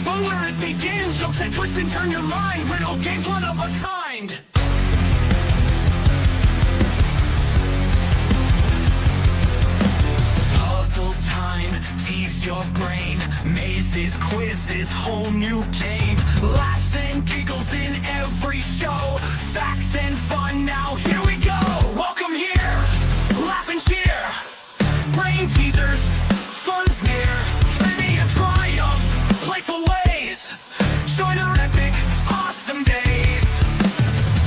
Fun where it begins, jokes that twist and turn your mind. Riddle games, one of a kind. Puzzle time, tease your brain. Mazes, quizzes, whole new game. Laughs and giggles in every show. Facts and fun, now here we go. Welcome here, laugh and cheer. Brain teasers, fun's near. Trivia triumph, playful ways. Join our epic, awesome days.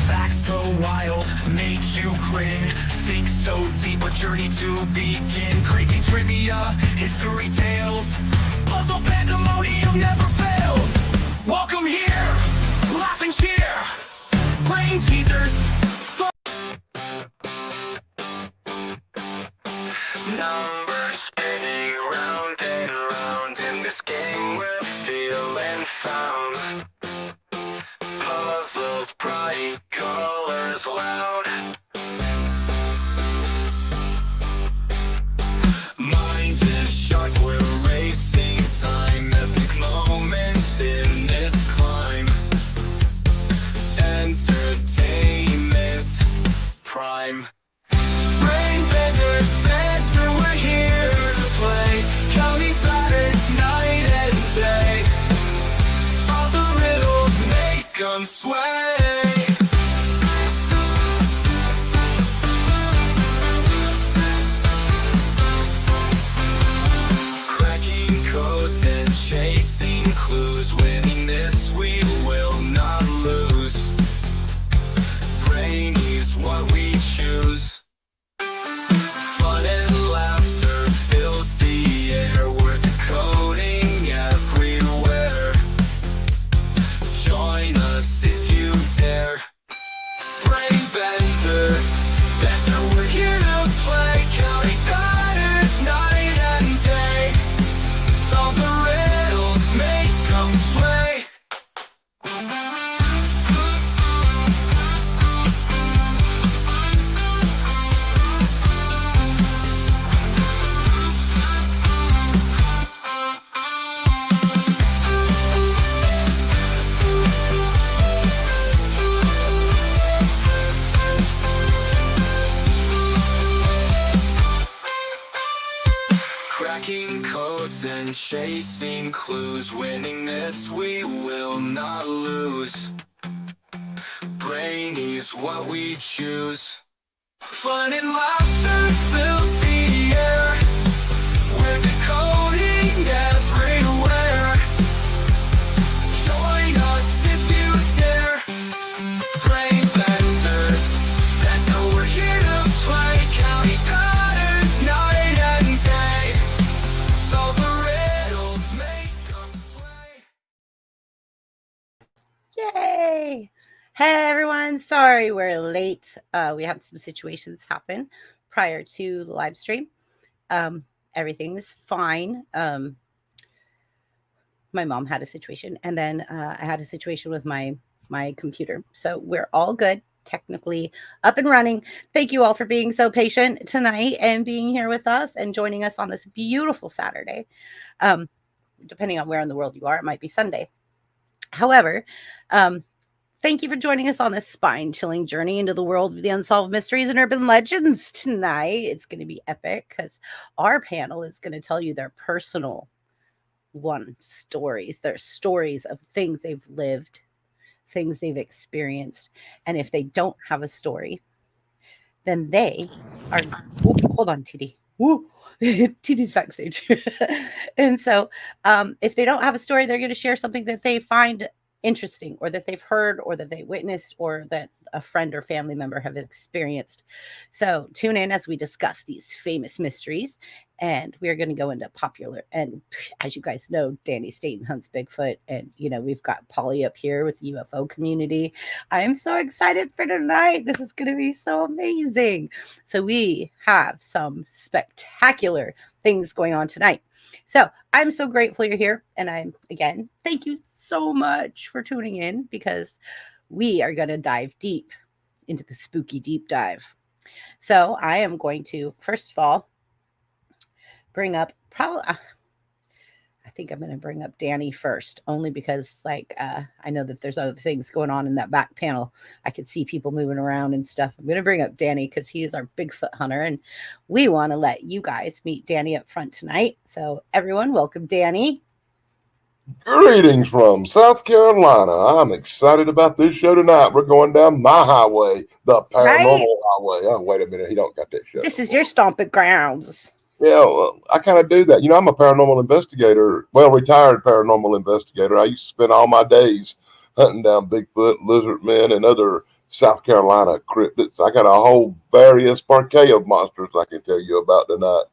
Facts so wild, make you grin. Think so deep, a journey to begin. Crazy trivia, history tales. Puzzle pandemonium never fails. Welcome here, laugh and cheer. Brain teasers, fun. Numbers spinning round and round in this game we're feeling found. Puzzles bright, colors loud. Mind is sharp, we're racing time. Epic moments in this climb. Entertainment prime. Brain benders, banter, we're here to play. Counting patterns night and day. Solve the riddles, make them sway. Cracking codes and chasing clues. Winning this we will not lose. Brain is what we choose. Fun and laughter fills the air. We're decoding everywhere. Join us if you dare. Brain benders, banter, we're here to play. Counting patterns night and day. Solve the riddles, make them sway. Cracking codes and chasing clues. Winning this we will not lose. Brain is what we choose. Fun and laughter fills the air. We're decoding everywhere. Join us if you dare. Brain benders, that's how we're here to play. Counting patterns night and day. Solve the riddles, make them sway. Yay! Hey everyone, sorry we're late. We had some situations happen prior to the live stream. Everything is fine. My mom had a situation, and then I had a situation with my computer. So we're all good, technically up and running. Thank you all for being so patient tonight and being here with us and joining us on this beautiful Saturday. Depending on where in the world you are, it might be Sunday. However, thank you for joining us on this spine-chilling journey into the world of the unsolved mysteries and urban legends tonight. It's going to be epic because our panel is going to tell you their personal stories. Their stories of things they've lived, things they've experienced. And if they don't have a story, then they are... Ooh, hold on, TD. Woo. TD's backstage. And so if they don't have a story, they're going to share something that they find interesting, or that they've heard, or that they witnessed, or that a friend or family member have experienced. So tune in as we discuss these famous mysteries, and we're going to go into popular. And as you guys know, Danny Staten hunts Bigfoot, and we've got Paulie up here with the UFO community. I am so excited for tonight. This is going to be so amazing. So we have some spectacular things going on tonight. So I'm so grateful you're here. And again, thank you so much for tuning in, because we are going to dive deep into the spooky deep dive. So I am going to, first of all, bring up I think I'm going to bring up Danny first, only because, like, I know that there's other things going on in that back panel. I could see people moving around and stuff. I'm going to bring up Danny because he is our Bigfoot hunter, and we want to let you guys meet Danny up front tonight. So, everyone, welcome Danny. Greetings from South Carolina. I'm excited about this show tonight. We're going down my highway, the paranormal Right? highway. Oh, wait a minute. He don't got that show. This is your stomping grounds. Yeah, well, I kind of do that. You know, I'm a paranormal investigator, well, retired paranormal investigator. I used to spend all my days hunting down Bigfoot, lizard men, and other South Carolina cryptids. I got a whole various parquet of monsters I can tell you about tonight.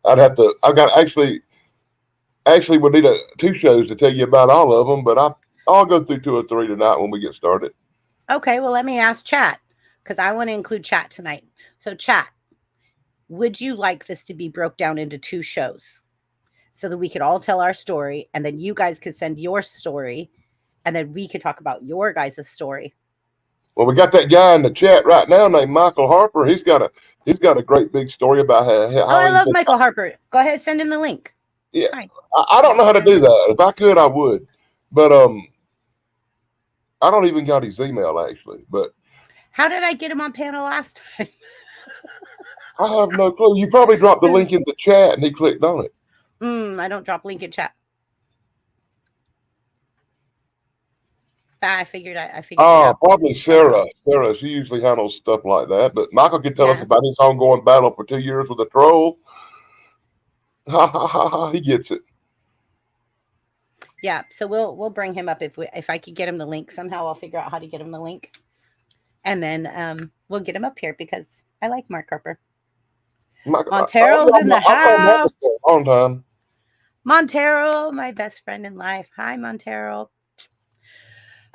I've got actually would need two shows to tell you about all of them, but I'll go through two or three tonight when we get started. Okay, well, let me ask chat because I want to include chat tonight. So, chat, would you like this to be broke down into two shows so that we could all tell our story and then you guys could send your story and then we could talk about your guys' story? Well, we got that guy in the chat right now named Michael Harper. He's got a great big story about how I love Michael Harper. Go ahead, send him the link. Yeah, I don't know how to do that. If I could, I would, but I don't even got his email actually. But how did I get him on panel last time? I have no clue. You probably dropped the link in the chat and he clicked on it. I don't drop link in chat. I figured. Probably Sarah. Sarah, she usually handles stuff like that. But Michael can tell us about his ongoing battle for 2 years with a troll. Ha ha ha ha! He gets it. Yeah, so we'll bring him up if I could get him the link somehow. I'll figure out how to get him the link, and then we'll get him up here because I like Mark Harper. Montero's in the house. On time. Montero, my best friend in life. Hi, Montero.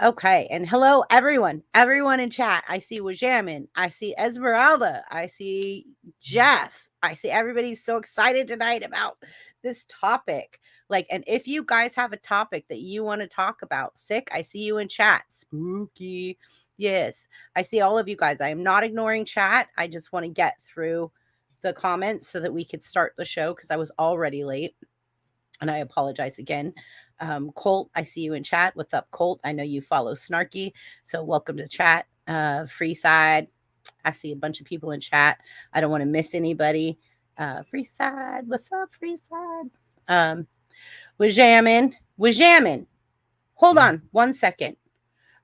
Okay, and hello, everyone in chat. I see Wajamin. I see Esmeralda. I see Jeff. I see everybody's so excited tonight about this topic. Like, and if you guys have a topic that you want to talk about, sick, I see you in chat. Spooky. Yes, I see all of you guys. I am not ignoring chat. I just want to get through the comments so that we could start the show because I was already late. And I apologize again. Colt, I see you in chat. What's up, Colt? I know you follow Snarky, so welcome to chat. Freeside, I see a bunch of people in chat. I don't want to miss anybody. Freeside, what's up, Freeside? We're jamming. Hold on 1 second.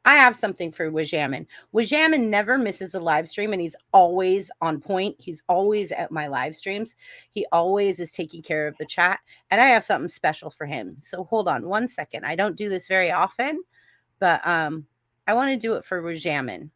I have something for Wajamin. Wajamin never misses a live stream, and he's always on point. He's always at my live streams. He always is taking care of the chat, and I have something special for him. So hold on 1 second. I don't do this very often, but I want to do it for Wajamin.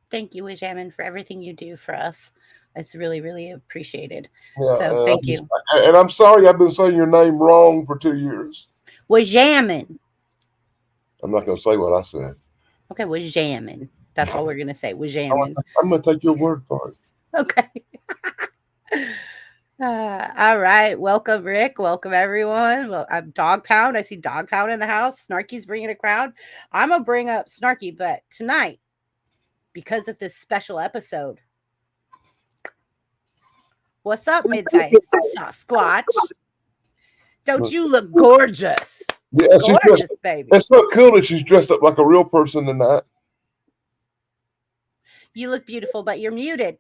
Thank you, Wajamin, for everything you do for us. It's really, really appreciated. Yeah, so thank you. And I'm sorry I've been saying your name wrong for 2 years. Wajamin. I'm not going to say what I said. Okay, Wajamin. That's all we're going to say. Wajamin. I'm going to take your word for it. Okay. All right. Welcome, Rick. Welcome, everyone. Well, I'm Dog Pound. I see Dog Pound in the house. Snarky's bringing a crowd. I'm going to bring up Snarky, but tonight, because of this special episode. What's up, mid-sized Sasquatch? Don't you look gorgeous? Yeah, gorgeous, baby. It's so cool that she's dressed up like a real person tonight. You look beautiful, but you're muted.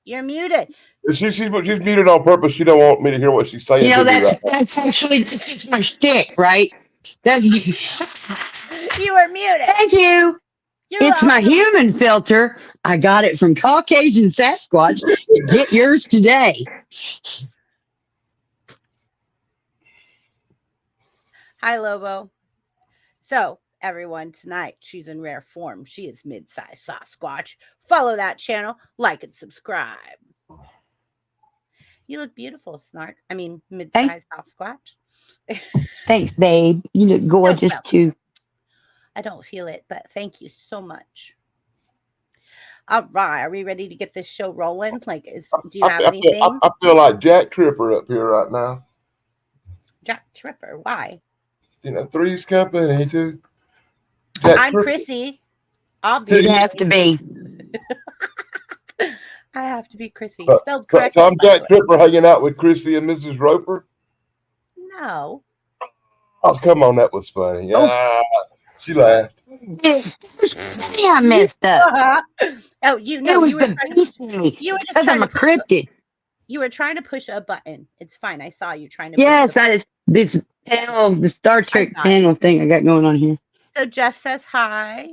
You're muted. She's muted on purpose. She don't want me to hear what she's saying. You know, that's actually just my shtick, right? That's you were muted. Thank you. It's my human filter. I got it from Caucasian Sasquatch. Get yours today. Hi, Lobo. So, everyone, tonight, she's in rare form. She is mid-sized Sasquatch. Follow that channel, like and subscribe. You look beautiful, Snark. I mean, Thanks, mid-sized Sasquatch. thanks, babe. You look No, gorgeous well, too. I don't feel it, but thank you so much. All right, are we ready to get this show rolling? Like, do you have anything, I feel like Jack Tripper up here right now. Jack Tripper? Why? You know, Three's Company too. Jack I'm Tripper. Chrissy. You'd Obviously, have to be. I have to be Chrissy. So, Spelled so correctly, I'm by the Jack way. Tripper hanging out with Chrissy and Mrs. Roper. No. Oh, come on, that was funny. Oh, Yeah, she laughed. I messed up. Oh, It was the beast in me. you were It's just because I'm trying a to push. cryptid. You were trying to push a button. It's fine. I saw you trying to push. Yes, The, this panel, the Star Trek saw it. panel thing I got going on here. So Jeff says hi.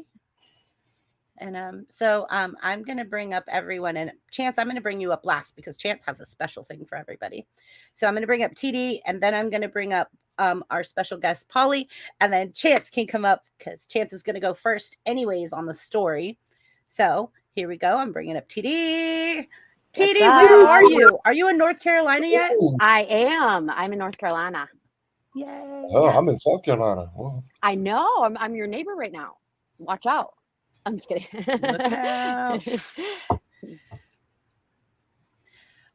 And so I'm gonna bring up everyone, and Chance, I'm gonna bring you up last because Chance has a special thing for everybody. So I'm gonna bring up TD, and then I'm gonna bring up our special guest Paulie, and then Chance can come up because Chance is gonna go first anyways on the story. So here we go. I'm bringing up TD. TD, where are you? Are you in North Carolina yet? I am. I'm in North Carolina. Yay! Oh, I'm in South Carolina. Wow. I know. I'm your neighbor right now. Watch out. I'm just kidding. Look out.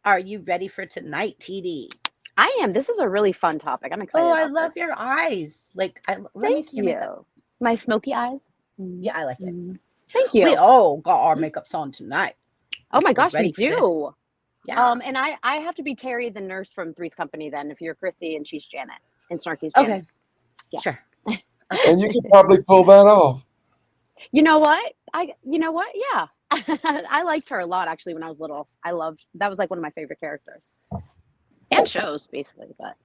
Are you ready for tonight, TD? I am. This is a really fun topic. I'm excited. Oh, I about love this. your eyes. Like, let me Thank see your makeup. you. My smoky eyes. Yeah, I like it. Thank you. We all got our makeups on tonight. Oh my gosh, we ready for this. do. Yeah. And I have to be Terry, the nurse from Three's Company. Then, if you're Chrissy and she's Janet, and Snarky's Janet. Okay. Yeah. Sure. And you could probably pull that off. You know what? Yeah. I liked her a lot actually when I was little. That was like one of my favorite characters. And shows, basically, but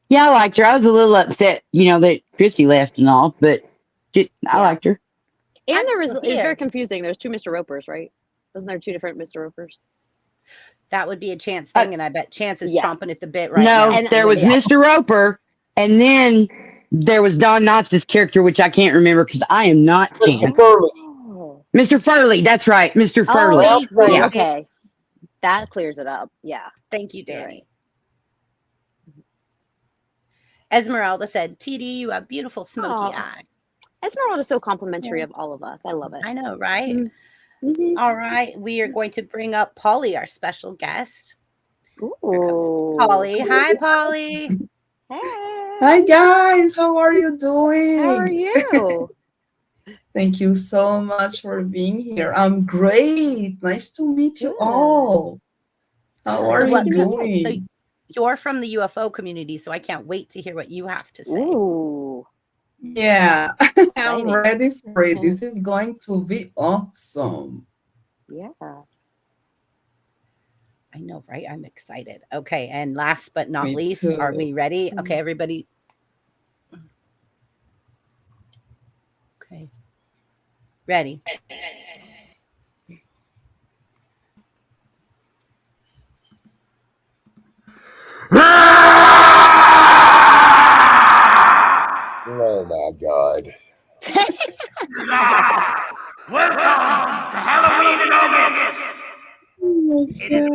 Yeah, I liked her. I was a little upset, that Chrissy left and all, but I liked her. and I'm there was still it's here. very confusing. There's two Mr. Ropers, right? Wasn't there two different Mr. Ropers? That would be a Chance thing, and I bet Chance is Yeah. chomping at the bit right No, now. And- there was yeah. Mr. Roper, and then there was Don Knotts' character, which I can't remember because I am not Mr. Chance. Furley. Oh, Mr. Furley, that's right, Mr. Furley. oh He's right. great. Okay. That clears it up. Yeah. Thank you, You're Danny. Esmeralda said, TD, you have beautiful smoky Aw. eye. Esmeralda is so complimentary of all of us. I love it. I know, right? Mhm. All right. We are going to bring up Paulie, our special guest. Ooh. Here comes Paulie. Hi, Paulie. Hey. Hi guys, how are you doing? How are you? Thank you so much for being here. I'm great. Nice to meet you Good. all. How Good. are So you what- doing? So you're from the UFO community, so I can't wait to hear what you have to say. Ooh. Yeah, I'm Exciting. ready for it. This is going to be awesome. Yeah. I know, right? I'm excited. Okay, and last but not Me least, too. are we ready? Okay, everybody. Okay. Ready. Oh my God. Welcome to Halloween in August. Oh my God.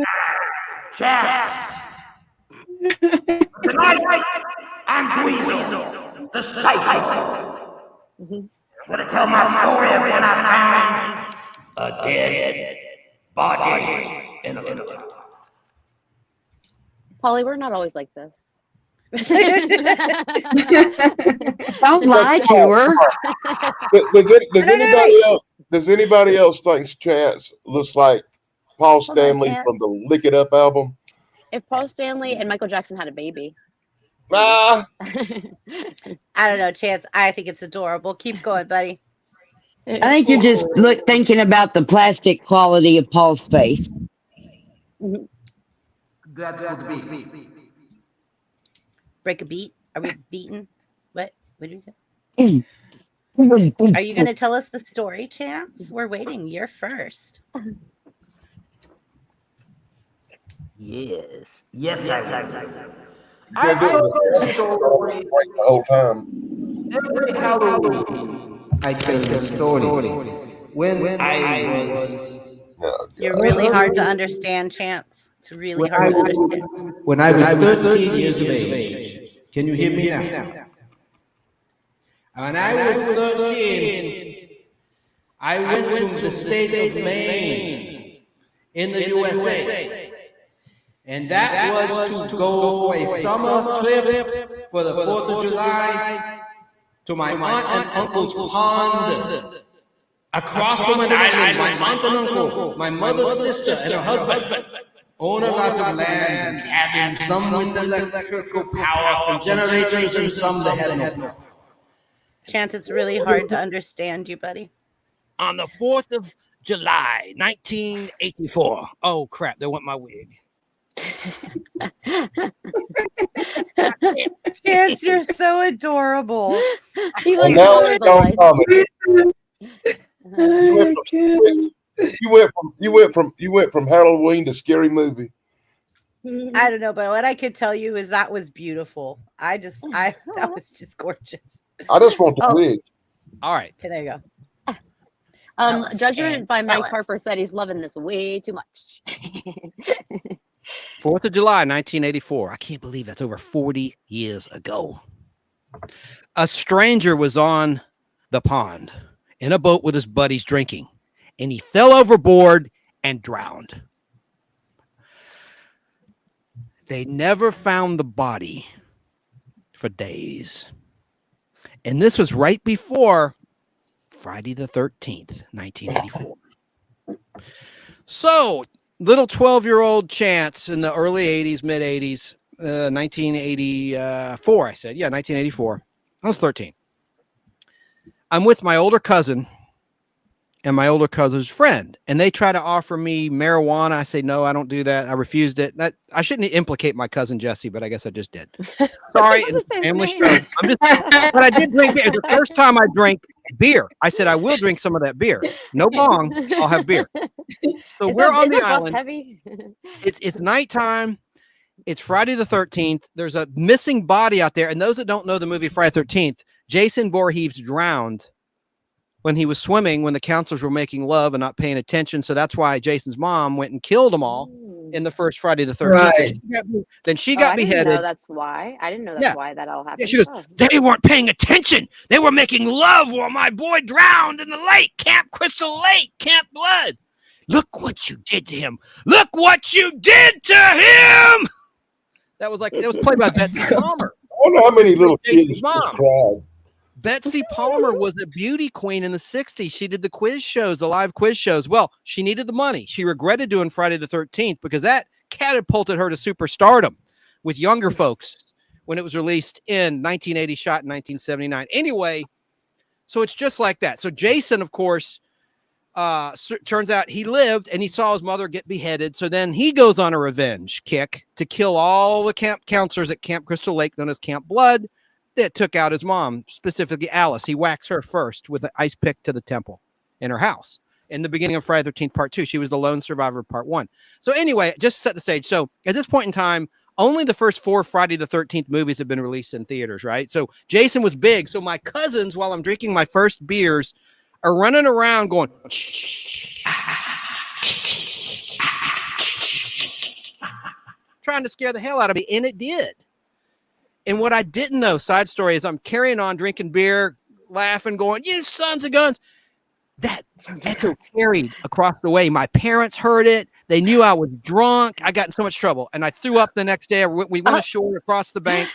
Chance. Tonight, I'm Weasel, the psycho. I'm gonna tell my story of when I found a dead body in a little. Paulie, we're not always like this. Don't lie to her. Does anybody else think Chance looks like Paul Hold on, Stanley Chance. from the Lick It Up album? If Paul Stanley and Michael Jackson had a baby. Ah, I don't know, Chance. I think it's adorable. Keep going, buddy. I think you're just thinking about the plastic quality of Paul's face. That could be. Break a beat. Are we beaten? What? What did you say? Are you going to tell us the story, Chance? We're waiting. You're first. Yes. Yes, I I told the story the whole time. Every Halloween, I tell the story. When I was Oh, You're God. really hard to understand, Chance. It's really hard to understand. When I was 13 years of age, can you hear me now? When I was 13, I went to the state of Maine in the USA. And that was to go for a summer trip for the 4th of July to my aunt and uncle's pond. Across from an island, my aunt and uncle, my mother's sister and her husband own a lot of land, cabins, some with electrical power from generators and some that had no. Chance, it's really hard to understand you, buddy. On the 4th of July, 1984. Oh, crap. They want my wig. Chance, you're so adorable. He And looks now so it's John nice. Thomas. You went from Halloween to Scary Movie. I don't know, but what I could tell you is that was beautiful. That was just gorgeous. I just want the Oh. wig. All right. Okay, there you go. Judgment by tell Mike us. Harper said he's loving this way too much. 4th of July, 1984. I can't believe that's over 40 years ago. A stranger was on the pond in a boat with his buddies drinking, and he fell overboard and drowned. They never found the body for days. And this was right before Friday the 13th, 1984. So, little 12-year-old Chance in the early 80s, mid 80s, 1984, I said. Yeah, 1984. I was 13. I'm with my older cousin and my older cousin's friend, and they try to offer me marijuana. I say, no, I don't do that. I refused it. I shouldn't implicate my cousin Jesse, but I guess I just did. Sorry, Let's say his family name. show. But I did drink beer. The first time I drank beer, I said, I will drink some of that beer. No bong, I'll have beer. So Is we're that- on is the that bus island. heavy? It's nighttime. It's Friday the 13th. There's a missing body out there. And those that don't know the movie Friday the 13th, Jason Voorhees drowned when he was swimming, when the counselors were making love and not paying attention. So that's why Jason's mom went and killed them all in the first Friday the 13th. Right. Then she Oh, got I didn't beheaded. know that's why. I didn't know that's Yeah. why that all happened. Yeah, she goes, Oh. they weren't paying attention. They were making love while my boy drowned in the lake, Camp Crystal Lake, Camp Blood. Look what you did to him. Look what you did to him. That was played by Betsy Palmer. I wonder how many little Jason's kids mom. just cried. Betsy Palmer was a beauty queen in the 60s. She did the quiz shows, the live quiz shows. Well, she needed the money. She regretted doing Friday the 13th because that catapulted her to superstardom with younger folks when it was released in 1980, shot in 1979. Anyway, so it's just like that. So Jason, of course, turns out he lived and he saw his mother get beheaded. So then he goes on a revenge kick to kill all the camp counselors at Camp Crystal Lake, known as Camp Blood, that took out his mom, specifically Alice. He whacks her first with an ice pick to the temple in her house. In the beginning of Friday the 13th, part 2, she was the lone survivor of part 1. So anyway, just to set the stage. So at this point in time, only the first 4 Friday the 13th movies have been released in theaters, right? So Jason was big. So my cousins, while I'm drinking my first beers, are running around going, trying to scare the hell out of me. And it did. And what I didn't know, side story, is I'm carrying on drinking beer, laughing, going, you sons of guns. That echo carried across the way. My parents heard it. They knew I was drunk. I got in so much trouble. And I threw up the next day. We went ashore across the bank,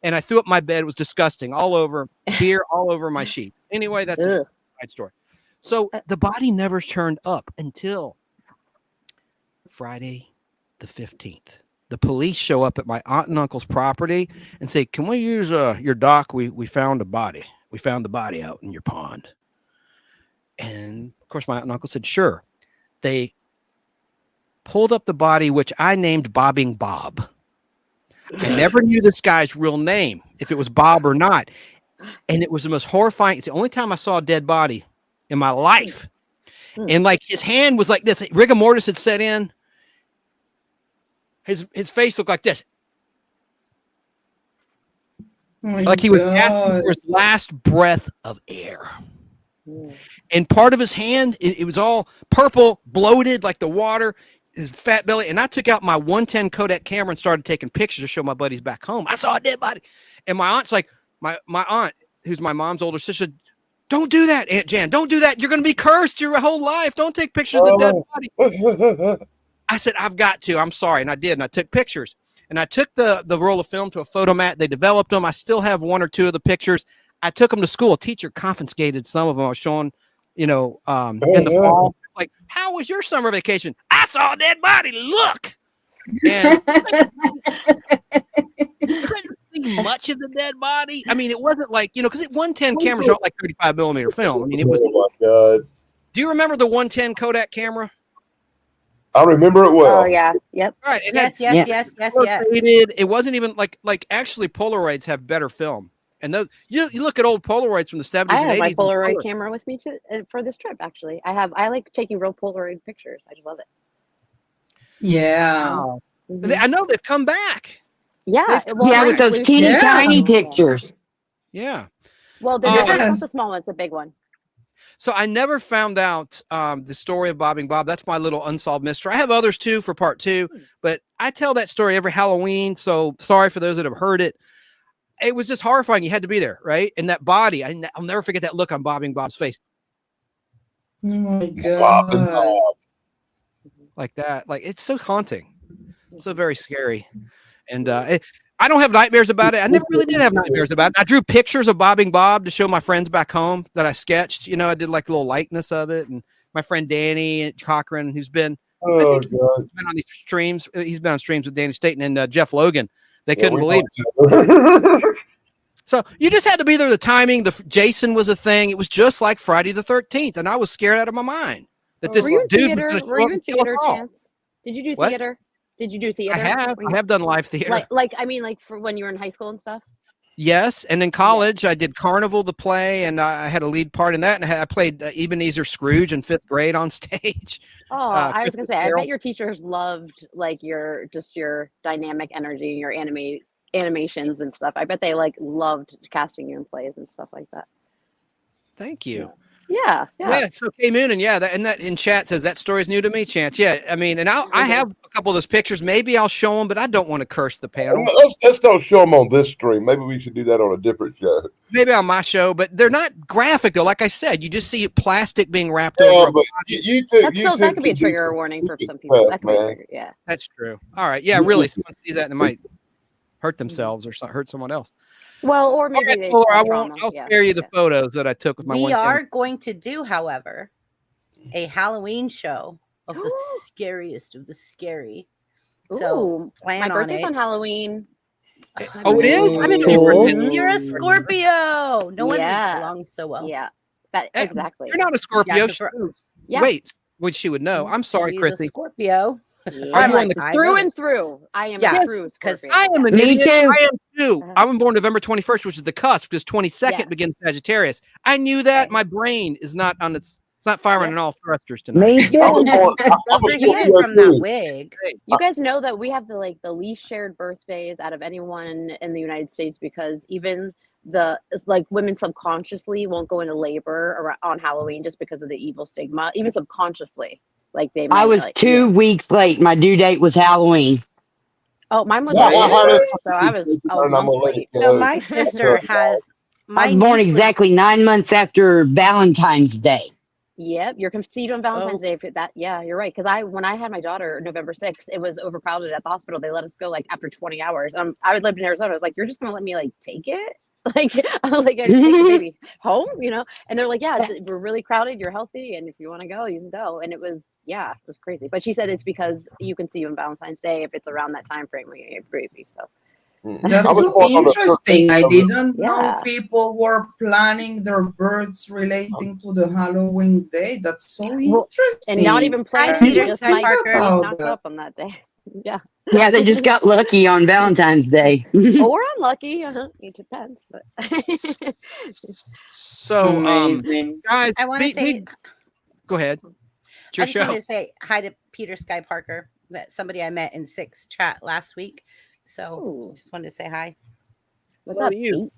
and I threw up my bed. It was disgusting. All over, beer all over my sheet. Anyway, that's a side story. So the body never turned up until Friday the 15th. The police show up at my aunt and uncle's property and say, can we use your dock? We found a body. We found the body out in your pond. And of course, my aunt and uncle said, sure. They pulled up the body, which I named Bobbing Bob. I never knew this guy's real name, if it was Bob or not. And it was the most horrifying. It's the only time I saw a dead body in my life. And like his hand was like this. Rigor mortis had set in. His face looked like this. Oh my Like he was God. asking for his last breath of air. And part of his hand, it was all purple, bloated like the water. his fat belly, and I took out my 110 Kodak camera and started taking pictures to show my buddies back home. I saw a dead body, and my aunt's like, my aunt, who's my mom's older sister, don't do that, Aunt Jan. Don't do that. You're going to be cursed your whole life. Don't take pictures of the dead body. I said, I've got to. I'm sorry. And I did. And I took pictures. And I took the roll of film to a photo mat. They developed them. I still have one or two of the pictures. I took them to school. A teacher confiscated some of them. I was showing, in the fall. Like, how was your summer vacation? I saw a dead body. Look. And you couldn't see much of the dead body. I mean, it wasn't like, because 110 cameras aren't like 35 millimeter film. I mean, it was. Oh my God. Do you remember the 110 Kodak camera? I remember it well. Oh yeah. Yep. Right. Yes. It wasn't even like actually Polaroids have better film. And those you look at old Polaroids from the 70s I and 80s. have my Polaroid camera with me for this trip. Actually, I like taking real Polaroid pictures. I just love it. Yeah. Wow. I know they've come back. Yeah. Yeah, with those teeny tiny pictures. Yeah. Well, there's not the small one; it's a big one. So I never found out the story of Bobbing Bob. That's my little unsolved mystery. I have others too for part 2, but I tell that story every Halloween. So sorry for those that have heard it. It was just horrifying. You had to be there, right? And that body, I'll never forget that look on Bobbing Bob's face. Oh my Bob and God. Bob. Like that. Like, it's so haunting. So very scary. And I don't have nightmares about it. I never really did have nightmares about it. I drew pictures of Bobbing Bob to show my friends back home that I sketched. I did like a little likeness of it. And my friend Danny Cochran, who's been, Oh, he's been on these streams. He's been on streams with Danny Staten and Jeff Logan. They couldn't believe it. it. So you just had to be there. The timing, Jason was a thing. It was just like Friday the 13th. And I was scared out of my mind that this Were you in dude theater? was Were you in kill us theater, all. Chance? Did you do What? theater? Did you do theater? I have done live theater. Like for when you were in high school and stuff. Yes, and in college I did Carnival the play, and I had a lead part in that, and I played Ebenezer Scrooge in 5th grade on stage. Oh, I was gonna say, I Carol. bet your teachers loved like your dynamic energy, your animations and stuff. I bet they like loved casting you in plays and stuff like that. Thank you. Yeah. Yeah, so came in, and that in chat says that story's new to me, Chance. Yeah, I mean, and I have a couple of those pictures. Maybe I'll show them, but I don't want to curse the panel. Let's don't show them on this stream. Maybe we should do that on a different show. Maybe on my show, but they're not graphic though. Like I said, you just see plastic being wrapped over. But That could be a trigger warning for some people. That could be a trigger, yeah. That's true. All right. Yeah, really. Someone sees that and they might hurt themselves or hurt someone else. Well, or maybe Okay, they Fuller, have I won't. trauma. I'll Yeah. spare you the photos that I took with my We 110. are going to do, however, a Halloween show of the scariest of the scary. So Ooh, plan my on birthday's it. on Halloween. Oh, it is? I didn't know you were Cool. You're a Scorpio. No one Yes. belongs so well. Yeah, that exactly. You're not a Scorpio. Yeah, 'cause we're- Yeah. Wait, which she would know. I'm sorry, She's a Chrissy. Scorpio. Yeah. Are you on the- through and through? I am Yeah, a true 'cause Scorpio. I am an Me idiot. too. I am too. I was born November 21st, which is the cusp, because 22nd Yes. begins Sagittarius. I knew that. My brain is not on its. It's not firing on all thrusters tonight. Me too. I'm Those are Scorpio good from that too. wig. You guys know that we have the least shared birthdays out of anyone in the United States, because even it's like women subconsciously won't go into labor on Halloween just because of the evil stigma, even subconsciously. Like they might I was like, 2 weeks late. My due date was Halloween. Oh, mine was Yeah, January, so I was and a I'm gonna month let late. it So go. my sister has. I was born niece was- exactly 9 months after Valentine's Day. Yep, you're conceived on Valentine's Day. Yeah, you're right. Because when I had my daughter November 6th, it was overcrowded at the hospital. They let us go like after 20 hours. I lived in Arizona. I was like, you're just gonna let me like take it? Like I was like, I just take the baby home, And they're like, yeah, we're really crowded. You're healthy, and if you want to go, you can go. And it was crazy. But she said it's because you can see you on Valentine's Day if it's around that time frame when you get baby. So That's I was so born on the interesting. 13th I of- didn't Yeah. know people were planning their births relating to the Halloween day. That's so Well, interesting. and not even Hi, planned. Peter. You just Hi, might Parker. be About knocked that. up on that day. Yeah. Yeah, they just got lucky on Valentine's Day. Or unlucky. It depends. But So, Amazing. guys, I want to say. go ahead. It's I your just show. wanted to say hi to Peter Sky Parker, that somebody I met in 6 chat last week. So Ooh. just wanted to say hi. What's Hello up, to you. Pete?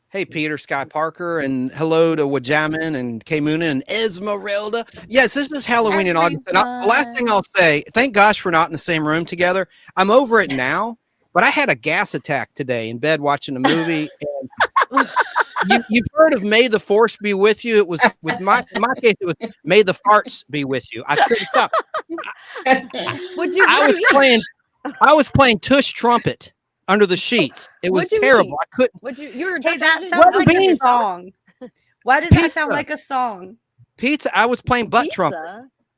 Hey, Peter Sky Parker, and hello to Wajamin and K Moonin and Esmeralda. Yes, this is Halloween in August. And the last thing I'll say, thank gosh we're not in the same room together. I'm over it now, but I had a gas attack today in bed watching a movie. And you've heard of May the Force be with you. It was with in my case, it was May the Farts be with you. I couldn't stop. I was playing tush trumpet under the sheets. It was terrible. I couldn't. Hey, that sounds like a song. Why does that sound like a song? Pizza. I was playing butt trumpet.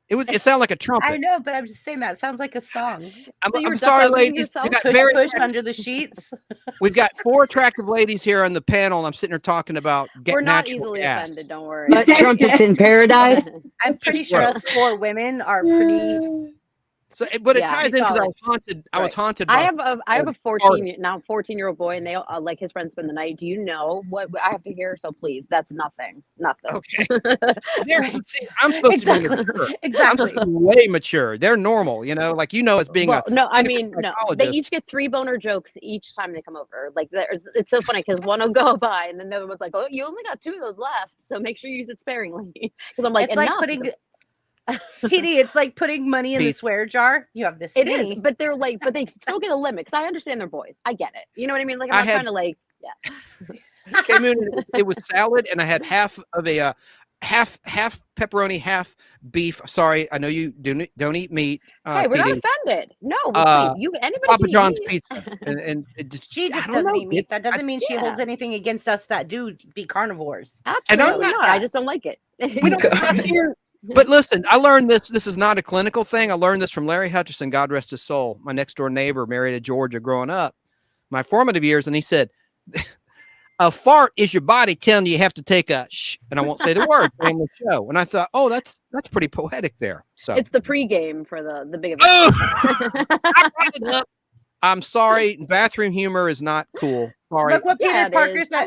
It sounded like a trumpet. I know, but I'm just saying that sounds like a song. I'm sorry, ladies. We got very pushed under the sheets. We've got 4 attractive ladies here on the panel, and I'm sitting here talking about getting We're not natural easily gas. offended. Don't worry. But trumpets in paradise. I'm pretty sure us 4 women are pretty. So, but it ties in because I was haunted. I was haunted. By I have a 14-year-old boy, and they like his friends spend the night. Do you know what I have to hear? So please, that's nothing. Okay. See, I'm supposed to be mature. Exactly. I'm way mature. They're normal, as being They each get 3 boner jokes each time they come over. Like it's so funny because one will go by, and then the other one's like, "Oh, you only got 2 of those left, so make sure you use it sparingly." Because I'm like, it's like putting. TD, it's like putting money in the swear jar. You have this. It is, but they're like, but they still get a limit because I understand they're boys. I get it. You know what I mean? Like I'm not trying to Came in, it was salad, and I had half of a half pepperoni, half beef. Sorry, I know you don't eat meat. Hey, we're not offended. No, please, anybody. Papa John's pizza, and it just she just doesn't eat meat. That doesn't mean she holds anything against us that do be carnivores. Absolutely not. I just don't like it. We don't have here. But listen, I learned this. This is not a clinical thing. I learned this from Larry Hutchison, God rest his soul, my next door neighbor, married to Georgia growing up, my formative years. And he said, a fart is your body telling you have to take a shh, and I won't say the word on the show. And I thought, oh, that's pretty poetic there. So it's the pregame for the big event. I'm sorry. Bathroom humor is not cool. Sorry. Look what Peter Parker said.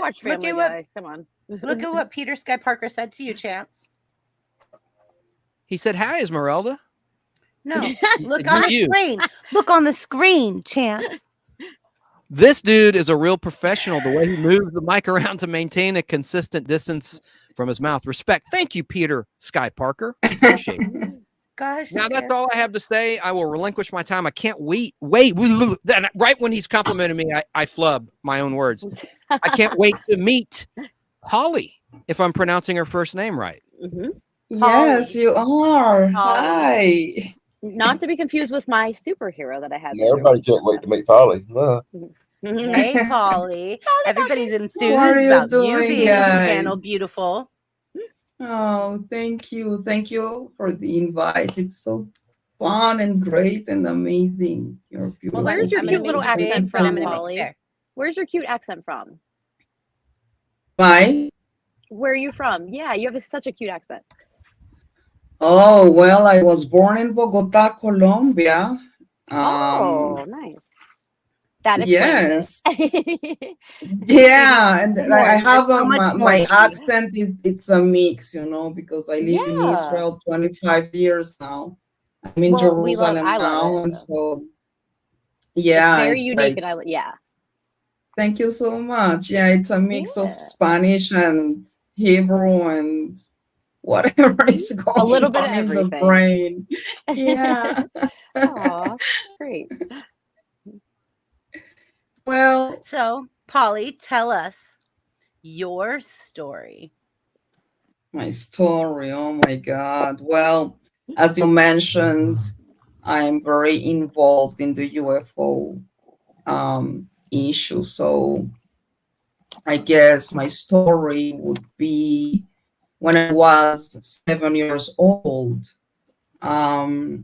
Come on. Look at what Peter Sky Parker said to you, Chance. He said, hi, Esmeralda. No, look on the screen. Look on the screen, Chance. This dude is a real professional. The way he moves the mic around to maintain a consistent distance from his mouth. Respect. Thank you, Peter Sky Parker. Appreciate it. Gosh. Now that's all I have to say. I will relinquish my time. I can't wait. Right when he's complimenting me, I flub my own words. I can't wait to meet Paulie, if I'm pronouncing her first name right. Mm-hmm. Yes, you are. Hi. Not to be confused with my superhero that I had. Yeah, everybody can't wait to meet Paulie. Hey, Paulie. Everybody's enthused about you being on the panel. Beautiful. Oh, thank you. Thank you for the invite. It's so fun and great and amazing. You're beautiful. Well, where's your cute little accent from, Paulie? Where's your cute accent from? Why? Where are you from? Yeah, you have such a cute accent. Oh, well, I was born in Bogota, Colombia. Oh, nice. That is yes. Yeah, and I have my accent it's a mix, because I live in Israel 25 years now. I'm in Jerusalem now, and so yeah, it's very unique, and Thank you so much. Yeah, it's a mix of Spanish and Hebrew and whatever is going a little bit on of in everything. The brain. Yeah. Aw, great. Well, so Paulie, tell us your story. My story. Oh my God. Well, as you mentioned, I'm very involved in the UFO issue. So I guess my story would be when I was 7 years old. My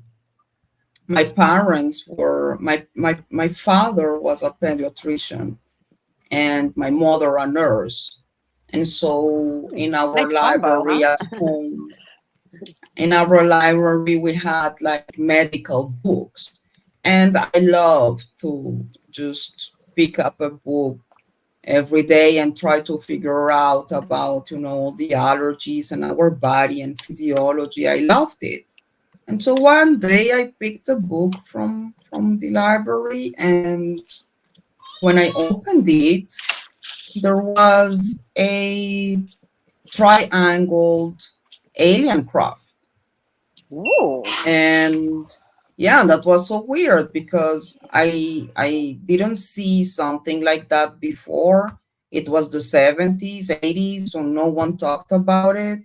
parents were, my father was a pediatrician and my mother a nurse. And so in our library at home, we had like medical books. And I love to just pick up a book every day and try to figure out about, the allergies and our body and physiology. I loved it. And so one day I picked a book from the library, and when I opened it, there was a triangled alien craft. Ooh. And yeah, that was so weird because I didn't see something like that before. It was the 70s, 80s, so no one talked about it.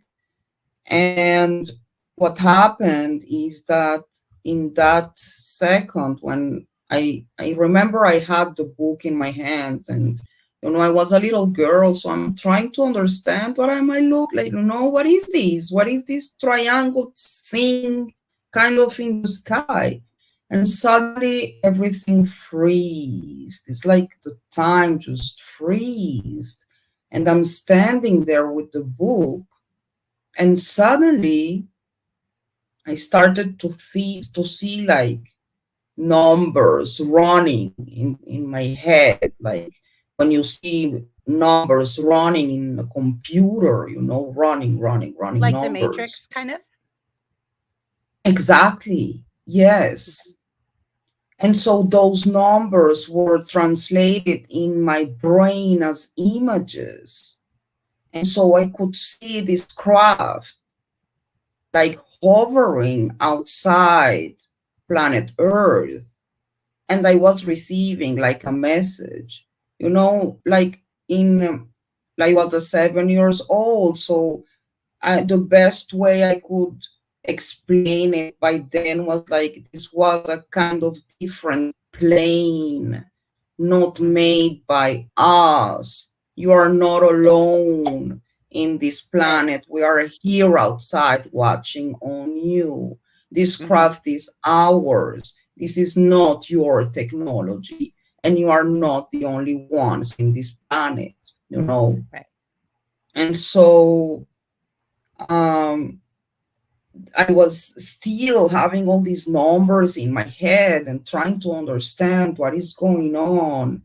And what happened is that in that second, when I remember I had the book in my hands, and I was a little girl, so I'm trying to understand what I might look like. What is this? What is this triangle thing kind of in the sky? And suddenly everything freezed. It's like the time just freezed. And I'm standing there with the book, and suddenly I started to see like numbers running in my head, like when you see numbers running in a computer, running Like the numbers. Matrix, kind of. Exactly. Yes. And so those numbers were translated in my brain as images. And so I could see this craft like hovering outside planet Earth. And I was receiving like a message, like I was 7 years old. So the best way I could explain it by then was like this was a kind of different plane, not made by us. You are not alone in this planet. We are here outside watching on you. This craft is ours. This is not your technology, and you are not the only ones in this planet, Right. And so I was still having all these numbers in my head and trying to understand what is going on.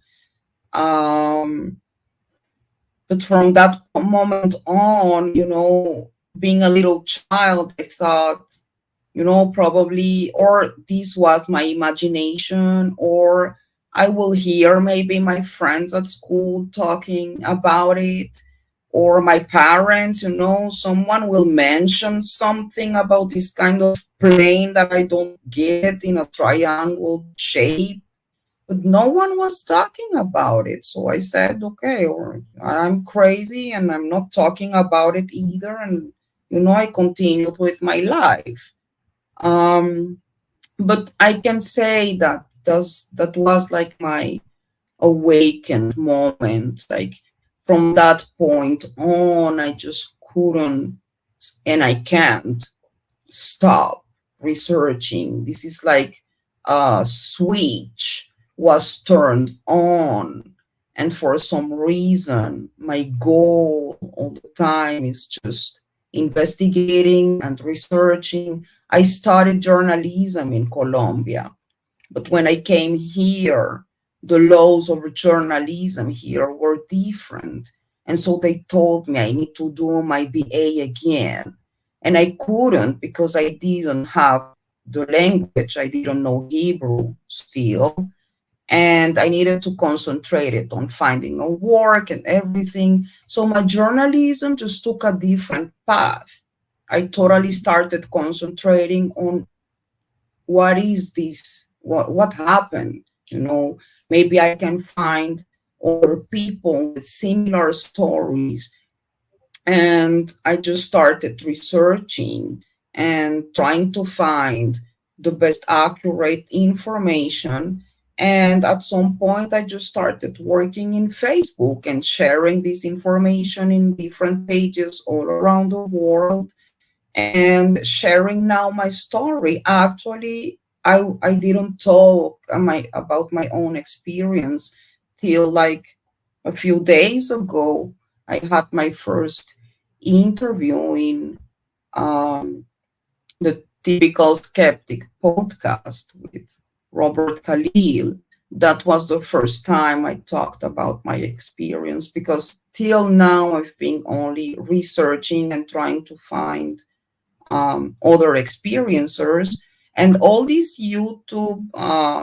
But from that moment on, being a little child, I thought, probably, or this was my imagination, or I will hear maybe my friends at school talking about it, or my parents, someone will mention something about this kind of plane that I don't get in a triangle shape, but no one was talking about it. So I said, okay, or I'm crazy and I'm not talking about it either. And, I continued with my life. But I can say that that was like my awakened moment. Like from that point on, I just couldn't, and I can't stop researching. This is like a switch was turned on. And for some reason, my goal all the time is just investigating and researching. I studied journalism in Colombia, but when I came here, the laws of journalism here were different. And so they told me I need to do my BA again. And I couldn't because I didn't have the language. I didn't know Hebrew still. And I needed to concentrate it on finding a work and everything. So my journalism just took a different path. I totally started concentrating on what is this, what happened, maybe I can find other people with similar stories. And I just started researching and trying to find the best accurate information. And at some point, I just started working in Facebook and sharing this information in different pages all around the world and sharing now my story. Actually, I didn't talk about my own experience till like a few days ago. I had my first interview in the Typical Skeptic podcast with Robert Khalil. That was the first time I talked about my experience, because till now I've been only researching and trying to find other experiencers, and all these YouTube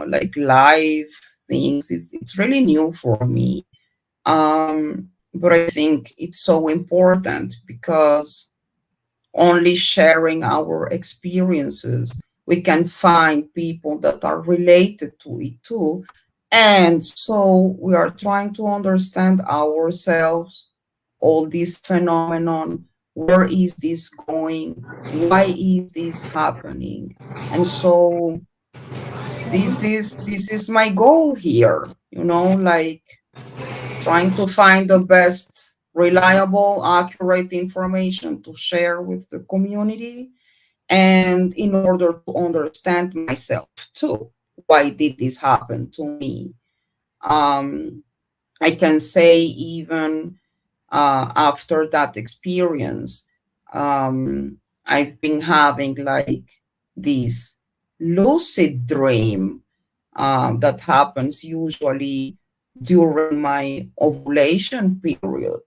like live things. It's really new for me. but I think it's so important because only sharing our experiences, we can find people that are related to it too. And so we are trying to understand ourselves, all this phenomenon, where is this going? Why is this happening? And so this is my goal here, like trying to find the best reliable, accurate information to share with the community, and in order to understand myself too, why did this happen to me. I can say even after that experience, I've been having like this lucid dream that happens usually during my ovulation period.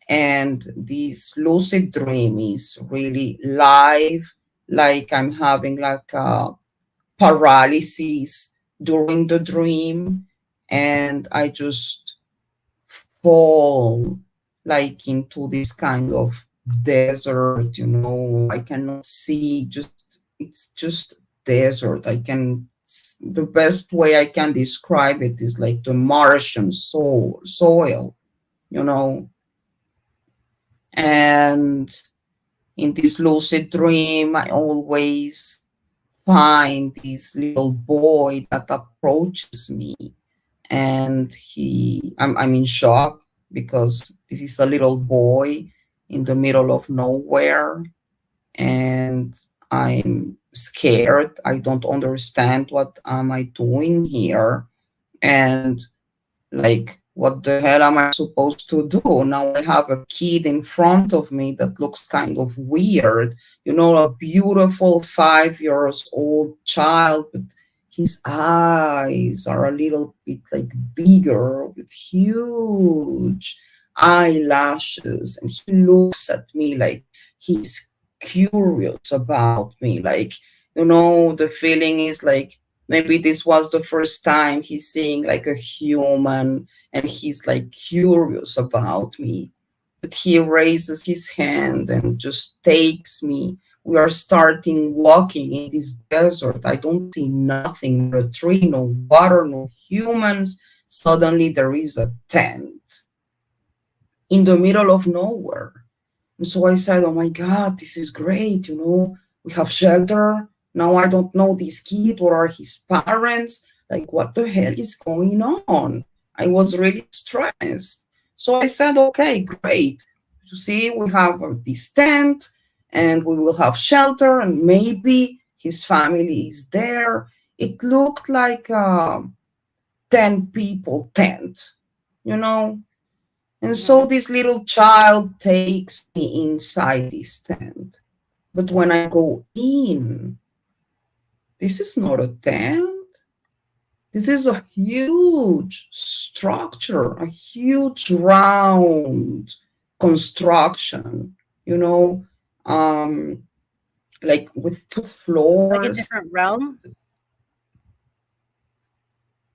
And this lucid dream is really live, like I'm having like a paralysis during the dream, and I just fall like into this kind of desert. I cannot see, just it's just desert. The best way I can describe it is like the Martian soil, you know. And in this lucid dream, I always find this little boy that approaches me, and I'm in shock because this is a little boy in the middle of nowhere, and I'm scared. I don't understand what am I doing here, and like, what the hell am I supposed to do? Now I have a kid in front of me that looks kind of weird, a beautiful 5 years old child, but his eyes are a little bit like bigger with huge eyelashes, and he looks at me like he's curious about me. Like, the feeling is like maybe this was the first time he's seeing like a human, and he's like curious about me. But he raises his hand and just takes me. We are starting walking in this desert. I don't see nothing, no tree, no water, no humans. Suddenly there is a tent in the middle of nowhere. And so I said, oh my God, this is great. We have shelter. Now I don't know this kid. What are his parents? Like, what the hell is going on? I was really stressed. So I said, okay, great. You see, we have this tent, and we will have shelter, and maybe his family is there. It looked like a 10 people tent, And so this little child takes me inside this tent. But when I go in, this is not a tent. This is a huge structure, a huge round construction, like with 2 floors. Like a different realm?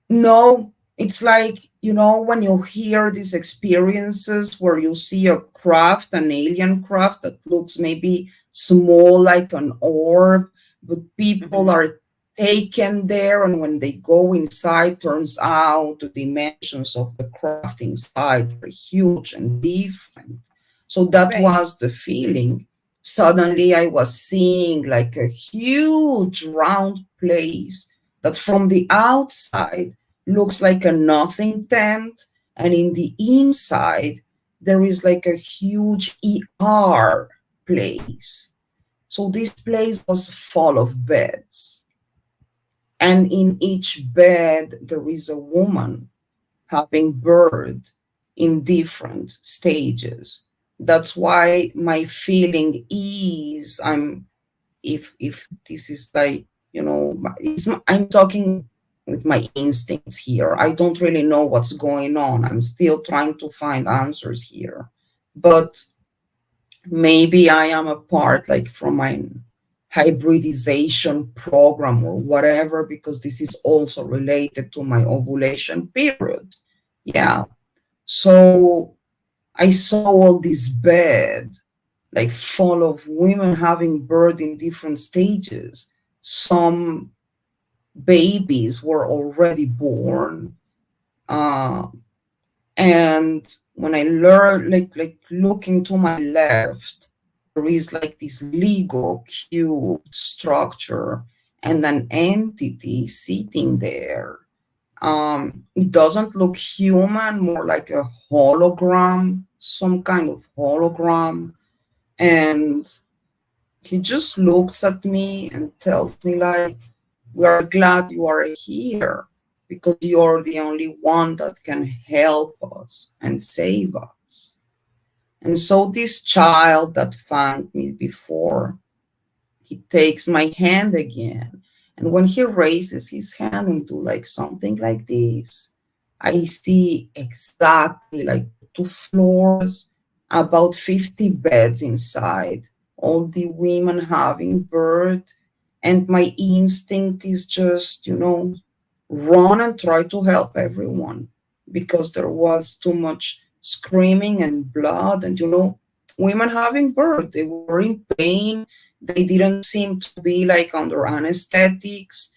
No, it's like, when you hear these experiences where you see a craft, an alien craft that looks maybe small like an orb, but people are taken there, and when they go inside, turns out the dimensions of the craft inside are huge and different. So that was the feeling. Suddenly I was seeing like a huge round place that from the outside looks like a nothing tent, and in the inside there is like a huge ER place. So this place was full of beds, and in each bed there is a woman having birth in different stages. That's why my feeling is, if this is like, I'm talking with my instincts here. I don't really know what's going on. I'm still trying to find answers here, but maybe I am a part like from my hybridization program or whatever, because this is also related to my ovulation period. Yeah. So I saw all this bed, like full of women having birth in different stages. Some babies were already born. Uh, and when I learned, like looking to my left, there is like this Lego cube structure and an entity sitting there. It doesn't look human, more like a hologram, some kind of hologram. And he just looks at me and tells me like, we are glad you are here because you're the only one that can help us and save us. And so this child that found me before, he takes my hand again. And when he raises his hand and do like something like this, I see exactly like 2 floors, about 50 beds inside, all the women having birth. And my instinct is just, run and try to help everyone because there was too much screaming and blood and, women having birth. They were in pain. They didn't seem to be like under anesthetics.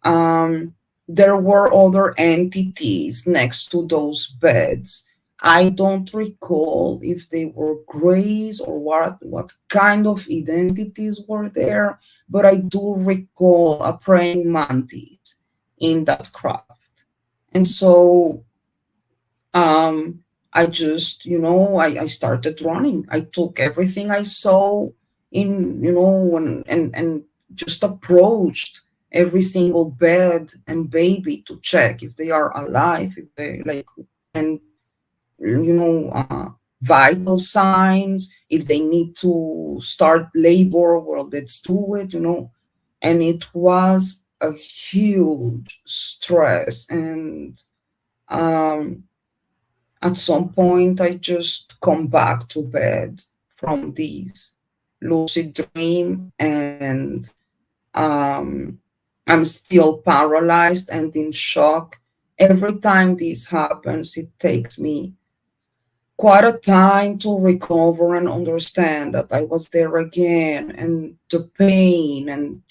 There were other entities next to those beds. I don't recall if they were grays or what kind of identities were there, but I do recall a praying mantis in that craft. And so I just, I started running. I took everything I saw and just approached every single bed and baby to check if they are alive, if they and vital signs, if they need to start labor, well, let's do it, And it was a huge stress. And at some point, I just come back to bed from this lucid dream, and I'm still paralyzed and in shock. Every time this happens, it takes me quite a time to recover and understand that I was there again, and the pain, and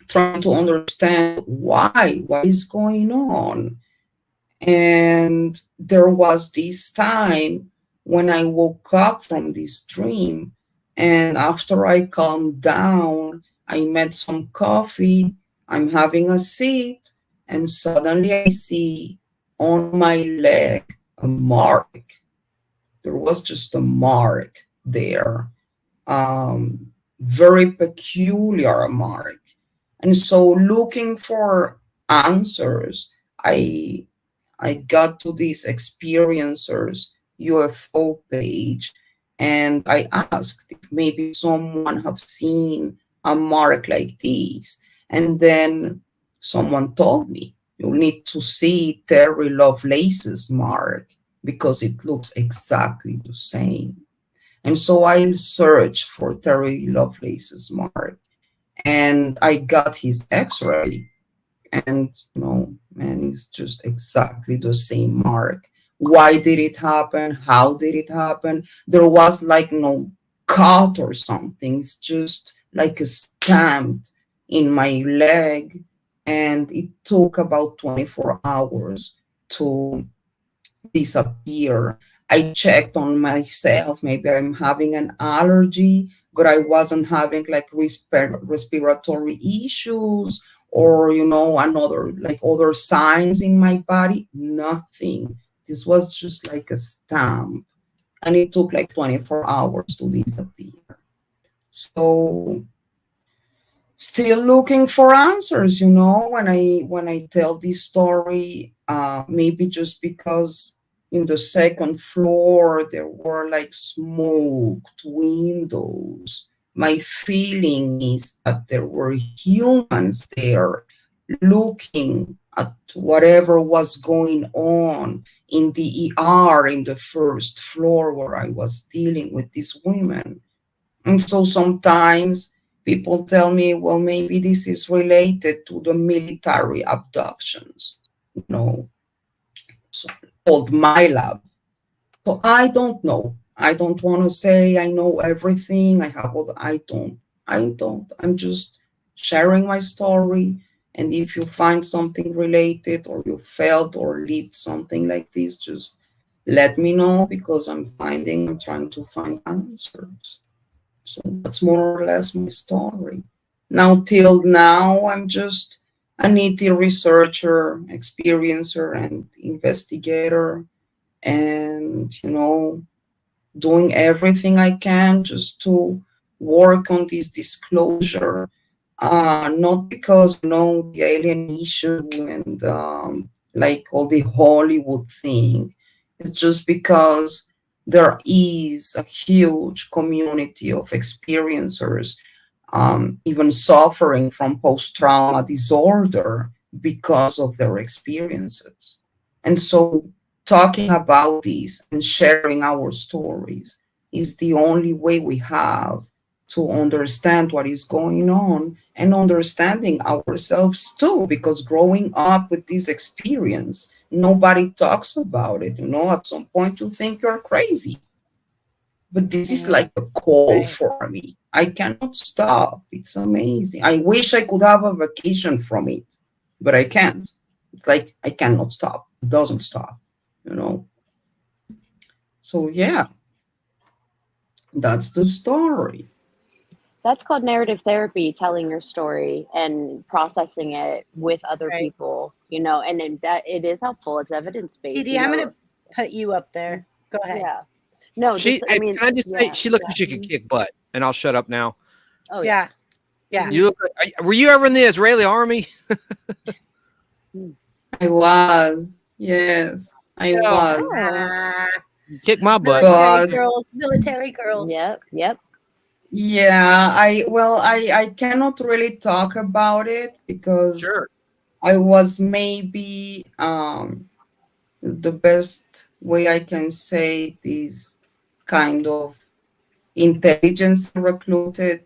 trying to understand what is going on. And there was this time when I woke up from this dream, and after I calmed down, I made some coffee, I'm having a seat, and suddenly I see on my leg a mark. There was just a mark there, very peculiar mark. And so looking for answers, I got to this experiencers UFO page, and I asked if maybe someone have seen a mark like this. And then someone told me, you need to see Terry Lovelace's mark because it looks exactly the same. And so I searched for Terry Lovelace's mark, and I got his x-ray, and man, it's just exactly the same mark. Why did it happen? How did it happen? There was like no cut or something. It's just like a stamp in my leg, and it took about 24 hours to disappear. I checked on myself, maybe I'm having an allergy, but I wasn't having like respiratory issues or another like other signs in my body. Nothing. This was just like a stamp, and it took like 24 hours to disappear. So still looking for answers, when I tell this story, maybe just because in the second floor there were like smoked windows. My feeling is that there were humans there looking at whatever was going on in the ER in the first floor where I was dealing with these women. And so sometimes people tell me, well, maybe this is related to the military abductions, So called My Lab. So I don't know. I don't want to say I know everything. I have all the, I don't. I'm just sharing my story. And if you find something related or you felt or lived something like this, just let me know, because I'm trying to find answers. So that's more or less my story. Now, till now, I'm just an ET researcher, experiencer, and investigator, and doing everything I can just to work on this disclosure. Not because the alien issue and like all the Hollywood thing. It's just because there is a huge community of experiencers, even suffering from post-trauma disorder because of their experiences. And so talking about this and sharing our stories is the only way we have to understand what is going on and understanding ourselves too, because growing up with this experience, nobody talks about it. At some point you think you're crazy, but this is like a call for me. I cannot stop. It's amazing. I wish I could have a vacation from it, but I can't. It's like I cannot stop. It doesn't stop, you know. So yeah, that's the story. That's called narrative therapy, telling your story and processing it with other Right. people, and that it is helpful. It's evidence based. TD, I'm going to put you up there. Go ahead. Yeah. No, She, just, I mean, can I just say, yeah, she looks yeah. like she could kick butt, and I'll shut up now. Oh, Yeah. Yeah. You look. Were you ever in the Israeli army? I was. Yes, I was. Ah, Kick my butt. military But girls. Military girls. Yep. yeah, I cannot really talk about it because Sure. I was maybe the best way I can say it is kind of intelligence recruited.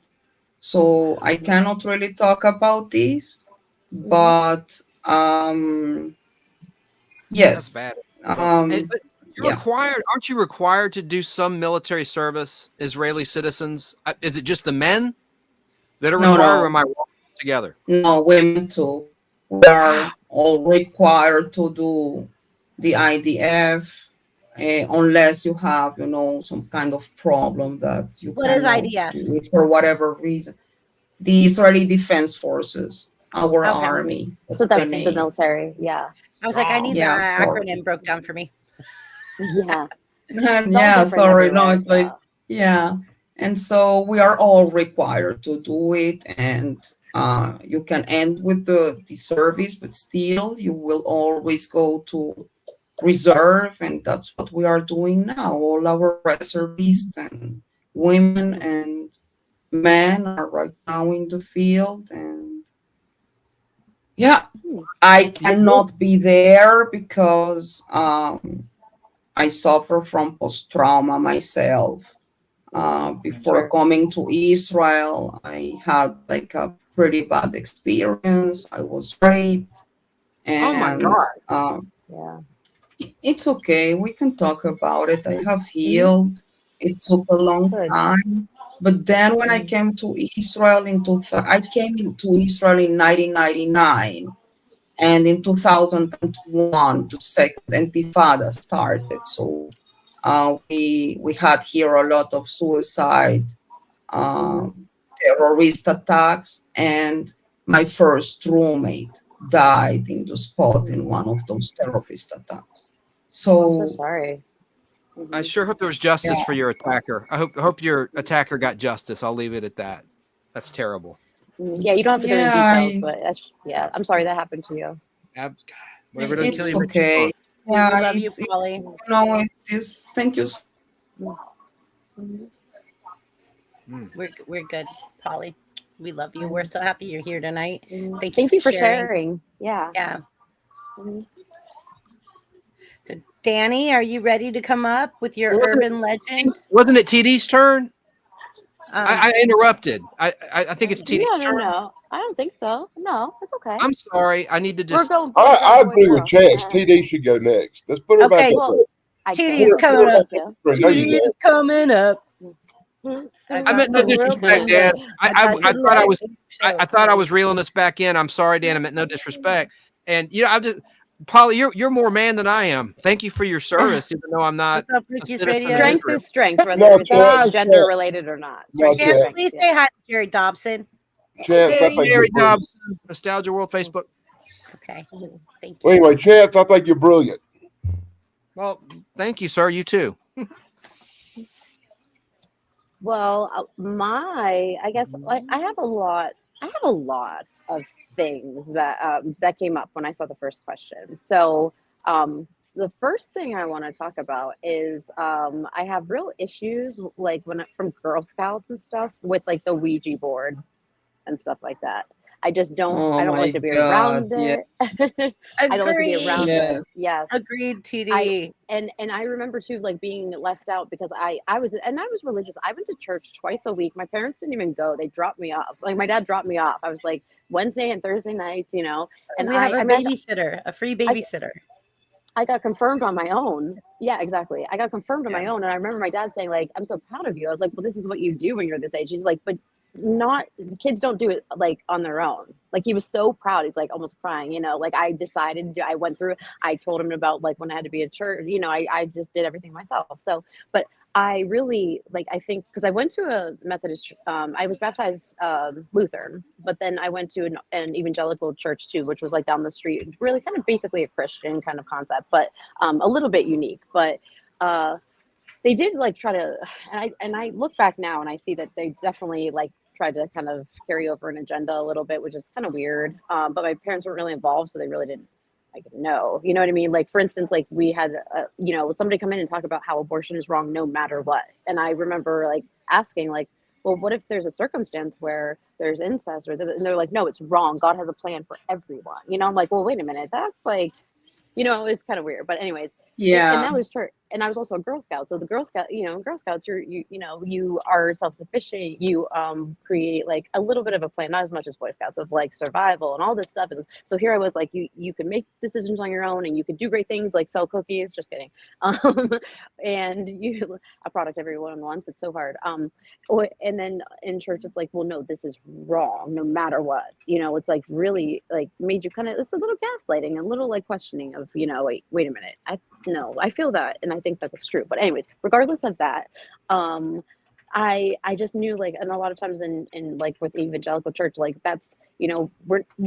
So I cannot really talk about this, but That's yes, bad. um, But you're yeah. required, aren't you required to do some military service, Israeli citizens? Is it just the men that are required, or am I wrong together? No, women too. We are all required to do the IDF, unless you have, some kind of problem that you What is cannot IDF? do it for whatever reason. The Israeli Defense Forces, our Okay. army. That's So the that's the name. military. Yeah. I was like, I need Yeah, that sorry. acronym broke down for me. Yeah. Yeah, different sorry. No, everywhere. it's like, yeah. And so we are all required to do it. And you can end with the service, but still you will always go to reserve. And that's what we are doing now. All our reservists and women and men are right now in the field. And yeah, I cannot be there because I suffer from post-trauma myself. Before Sure. coming to Israel, I had like a pretty bad experience. I was raped, Oh my and God. Yeah. it's okay. We can talk about it. I have healed. It took a long Good. time, but then when I came to Israel I came into Israel in 1999. And in 2001, the second Intifada started. So we had here a lot of suicide, terrorist attacks, and my first roommate died in the spot in one of those terrorist attacks. I'm so So sorry. I sure hope there was justice Yeah. for your attacker. I hope your attacker got justice. I'll leave it at that. That's terrible. Yeah, you don't have to go yeah, into details, but I'm sorry that happened to you. God, whatever doesn't kill it's you makes you okay. strong. Yeah, We love you, it's Paulie. it's this. Thank you. We're good, Polly. We love you. We're so happy you're here tonight. Thank you for sharing. Yeah. Yeah. Mhm. So, Danny, are you ready to come up with your Wasn't urban legend? Wasn't it TD's turn? I interrupted. I think it's TD's No, turn. no. I don't think so. No, it's okay. I'm sorry. I need to We're just. going. I agree with Chance. TD should go next. Let's put her back Okay. up Well, there. I TD can't. is coming up. There you TD go. is coming up. I meant no disrespect, Dan. I thought I was. I thought I was reeling us back in. I'm sorry, Dan. I meant no disrespect. And I'm just, Paulie, you're more man than I am. Thank you for your service, even though I'm not. What's up, a Ricky's citizen Radio? of Strength Israel. is strength, whether No, it's Chance, gender related or not. No, Strength is Chance, Chance. strength, please yeah. say hi to Jerry Dobson. Chance, I Hey, think Mary you're brilliant. Dobson, Nostalgia World Facebook. Okay. Thank you. Well, anyway, Chance, I think you're brilliant. Well, thank you, sir. You too. Well, I guess I have a lot. I have a lot of things that came up when I saw the first question. So, the first thing I want to talk about is I have real issues like from Girl Scouts and stuff with like the Ouija board and stuff like that. I just don't. Oh I don't my like to be God, around it. I don't like to be around Yes. it. Yes. Agreed, TD. And I remember too, like being left out because I was religious. I went to church twice a week. My parents didn't even go. They dropped me off. Like my dad dropped me off. I was like Wednesday and Thursday nights, and we have a I mean, babysitter, a free babysitter. I got confirmed on my own. Yeah, exactly. I got confirmed on my own. And I remember my dad saying, like, I'm so proud of you. I was like, well, this is what you do when you're this age. He's like, but kids don't do it like on their own. Like he was so proud. He's like almost crying, like I went through, I told him about like when I had to be at church, I just did everything myself. So, but I really I think because I went to a Methodist, I was baptized Lutheran, but then I went to an evangelical church too, which was like down the street, really kind of basically a Christian kind of concept, but a little bit unique. But they did like try to, and I look back now and I see that they definitely like tried to kind of carry over an agenda a little bit, which is kind of weird. But my parents weren't really involved, so they really didn't know. You know what I mean? Like for instance, like we had somebody come in and talk about how abortion is wrong no matter what, and I remember like asking like, well, what if there's a circumstance where there's incest and they're like, no, it's wrong. God has a plan for everyone. I'm like, well, wait a minute, that's like, it was kind of weird. But anyways, and that was church. And I was also a Girl Scout. So the Girl Scout, Girl Scouts, you are self-sufficient. You create like a little bit of a plan, not as much as Boy Scouts, of like survival and all this stuff. And so here I was like, you can make decisions on your own and you can do great things like sell cookies. Just kidding. And a product everyone wants. It's so hard. And then in church, it's like, well, no, this is wrong, no matter what. It's like really like made you kind of, it's a little gaslighting, a little like questioning of, wait a minute. I feel that, and I think that's true. But anyways, regardless of that, I just knew like, and a lot of times in like with evangelical church, like that's we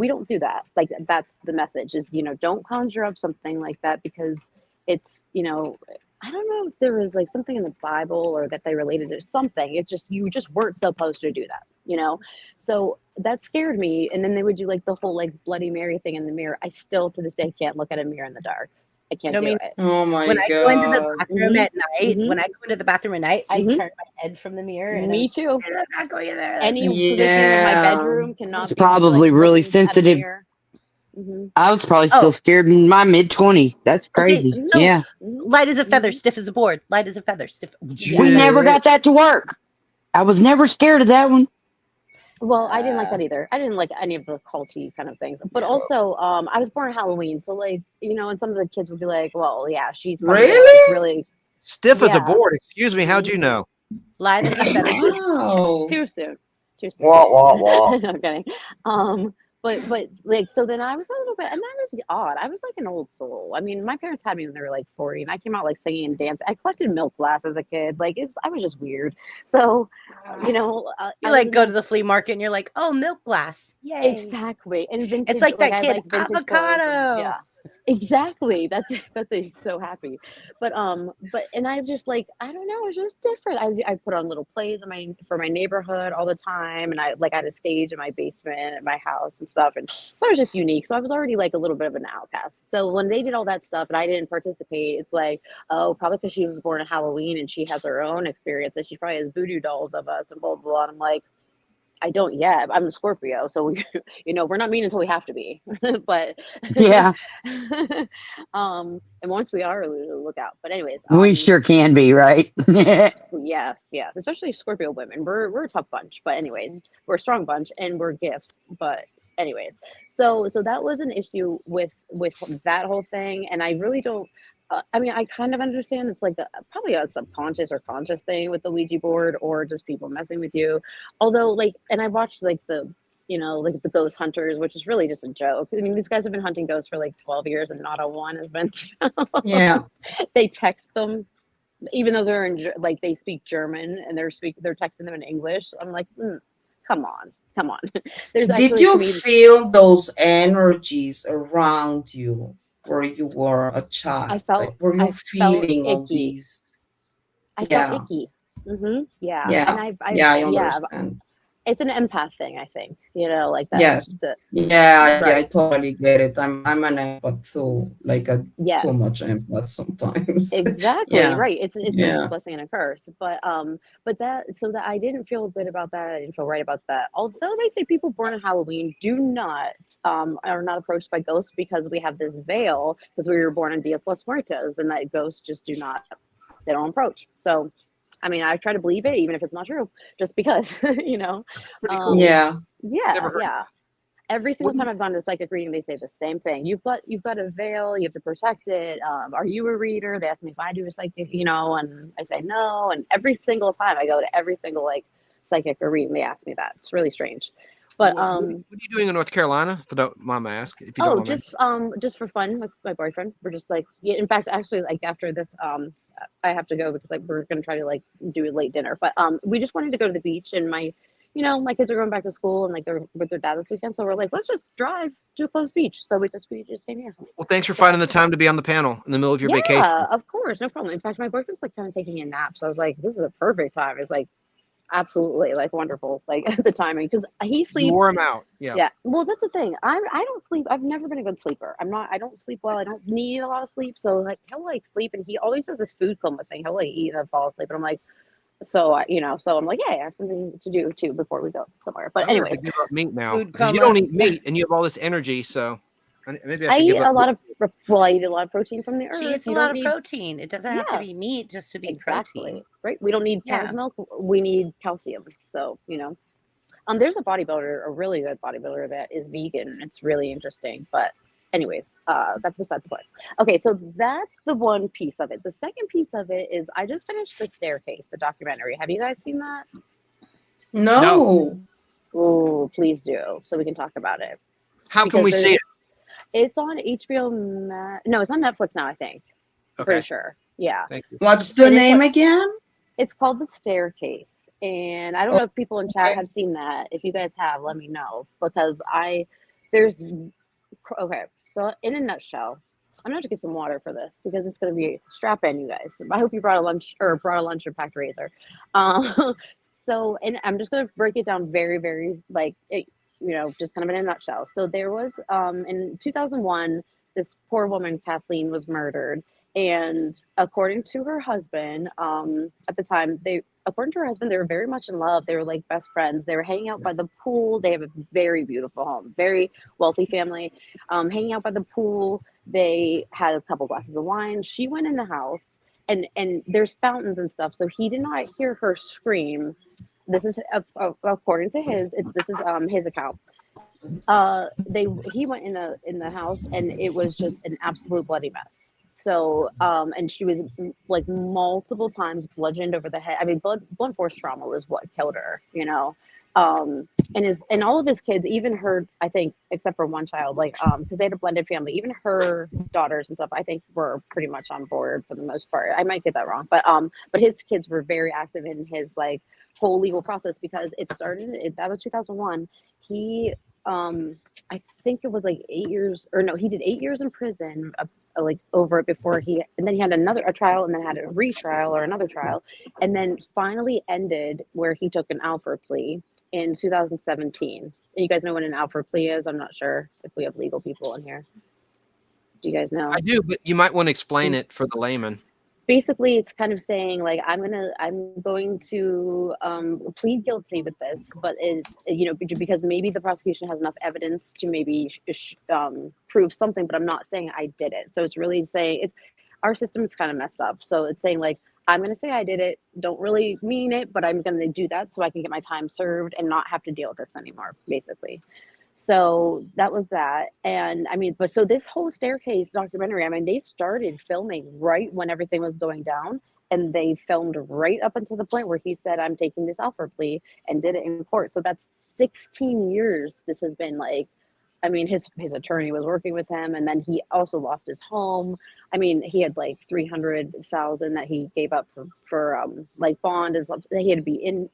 don't do that. Like that's the message is don't conjure up something like that because it's I don't know if there was like something in the Bible or that they related to something. It just you just weren't supposed to do that, So that scared me. And then they would do like the whole like Bloody Mary thing in the mirror. I still to this day can't look at a mirror in the dark. I can't do it. Oh my when God. I go into the bathroom at night, Mhm. when I go into the bathroom at night, I turn my head from the mirror. And Me too. I'm not going in there. Any position in my bedroom cannot It's be probably like, really looking at a sensitive. mirror. Mhm. I was probably still scared in my mid-20s. That's crazy. Okay, so Yeah. light as a feather, stiff as a board. Light as a feather, stiff. We never got that to work. I was never scared of that one. Well, I didn't like that either. I didn't like any of the culty kind of things. But also, I was born on Halloween, so like and some of the kids would be like, "Well, yeah, she's probably gonna, like, really Stiff as a Yeah. board. Excuse me. How'd you know? Light as a feather. Wow. too soon." Wah, wah, wah. I'm kidding. But like so then I was a little bit, and that was odd. I was like an old soul. I mean, my parents had me when they were like 40, and I came out like singing and dancing. I collected milk glass as a kid. Like I was just weird. So You I like was go in to the flea market and you're like, oh, milk glass. that- Yay. exactly, and vintage, It's like that I kid, like vintage clothes and- avocado. yeah. Exactly. That's he's so happy. But and I just like I don't know, it's just different. I put on little plays for my neighborhood all the time, and I had a stage in my basement at my house and stuff, and so I was just unique. So I was already like a little bit of an outcast. So when they did all that stuff and I didn't participate, it's like, oh, probably because she was born on Halloween and she has her own experiences. She probably has voodoo dolls of us and blah blah blah. And I'm like, I don't yet. I'm a Scorpio, so we, we're not mean until we have to be. But Yeah, and once we are, we look out. But anyways, we sure can be, right? yes, yes, especially Scorpio women. We're a tough bunch, but anyways, we're a strong bunch and we're gifts. But anyways, so that was an issue with that whole thing, and I really don't. I mean, I kind of understand it's like probably a subconscious or conscious thing with the Ouija board, or just people messing with you. Although, like, and I watched like like the ghost hunters, which is really just a joke. I mean, these guys have been hunting ghosts for like 12 years, and not a one has been. Yeah. They text them even though they're in like they speak German and they're texting them in English. I'm like, come on. There's Did actually you feel those energies around you where you were a child? Were you feeling all these? I felt icky. Yeah. Yeah. And I understand. It's an empath thing, I think. Like that. Yes. I totally get it. I'm an empath too, like too much empath sometimes. Exactly. Right. It's a blessing and a curse. But that I didn't feel good about that. I didn't feel right about that. Although they say people born on Halloween are not approached by ghosts because we have this veil because we were born on Dias las Muertas, and that ghosts just they don't approach. So I mean, I try to believe it, even if it's not true, just because, Pretty cool. Yeah. Yeah. Every single time I've gone to a psychic reading, they say the same thing. You've got a veil. You have to protect it. Are you a reader? They ask me if I do a psychic, and I say no. And every single time I go to every single like psychic or reading, they ask me that. It's really strange. But what are you doing in North Carolina? If don't Mama ask. If you don't just for fun with my boyfriend. We're just like, in fact, actually, like after this, I have to go because like we're gonna try to like do a late dinner. But we just wanted to go to the beach, and my kids are going back to school and like they're with their dad this weekend. So we're like, let's just drive to a close beach. So we just came here. Well, thanks for finding the time to be on the panel in the middle of your vacation. Yeah, of course, no problem. In fact, my boyfriend's like kind of taking a nap, so I was like, this is a perfect time. It's like absolutely like wonderful, like the timing, because he sleeps. You wore him out. Yeah. Well, that's the thing. I don't sleep. I've never been a good sleeper. I don't sleep well. I don't need a lot of sleep. So like he'll like sleep, and he always does this food coma thing. He'll like eat and fall asleep, and I'm like, so I'm like, yeah, I have something to do too before we go somewhere. But anyways, give up meat now. You don't eat meat, and you have all this energy. So maybe I eat a lot of. Well, I eat a lot of protein from the earth. She eats a lot of protein. It doesn't have to be meat just to be protein. Right? We don't need cow's milk. We need calcium. So there's a bodybuilder, a really good bodybuilder that is vegan. It's really interesting. But anyways, that's beside the point. Okay, so that's the one piece of it. The second piece of it is I just finished The Staircase, the documentary. Have you guys seen that? No. Oh, please do, so we can talk about it. How can we see it? It's on HBO Max. No, it's on Netflix now, I think. Okay. Pretty sure. Yeah. Thank you. What's the name again? It's called The Staircase. And I don't know if people in chat have seen that. If you guys have, let me know. Because so in a nutshell, I'm gonna have to get some water for this because it's gonna be strap in, you guys. I hope you brought a lunch or packed razor. So, and I'm just gonna break it down very, very just kind of in a nutshell. So there was in 2001, this poor woman, Kathleen, was murdered. And according to her husband, at the time, they were very much in love. They were like best friends. They were hanging out by the pool. They have a very beautiful home, very wealthy family. Hanging out by the pool. They had a couple glasses of wine. She went in the house, and there's fountains and stuff. So he did not hear her scream. This is according to his account. He went in the house, and it was just an absolute bloody mess. So, and she was like multiple times bludgeoned over the head. I mean, blunt force trauma was what killed her, and all of his kids, even her, I think, except for one child, because they had a blended family, even her daughters and stuff, I think were pretty much on board for the most part. I might get that wrong, but his kids were very active in his like whole legal process because that was 2001. He, I think it was like 8 years, or no, he did 8 years in prison, like over it before and then he had a trial, and then had a retrial or another trial, and then finally ended where he took an Alford plea in 2017. And you guys know what an Alford plea is? I'm not sure if we have legal people in here. Do you guys know? I do, but you might want to explain it for the layman. basically it's kind of saying like I'm going to plead guilty with this, but because maybe the prosecution has enough evidence to maybe prove something, but I'm not saying I did it. So it's really saying our system is kind of messed up. So it's saying like I'm going to say I did it, don't really mean it, but I'm going to do that so I can get my time served and not have to deal with this anymore, basically. So that was that. And I mean, but so this whole staircase documentary, I mean, they started filming right when everything was going down. And they filmed right up until the point where he said, I'm taking this offer plea, and did it in court. So that's 16 years. This has been like, I mean, his attorney was working with him, and then he also lost his home. I mean, he had like 300,000 that he gave up for like bond and stuff. He had to be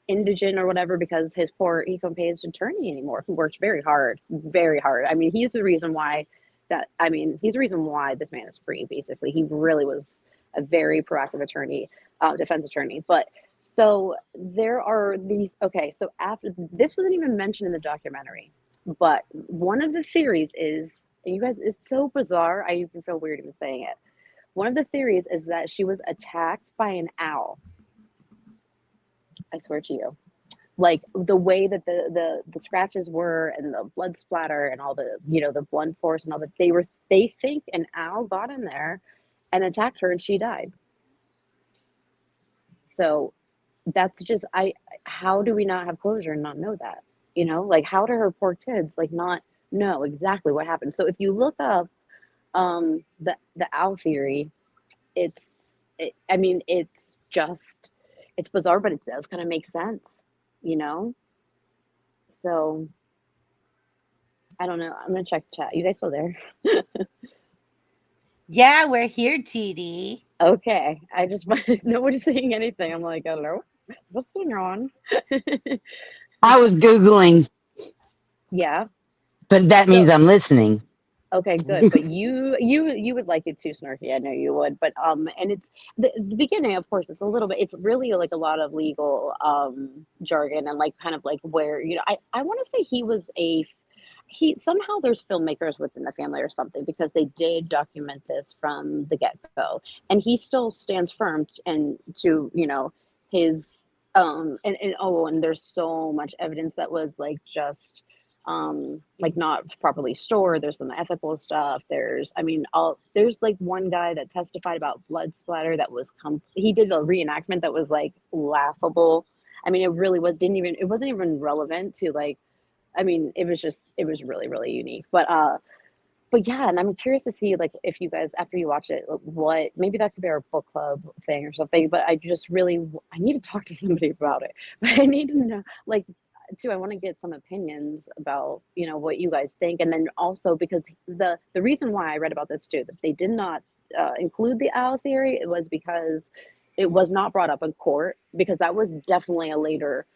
indigent or whatever because he couldn't pay his attorney anymore, who worked very hard. I mean, he's the reason why this man is free. Basically, he really was a very proactive attorney, defense attorney. But so there are these. Okay, so after this wasn't even mentioned in the documentary. But one of the theories is, and you guys, it's so bizarre, I even feel weird even saying it. One of the theories is that she was attacked by an owl. I swear to you. Like the way that the scratches were and the blood splatter and all the, the blunt force and all that, they think an owl got in there and attacked her and she died. So that's just, how do we not have closure and not know that? Like how do her poor kids like not know exactly what happened? So if you look up the owl theory, it's bizarre, but it does kind of make sense, So I don't know. I'm gonna check chat. You guys still there? Yeah, we're here, TD. Okay. I just nobody's saying anything. I'm like, I don't know what's going on. I was Googling, Yeah. but that means I'm listening. Okay, good. But you would like it too, Snarky. I know you would. But and it's the beginning, of course, it's really like a lot of legal jargon and like kind of like where, I want to say he somehow there's filmmakers within the family or something, because they did document this from the get-go. And he still stands firm to his and there's so much evidence that was like just like not properly stored. There's some ethical stuff. There's like one guy that testified about blood splatter that was he did a reenactment that was like laughable. I mean, it wasn't even relevant to like, I mean, it was really, really unique. But yeah, and I'm curious to see like if you guys, after you watch it, what maybe that could be our book club thing or something. But I need to talk to somebody about it. But I need to know, like, too, I want to get some opinions about what you guys think. And then also because the reason why I read about this too, that they did not include the owl theory, it was because it was not brought up in court, because that was definitely a later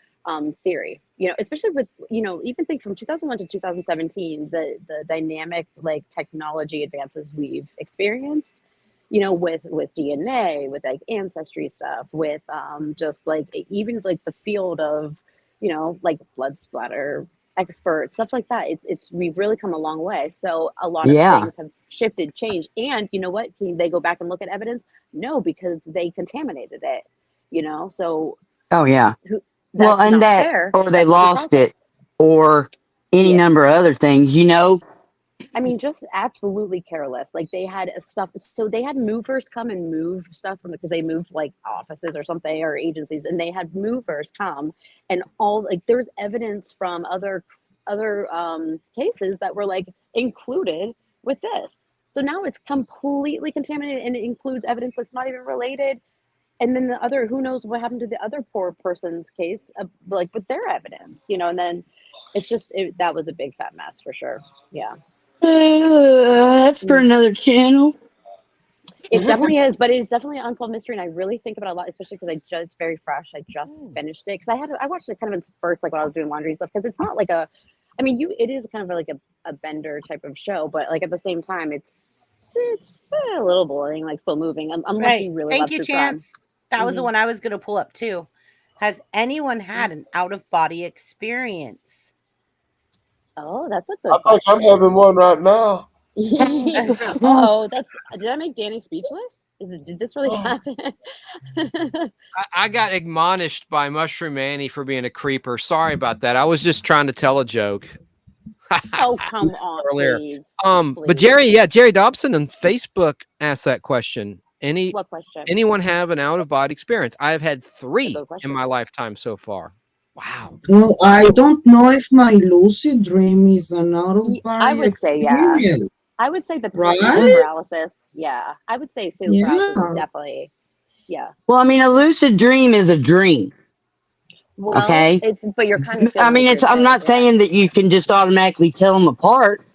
theory, especially with, even think from 2001 to 2017, the dynamic like technology advances we've experienced, with DNA, with like ancestry stuff, with just like even like the field of like blood splatter experts, stuff like that. We've really come a long way. So a lot of things have shifted, changed. And you know what? Can they go back and look at evidence? No, because they contaminated it, so. Oh, yeah. That's not fair. Or they lost it, or any number of other things, I mean, just absolutely careless. Like they had stuff. So they had movers come and move stuff because they moved like offices or something or agencies, and they had movers come and all like there was evidence from other cases that were like included with this. So now it's completely contaminated, and it includes evidence that's not even related. And then the other, who knows what happened to the other poor person's case, like with their evidence, and then it's just, that was a big fat mess for sure. Yeah. That's for another channel. It definitely is, but it's definitely an unsolved mystery. And I really think about it a lot, especially because it's very fresh. I just finished it. Cause I watched it kind of in spurts, like when I was doing laundry and stuff. Cause it's not like it is kind of like a bender type of show, but like at the same time, it's a little boring, like slow moving, unless you really love true crime. That was the one I was going to pull up too. Has anyone had an out-of-body experience? Oh, that's a good I think I'm having one right now. Oh, did I make Danny speechless? Did this really happen? I got admonished by Mushroom Annie for being a creeper. Sorry about that. I was just trying to tell a joke. Oh, come on, Earlier. please. But Jerry Dobson on Facebook asked that question. What question? Anyone have an out of body experience? I've had 3 good question. in my lifetime so far. Wow. Well, I don't know if my lucid dream is an out of I body would say, yeah. experience. I would say the Right? sleep paralysis. Yeah, I would say sleep paralysis is definitely. Yeah. Well, I mean, a lucid dream is a dream. Well, Okay. but you're kind of. I mean, I'm not saying that you can just automatically tell them apart,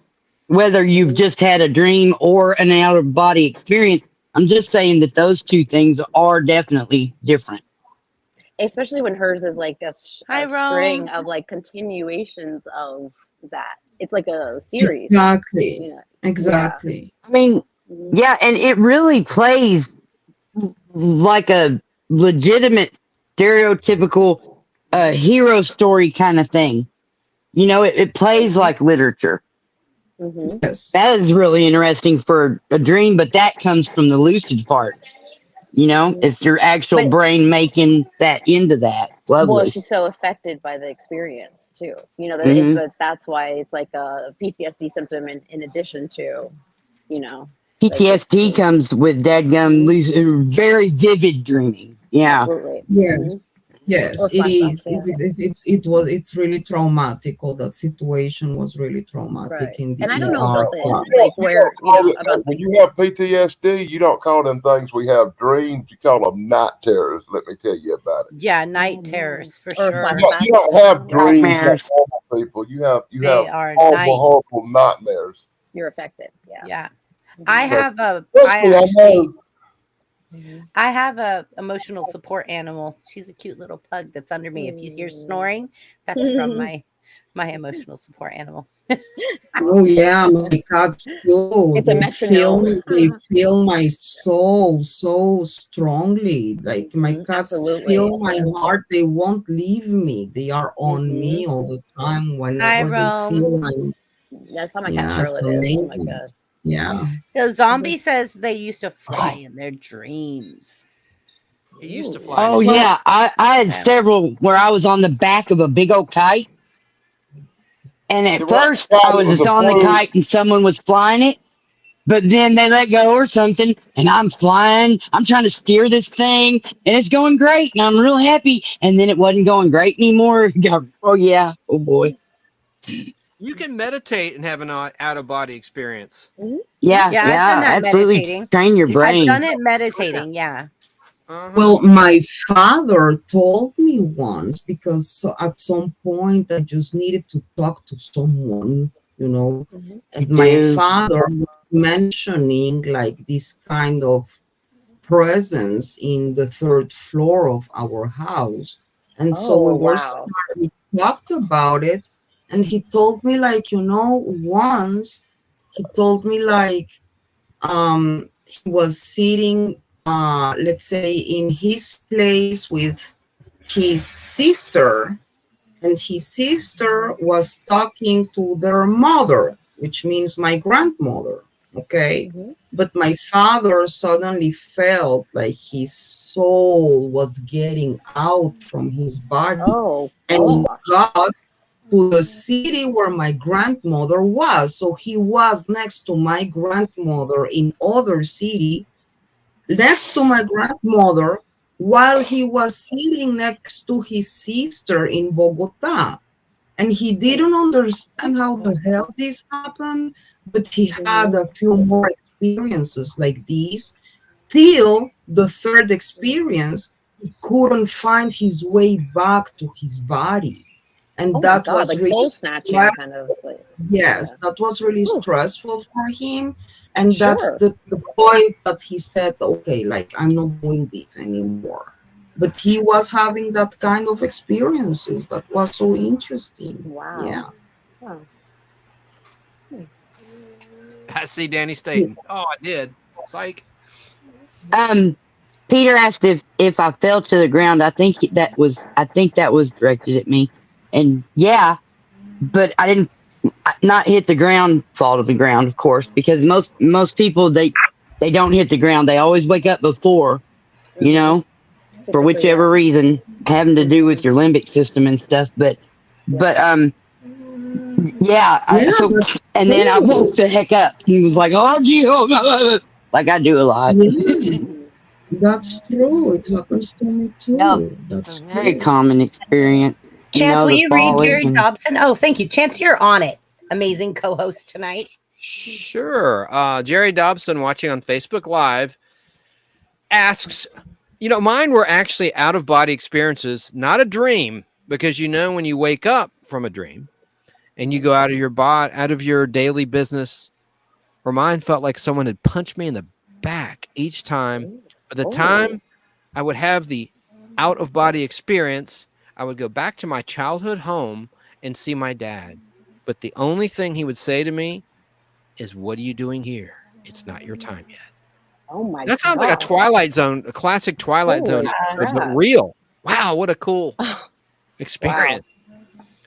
whether you've just had a dream or an out of body experience. I'm just saying that those two things are definitely different. Especially when hers is like a Hi, string Rome. of like continuations of that. It's like a series. Exactly. You know? Exactly. I mean, yeah, and it really plays like a legitimate, stereotypical hero story kind of thing. You know, it plays like literature. Mm-hmm. Yes. That is really interesting for a dream, but that comes from the lucid part. You know, it's your actual brain making that into that. Lovely. Well, she's so affected by the experience too. You know, that's why it's like a PTSD symptom in addition to, you know. PTSD like comes with dadgum very vivid dreaming. Yeah. Absolutely. Yes. Mm-hmm. Yes, Or it is. flashbacks, It's really traumatic. All that situation was really traumatic Right. in the And I don't know ER. about about when you have PTSD, you don't call them things we have dreams. You call them night terrors. Let me tell you about it. Yeah, night terrors for Or sure. flashbacks. You don't have dreams like Nightmares. normal people. You have They are horrible nightmares. You're affected. Yeah. Yeah. Mhm. I have a Trust me, I know. I have a emotional support animal. She's a cute little pug that's under me. If you hear snoring, that's from my emotional support animal. Oh yeah, my cats too. It's a metronome. They feel my soul so strongly. Like my cats Absolutely. feel my heart. They won't leave me. They are on me all the time. Whenever they feel my. That's how my Yeah, cat it's Charlotte is. Oh amazing. my god. Yeah. So Zombie says they used to fly in their dreams. He used to fly. Oh, yeah. I had several where I was on the back of a big old kite. And at first, I was just on the kite and someone was flying it. But then they let go or something, and I'm flying. I'm trying to steer this thing, and it's going great, and I'm real happy. And then it wasn't going great anymore. Oh, yeah. Oh, boy. You can meditate and have an out of body experience. Yeah, I've done that absolutely. meditating. Train your brain. I've done it meditating, yeah. Well, my father told me once because at some point I just needed to talk to someone, you know, and my father was mentioning like this kind of presence in the 3rd floor of our house. And so we talked about it, and he told me like, you know, once he told me like he was sitting let's say in his place with his sister, and his sister was talking to their mother, which means my grandmother. Okay. But my father suddenly felt like his soul was getting out from his body and got to the city where my grandmother was. So he was next to my grandmother in other city, next to my grandmother, while he was sitting next to his sister in Bogota. And he didn't understand how the hell this happened, but he had a few more experiences like this. Till the 3rd experience, he couldn't find his way back to his body. And that was like really soul snatching kind of like, yes, that was really stressful for him. And that's the point that he said, okay, like I'm not doing this anymore. But he was having that kind of experiences that was so interesting. Wow. Yeah. Wow. I see Danny Staten. Oh, I did. Psych. Peter asked if I fell to the ground. I think that was directed at me. And yeah, but I didn't not hit the ground, fall to the ground, of course, because most people they they don't hit the ground. They always wake up before, you know, for Typically, whichever reason, having to do with your limbic system and stuff. But yeah. So that's and then I true. woke the heck up. He was like, "Oh, gee, oh, like I do a lot." Yeah, that's true. It happens to me Yep, too. it's That's a very true. common experience. You Chance, know, will the you read falling Jerry and Dobson? Oh, thank you. Chance, you're on it. Amazing co-host tonight. Sure. Jerry Dobson, watching on Facebook Live, asks, mine were actually out of body experiences, not a dream, because when you wake up from a dream and you go out of your daily business, or mine felt like someone had punched me in the back each time. By the time I would have the out of body experience, I would go back to my childhood home and see my dad. But the only thing he would say to me is, "What are you doing here? It's not your time yet." Oh my That sounds like a classic Twilight Zone Holy episode, but crap. real. Wow, what a cool experience.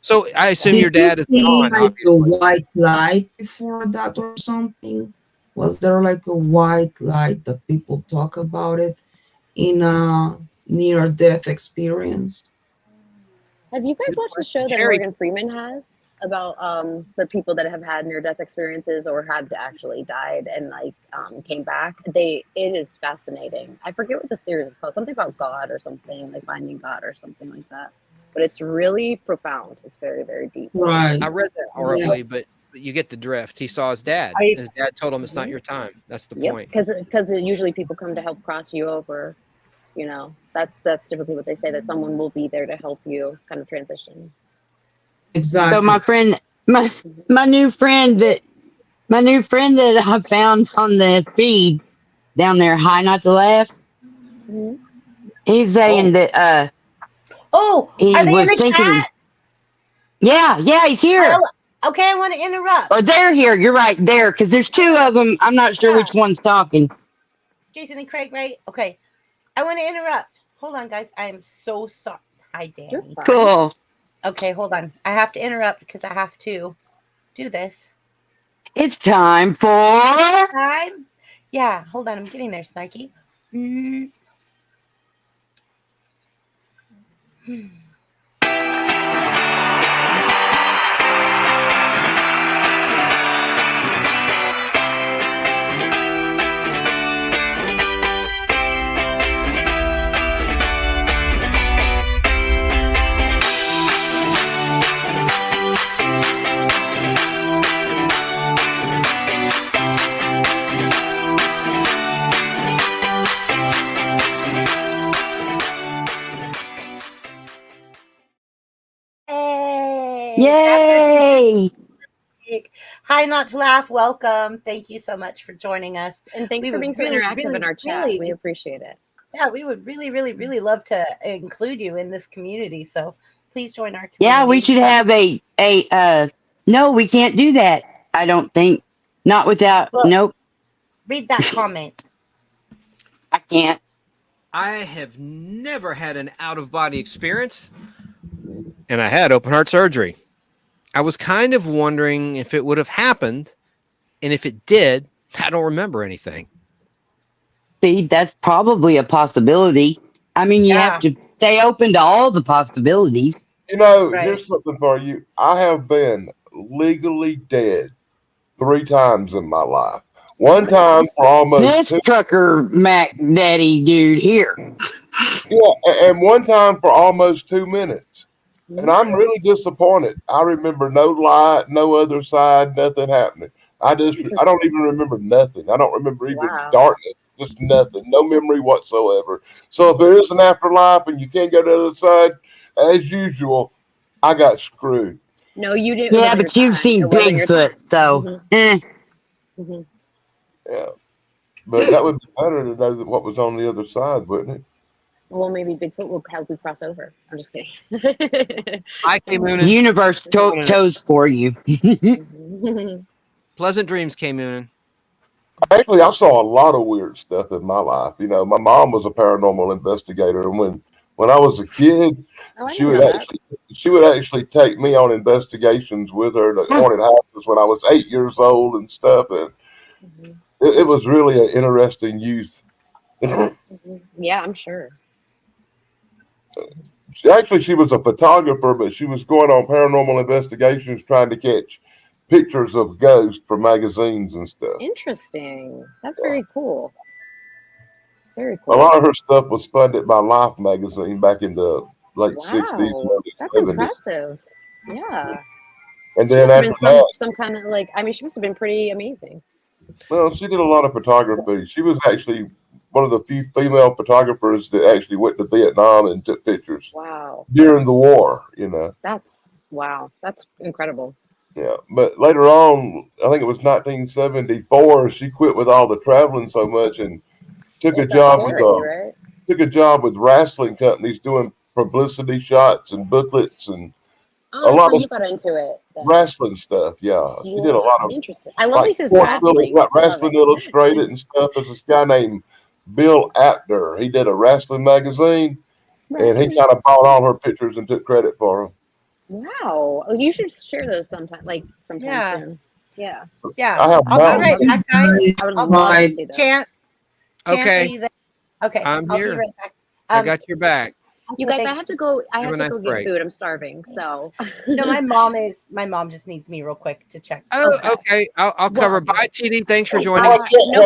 So I assume Did your you dad is see gone, like a obviously. white light before that or something? Was there like a white light that people talk about it in a near death experience? Have you guys Good watched the question. show that Jerry, Morgan Freeman has about the people that have had near death experiences or have actually died and came back? It is fascinating. I forget what the series is called. Something about God or something, like finding God or something like that. But it's really profound. It's very, very deep. Right. I read that horribly, but you get the drift. He saw his dad. His dad told him it's not your time. That's the point. Because usually people come to help cross you over. That's typically what they say, that someone will be there to help you kind of transition. Exactly. so my friend, my new friend that I found on the feed down there, High Not to Laugh. Mm-hmm. He's saying that Oh, he are they in was the thinking, chat? yeah, he's here. Okay, I want to interrupt. Or they're here. You're right, there, because there's two of them. I'm not sure which one's talking. Jason and Craig, right? Okay. I want to interrupt. Hold on, guys. I am so sorry. Hi, Danny. Cool. Okay, hold on. I have to interrupt because I have to do this. It's time for Time? Yeah, hold on. I'm getting there, Snarky. Yay! Hi, Not to Laugh. Welcome. Thank you so much for joining us. And thanks for being so interactive in our chat. We appreciate it. Yeah, we would really, really, really love to include you in this community. So please join our community. Yeah, we should have no, we can't do that. I don't think. Not without, nope. Read that comment. I can't. I have never had an out-of-body experience, and I had open heart surgery. I was kind of wondering if it would have happened, and if it did, I don't remember anything. See, that's probably a possibility. I mean, you have to stay open to all the possibilities. Here's something for you. I have been legally dead 3 times in my life. One time for almost this trucker Mac Daddy dude here. Yeah, and one time for almost 2 minutes. And I'm really disappointed. I remember no light, no other side, nothing happening. I don't even remember nothing. I don't remember even darkness, just nothing, no memory whatsoever. So if there is an afterlife and you can't go to the other side, as usual, I got screwed. No, you didn't. Yeah, but you've seen Bigfoot, so. Yeah, but that would be better to know what was on the other side, wouldn't it? Well, maybe Bigfoot will help you cross over. I'm just kidding. The universe chose for you. Pleasant dreams, K. Moonin. Actually, I saw a lot of weird stuff in my life. My mom was a paranormal investigator, and when I was a kid, she would actually take me on investigations with her to haunted houses when I was 8 years old and stuff. And it was really an interesting youth. Yeah, I'm sure. She was a photographer, but she was going on paranormal investigations trying to catch pictures of ghosts for magazines and stuff. Interesting. That's very cool. Very A cool. lot of her stuff was funded by Life magazine back in the late 60s. Wow, that's 70s. impressive. Yeah. And She then must have after been that, some kind of like, I mean, she must have been pretty amazing. well, she did a lot of photography. She was actually one of the few female photographers that actually went to Vietnam and took pictures Wow. during the war, you know. That's incredible. Yeah, but later on, I think it was 1974, she quit with all the traveling so much and took a job with Right? wrestling companies doing publicity shots and booklets and Oh, a lot of you got into it. Then. wrestling stuff. Yeah, she did a lot of Interesting. I love these wrestling, wrestling. wrestling Illustrated and stuff. There's this guy named Bill Apter. He did a wrestling magazine, and he kind of bought all her pictures and took credit for them. Wow. Oh, you should share those sometime Yeah. soon. Yeah. Yeah. I have I'll be right mountains. back, guys. I would I'll love to see those. Chance, Okay. are you there? Okay. I'm I'll here. be right back. I got your back. You guys, I thanks. have to go. I Have have a to nice go get break. food. I'm starving. So. No, my mom just needs me real quick to check. Oh, okay. I'll cover. Bye, TD. Thanks for joining. No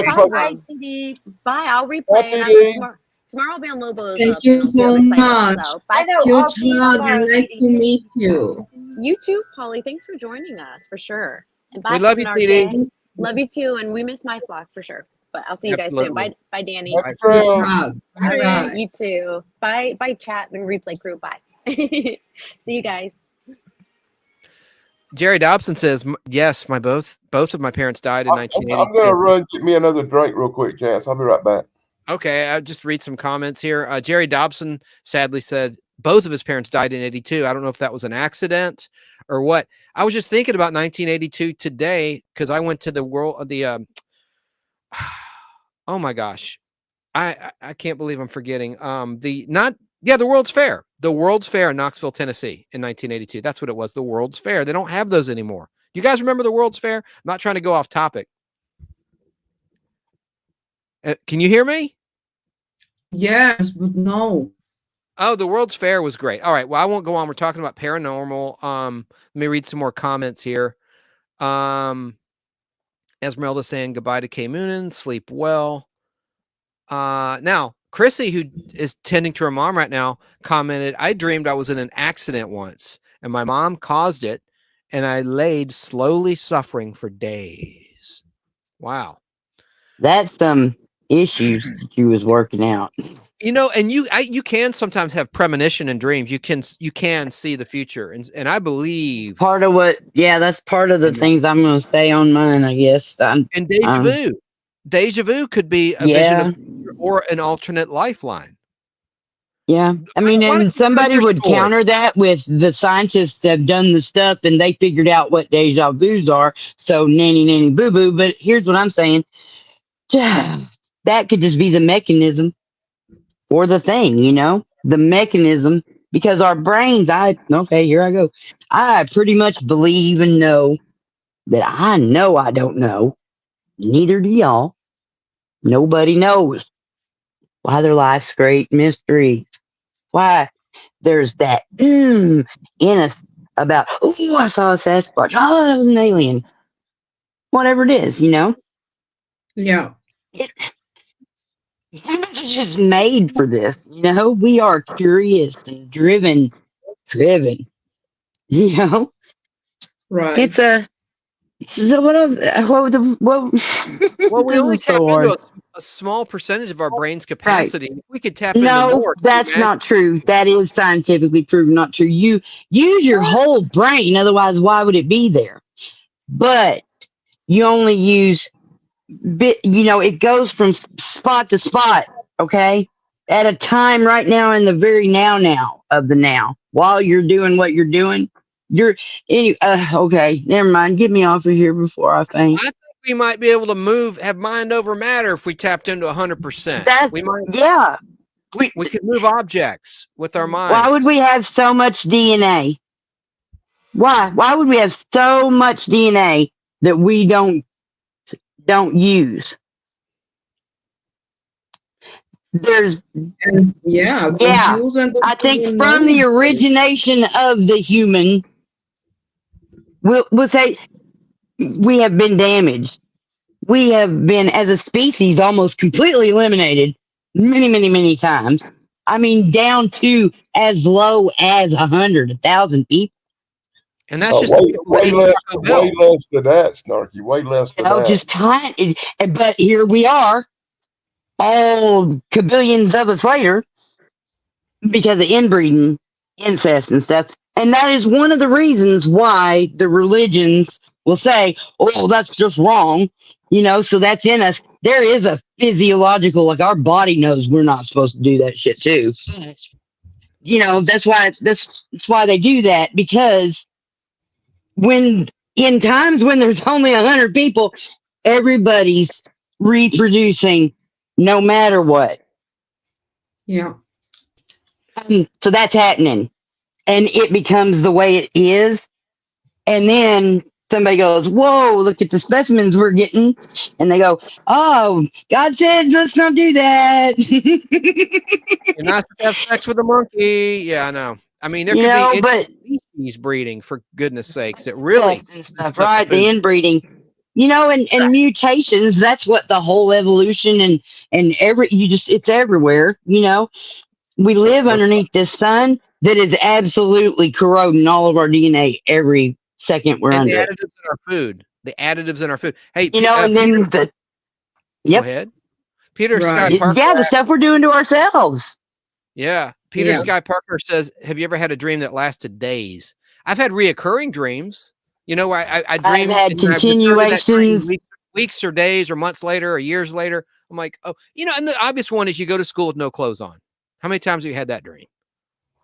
problem. Bye, TD. Bye. I'll replay Bye, it. TD. Tomorrow I'll be on Lobo's. Thank you so I'm excited, much. so I bye. know. I'll Huge see you love tomorrow, and nice TD. to meet you. You too, Paulie. Thanks for joining us for sure. And bye. We love you, Kevin TD. RJ. Love you too, and we miss my flock for sure. But I'll see you guys soon. Absolutely. Bye, Danny. Happy Huge trails. hug. Bye-bye. You too. Bye, chat and replay crew. Bye. See you guys. Jerry Dobson says, yes, both of my parents died in I'm 1982. going to run, get me another drink real quick, Chance. I'll be right back. Okay, I'll just read some comments here. Jerry Dobson sadly said both of his parents died in 82. I don't know if that was an accident or what. I was just thinking about 1982 today because I went to the oh my gosh. I can't believe I'm forgetting. The World's Fair. The World's Fair in Knoxville, Tennessee in 1982. That's what it was, the World's Fair. They don't have those anymore. You guys remember the World's Fair? I'm not trying to go off topic. Can you hear me? Yes, but no. Oh, the World's Fair was great. All right. Well, I won't go on. We're talking about paranormal. Let me read some more comments here. Esmeralda saying goodbye to Kay Moonen. Sleep well. Now, Chrissy, who is tending to her mom right now, commented, I dreamed I was in an accident once and my mom caused it and I laid slowly suffering for days. Wow. That's some issues that you was working out. You know, and you can sometimes have premonition in dreams. You can see the future, and I believe Part of that's part of the things I'm going to say on mine, I guess. And deja vu could be a vision of the future or an alternate lifeline. Yeah, I mean, and somebody would counter that with the scientists have done the stuff and they figured out what deja vus are. So nanny boo boo. But here's what I'm saying: that could just be the mechanism or the thing, the mechanism, because our brains. Here I go. I pretty much believe and know that I know I don't know. Neither do y'all. Nobody knows why their life's great mystery. Why there's that in us about, oh, I saw a Sasquatch. Oh, that was an alien. Whatever it is, Yeah. Humans are just made for this, We are curious and driven. Right. It's so what else? Well, we only tap into a small percentage of our brain's capacity. Right. We could tap into more. That's not true. That is scientifically proven not true. You use your whole brain, otherwise why would it be there? But you only use it goes from spot to spot, okay? At a time right now in the very now of the now. While you're doing what you're doing, okay, never mind. Get me off of here before I faint. I think we might be able to have mind over matter if we tapped into 100%. We might. Yeah. We could move objects with our minds. Why would we have so much DNA? Why? Why would we have so much DNA that we don't use? there's And yeah, yeah. confused and I don't think even from know. the origination of the human, we'll say we have been damaged. We have been, as a species, almost completely eliminated many times. I mean, down to as low as 100, 1,000 people. And that's just the people that eat Taco Bell. Way less than that, Snarky. Way less than that. Just tiny. But here we are, all kabillions of us later, because of inbreeding, incest, and stuff. And that is one of the reasons why the religions will say, oh, that's just wrong. You know, so that's in us. There is a physiological, like our body knows we're not supposed to do that shit too. You know, that's why they do that, because when in times when there's only 100 people, everybody's reproducing no matter what. Yeah. So that's happening, and it becomes the way it is. And then somebody goes, whoa, look at the specimens we're getting. And they go, oh, God said, let's not do that. You're not supposed to have sex with a monkey. Yeah, I know. I mean, there could be species breeding, for goodness sakes. It really and stuff, right? The inbreeding, you know, and mutations. That's what the whole evolution and it's everywhere. You know, we live underneath this sun that is absolutely corroding all of our DNA every second we're under. The additives in our food. The additives in our food. Hey, you know, and then go ahead. Peter Sky Parker. Yeah, the stuff we're doing to ourselves. Yeah. Peter Sky Parker says, have you ever had a dream that lasted days? I've had reoccurring dreams. You know, I dream. I've had continuations. Weeks or days or months later or years later. I'm like, oh, you know, and the obvious one is you go to school with no clothes on. How many times have you had that dream?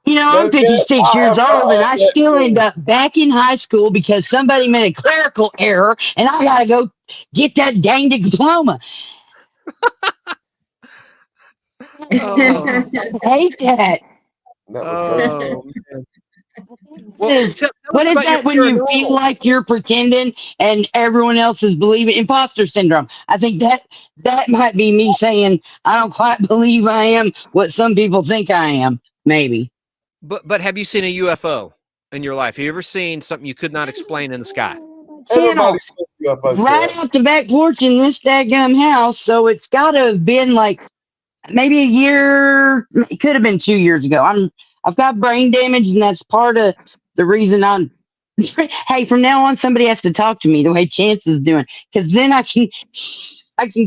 You know, I'm 56 years old and I still end up back in high school because somebody made a clerical error and I got to go get that dang diploma. Oh. I hate that. Oh, man. Well, what is that when you feel like you're pretending and everyone else is believing? Imposter syndrome. I think that might be me saying I don't quite believe I am what some people think I am. Maybe. But have you seen a UFO in your life? Have you ever seen something you could not explain in the sky? Everybody right off the back porch in this daggum house, so it's got to have been like maybe a year. It could have been 2 years ago. I've got brain damage, and that's part of the reason I'm. Hey, from now on, somebody has to talk to me the way Chance is doing, because then I can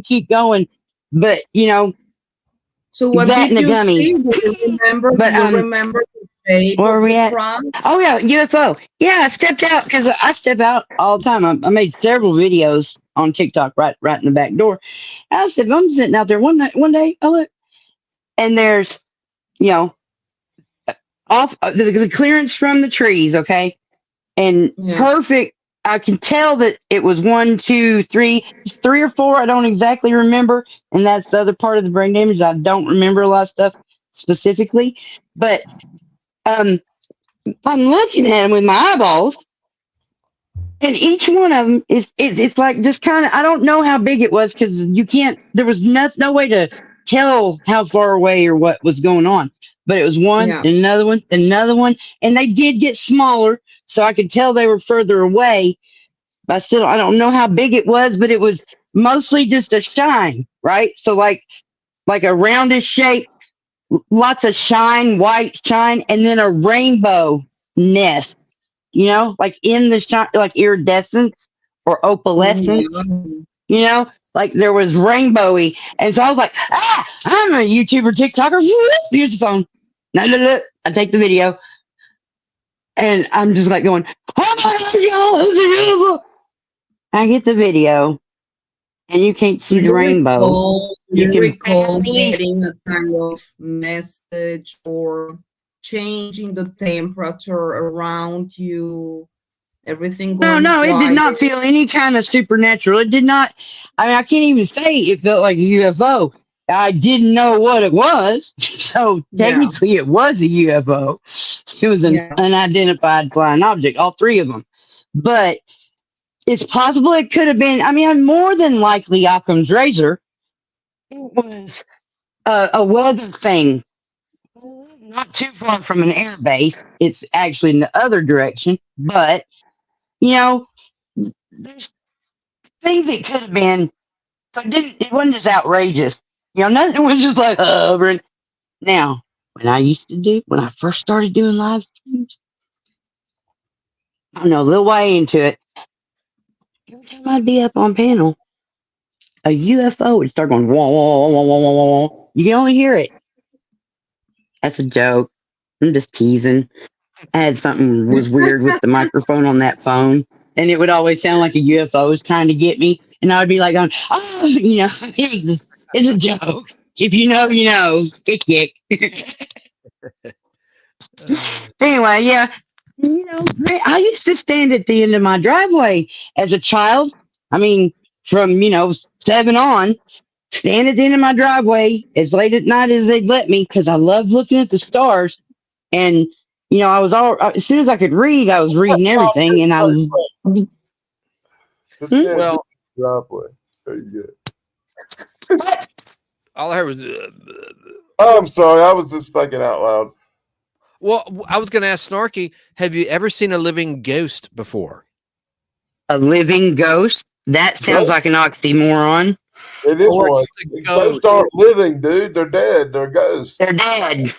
keep going. But you know. So what did you see? Do you remember? But, do you remember the shape where of we the at? craft? Oh yeah, UFO. Yeah, I stepped out because I step out all the time. I made several videos on TikTok right in the back door. I'm sitting out there one day. I look, and there's, you know, off the clearance from the trees. Okay, and perfect. I can tell that it was 1, 2, 3, 3 or 4. I don't exactly remember. And that's the other part of the brain damage. I don't remember a lot of stuff specifically. But I'm looking at them with my eyeballs. And each one of them it's like just kind of, I don't know how big it was because there was no way to tell how far away or what was going on. But it was one, and another one, and another one. And they did get smaller. So I could tell they were further away. I don't know how big it was, but it was mostly just a shine, right? So like a roundish shape, lots of shine, white shine, and then a rainbow nest, you know, like in the shine, like iridescence or opalescence, you know, like there was rainbowy. And so I was like, I'm a YouTuber, TikToker. Here's the phone. No. I take the video. And I'm just like going, oh my God, y'all, it was a UFO. I get the video, and you can't see the rainbow. You recall getting a kind of message or changing the temperature around you, everything going No, it did not feel any kind of supernatural. It did not. I mean, I can't even say it felt like a UFO. I didn't know what it was, so technically it was a UFO. It was an unidentified flying object, all three of them. But it's possible it could have been, I mean, more than likely Occam's razor. It was a weather thing, not too far from an air base. It's actually in the other direction, but you know, there's things that could have been. So it wasn't just outrageous. You know, nothing was just like hovering. Now, when I first started doing live streams, I don't know, a little way into it, every time I'd be up on panel, a UFO would start going wah wah wah wah wah wah wah. You can only hear it. That's a joke. I'm just teasing. I had something was weird with the microphone on that phone, and it would always sound like a UFO was trying to get me, and I would be like, going, "Oh, you know, it's a joke. If you know, you know." Kick. Anyway, yeah, you know, I used to stand at the end of my driveway as a child. I mean, from 7 on, stand at the end of my driveway as late at night as they'd let me because I loved looking at the stars. And I was all as soon as I could read, I was reading everything, and I was. Well, driveway. There you go. All I heard was. Oh, I'm sorry. I was just thinking out loud. Well, I was going to ask Snarky, have you ever seen a living ghost before? A living ghost? That sounds like an oxymoron. It is one. Ghosts aren't living, dude. They're dead. They're ghosts. They're dead.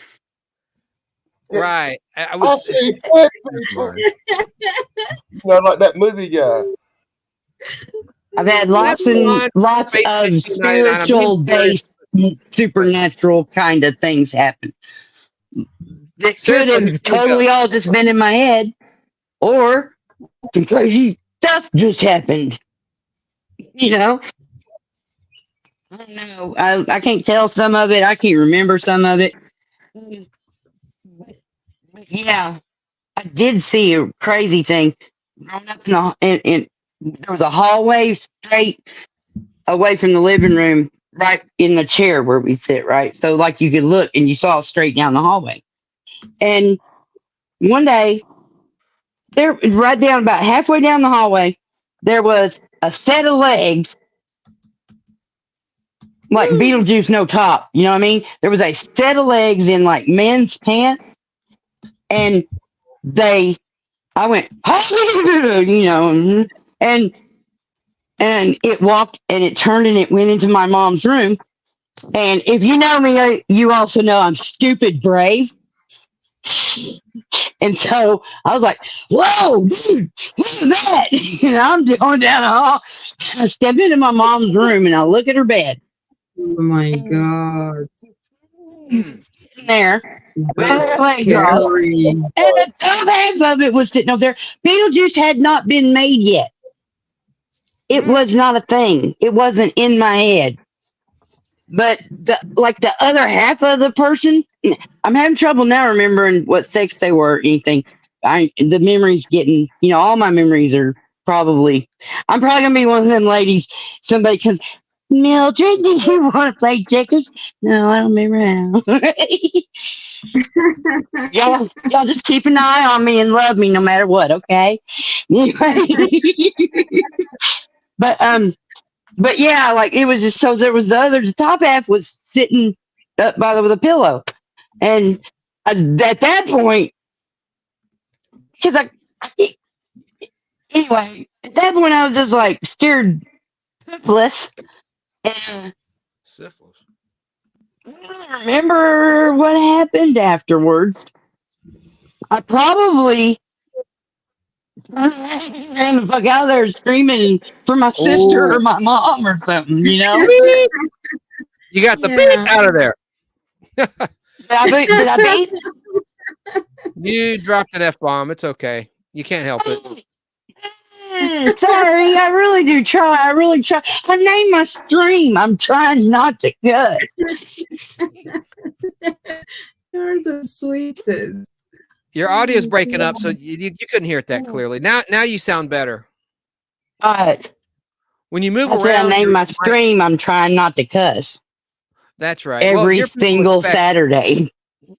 Right. I see dead people. Like that movie guy. I've had lots of spiritual-based, supernatural kind of things happen. That could have totally all just been in my head, or some crazy stuff just happened. I don't know. I can't tell some of it. I can't remember some of it. But yeah, I did see a crazy thing. Growing up in there was a hallway straight away from the living room, right in the chair where we sit, right? So like you could look and you saw straight down the hallway. And one day, there, right down about halfway down the hallway, there was a set of legs, like Beetlejuice, no top. You know what I mean? There was a set of legs in like men's pants, and I went, and it walked and it turned and it went into my mom's room. And if you know me, you also know I'm stupid brave. And so I was like, "Whoa, dude, what is that?" I'm going down the hall. I step into my mom's room and I look at her bed. Oh my God. There. With her legs off. And the top half of it was sitting over there. Beetlejuice had not been made yet. It was not a thing. It wasn't in my head. But the other half of the person, I'm having trouble now remembering what sex they were or anything. The memories getting, all my memories are I'm probably going to be one of them ladies. Somebody comes, "Mildred, do you want to play checkers?" "No, I don't remember how." y'all just keep an eye on me and love me no matter what, okay? Anyway. But yeah, like it was just so there was the top half was sitting up with a pillow, and at that point, because anyway, at that point I was just like scared syphilis, and syphilis. I don't really remember what happened afterwards. I probably ran the fuck out of there screaming for my sister or my mom or something, You got the beat out of there. Did I beat? You dropped an F-bomb. It's okay. You can't help it. Sorry, I really do try. I really try. I named my stream. I'm trying not to cuss. You're the sweetest. Your audio is breaking up, so you couldn't hear it that clearly. Now you sound better. When you move around, I named my stream. I'm trying not to cuss. That's right. Every single Saturday.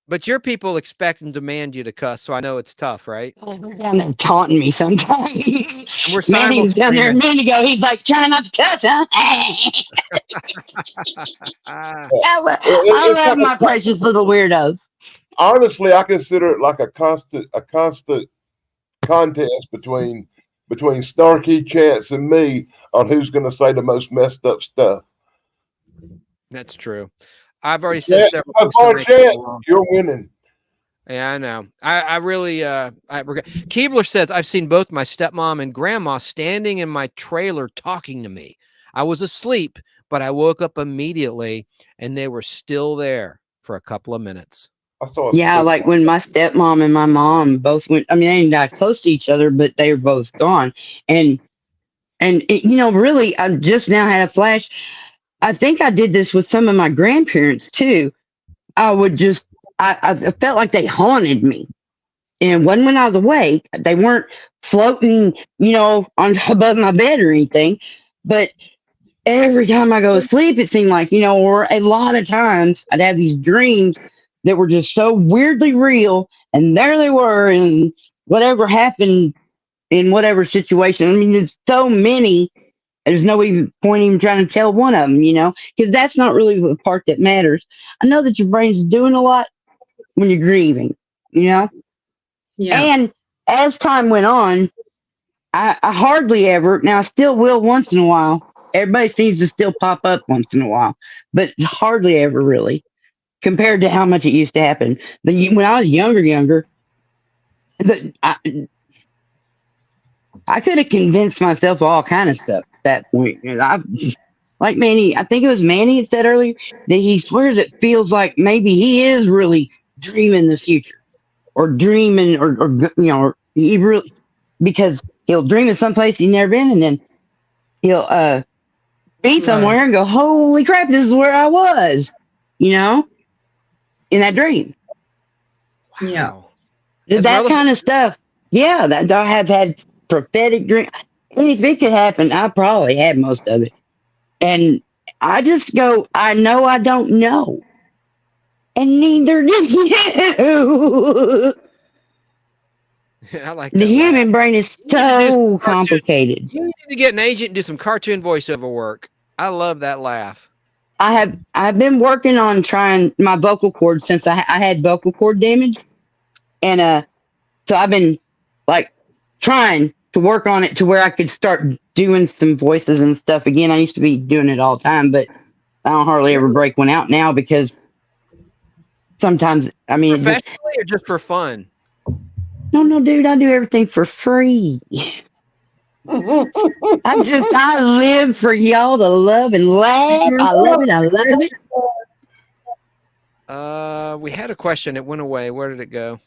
But your people expect and demand you to cuss, so I know it's tough, right? They're down there taunting me sometimes. And we're Manny was down there a simul-screaming. minute ago. He's like, try not to cuss, huh? I love my precious little weirdos. Honestly, I consider it like a constant contest between Snarky, Chance, and me on who's going to say the most messed up stuff. That's true. I've already said several things tonight. Chance, you're winning. Yeah, I know. I really I regret. Keebler says, I've seen both my stepmom and grandma standing in my trailer talking to me. I was asleep, but I woke up immediately and they were still there for a couple of minutes. Yeah, like when my stepmom and my mom both went, I mean, they didn't die close to each other, but they were both gone. And it, you know, really, I just now had a flash. I think I did this with some of my grandparents too. I would just, I felt like they haunted me. And when I was awake, they weren't floating, you know, on above my bed or anything. But every time I go to sleep, it seemed like, you know, or a lot of times I'd have these dreams that were just so weirdly real. And there they were, and whatever happened in whatever situation. I mean, there's so many. There's no even point even trying to tell one of them, you know, because that's not really the part that matters. I know that your brain's doing a lot when you're grieving, you know? Yeah. And as time went on, I hardly ever, now I still will once in a while. Everybody seems to still pop up once in a while, but hardly ever really compared to how much it used to happen. When I was younger, I could have convinced myself of all kind of stuff at that point. You know, like Manny, I think it was Manny that said earlier that he swears it feels like maybe he is really dreaming the future or dreaming or you know, or he really, because he'll dream of someplace he's never been, and then he'll be somewhere and go, holy crap, this is where I was, you know, in that dream. Yeah. That kind of stuff. Yeah, that I have had prophetic dream. And if it could happen, I probably had most of it. And I just go, I know I don't know. And neither do you. I like that. The human brain is so complicated. You need to get an agent and do some cartoon voiceover work. I love that laugh. I've been working on trying my vocal cords since I had vocal cord damage. And so I've been like trying to work on it to where I could start doing some voices and stuff again. I used to be doing it all the time, but I don't hardly ever break one out now because sometimes, I mean, professionally or just for fun? No, dude, I do everything for free. I live for y'all to love and laugh. I love it. I love it. We had a question. It went away. Where did it go?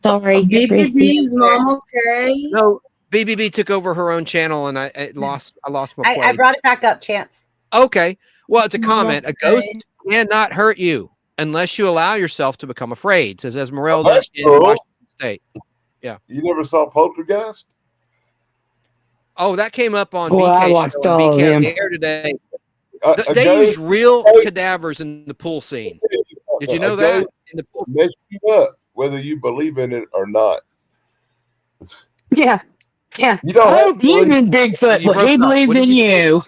Sorry. BBB's mom okay? No, BBB took over her own channel, and I lost my play. I brought it back up, Chance. Okay. Well, it's a comment. Okay. A ghost cannot hurt you unless you allow yourself to become afraid, says Esmeralda in Washington State. Yeah. You never saw Poltergeist? Oh, that came up on I BK watched show all and of BK on them. the air today. They use real cadavers in the pool scene. Did you know that? In the pool? Mess you up, whether you believe in it or not. Yeah. Yeah. You don't I have don't believe in Bigfoot, You but he broke up. believes What did in you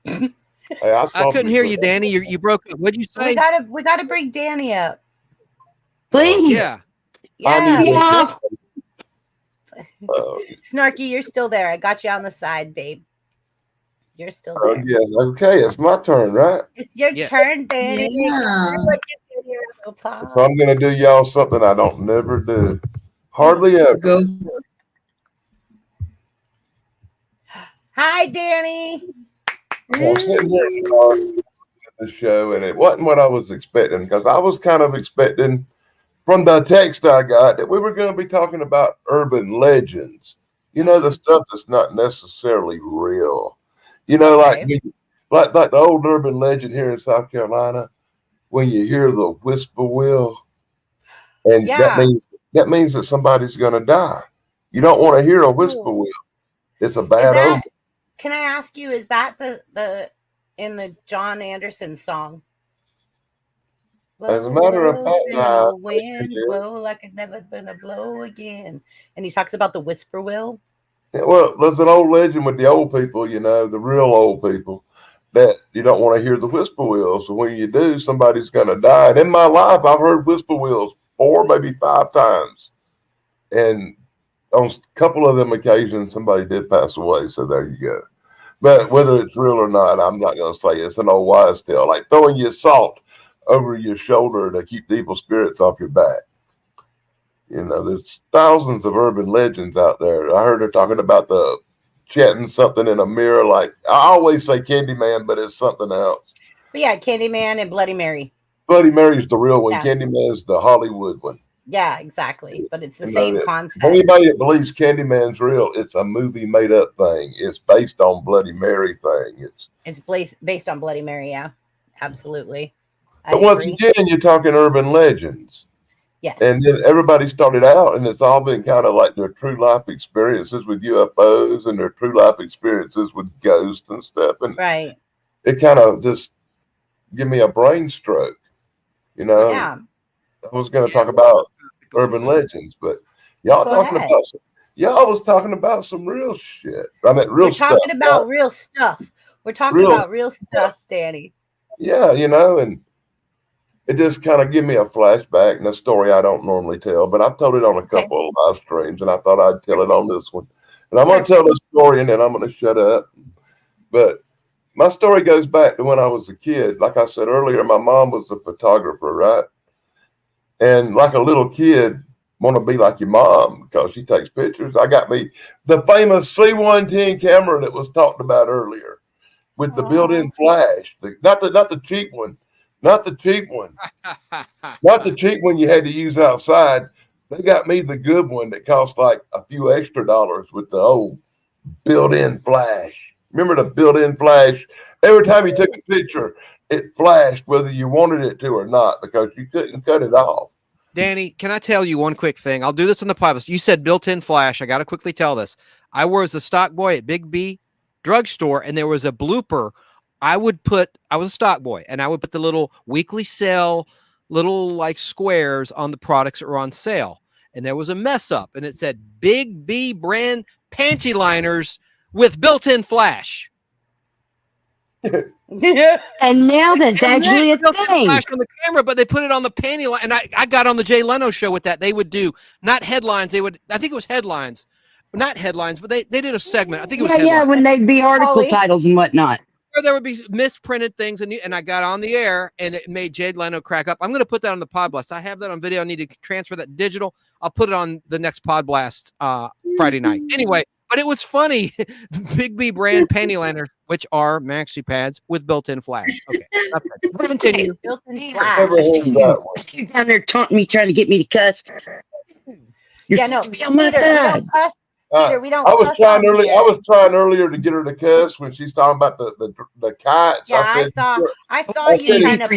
you. Hey, I couldn't hear you, Danny. You broke up. What'd you say? We gotta bring Danny up. Please. Yeah. Yeah. Uh, Snarky, you're still there. I got you on the side, babe. You're still there. yes, okay, it's my turn, right? It's your turn, baby. Yeah. So I'm gonna do y'all something I don't never do. Hardly ever. Go. Hi, Danny. So I'm sitting here at the show, and it wasn't what I was expecting, because I was kind of expecting from the text I got that we were going to be talking about urban legends. You know, the stuff that's not necessarily real. You know, like the old urban legend here in South Carolina, when you hear the whippoorwill, and that means that somebody's going to die. You don't want to hear a whippoorwill. It's a bad omen. Can I ask you, is that the in the John Anderson song. As a matter of fact, the wind blow like it's never gonna blow again. And he talks about the whisper will. yeah, well, there's an old legend with the old people, you know, the real old people, that you don't want to hear the whisper wheels. So when you do, somebody's going to die. And in my life, I've heard whisper wheels 4, maybe 5 times. And on a couple of them occasions, somebody did pass away. So there you go. But whether it's real or not, I'm not going to say. It's an old wise tale, like throwing your salt over your shoulder to keep the evil spirits off your back. You know, there's thousands of urban legends out there. I heard her talking about the chatting something in a mirror. Like, I always say Candyman, but it's something else. But yeah, Candyman and Bloody Mary. Bloody Mary's the real one. Yeah. Candyman's the Hollywood one. Yeah, exactly. But it's the You same know, concept. Anybody that believes Candyman's real, it's a movie made up thing. It's based on Bloody Mary thing. It's based on Bloody Mary. Yeah, absolutely. But once again, you're talking urban legends. Yes. And then everybody started out, and it's all been kind of like their true life experiences with UFOs and their true life experiences with ghosts and stuff. And right. It kind of just give me a brain stroke. You know, Yeah. I was going to talk about urban legends, but y'all was talking about some real shit. I mean, real stuff. We're talking about real stuff. We're talking about real stuff, Danny. Yeah, you know, and it just kind of give me a flashback and a story I don't normally tell, but I've told it on a couple of live streams, and I thought I'd tell it on this one. And I'm going to tell this story, and then I'm going to shut up. But my story goes back to when I was a kid. Like I said earlier, my mom was a photographer, right? And like a little kid, want to be like your mom because she takes pictures. I got me the famous C110 camera that was talked about earlier with the built-in flash. Not the cheap one. Not the cheap one. Not the cheap one you had to use outside. They got me the good one that cost like a few extra dollars with the old built-in flash. Remember the built-in flash? Every time you took a picture, it flashed whether you wanted it to or not because you couldn't cut it off. Danny, can I tell you one quick thing? I'll do this in the podcast. You said built-in flash. I got to quickly tell this. I was the stock boy at Big B drugstore, and there was a blooper. I was a stock boy, and I would put the little weekly sale, little like squares on the products that were on sale. And there was a mess up, and it said Big B brand panty liners with built-in flash. And now that's actually a thing. Flash on the camera, but they put it on the panty line. And I got on the Jay Leno show with that. They would do not headlines. I think it was headlines, not headlines, but they did a segment. I think it was headlines. When they'd be article titles and whatnot. Or there would be misprinted things, and I got on the air, and it made Jay Leno crack up. I'm going to put that on the Pod Blast. I have that on video. I need to transfer that digital. I'll put it on the next Pod Blast Friday night. Anyway, but it was funny. Big B brand panty liners, which are maxi pads with built-in flash. Okay, continue. Built-in flash. You're down there taunting me, trying to get me to cuss. Yeah, no. Peter, we don't cuss. Peter, we don't. I was trying earlier to get her to cuss when she's talking about the kites. Yeah, I saw you trying to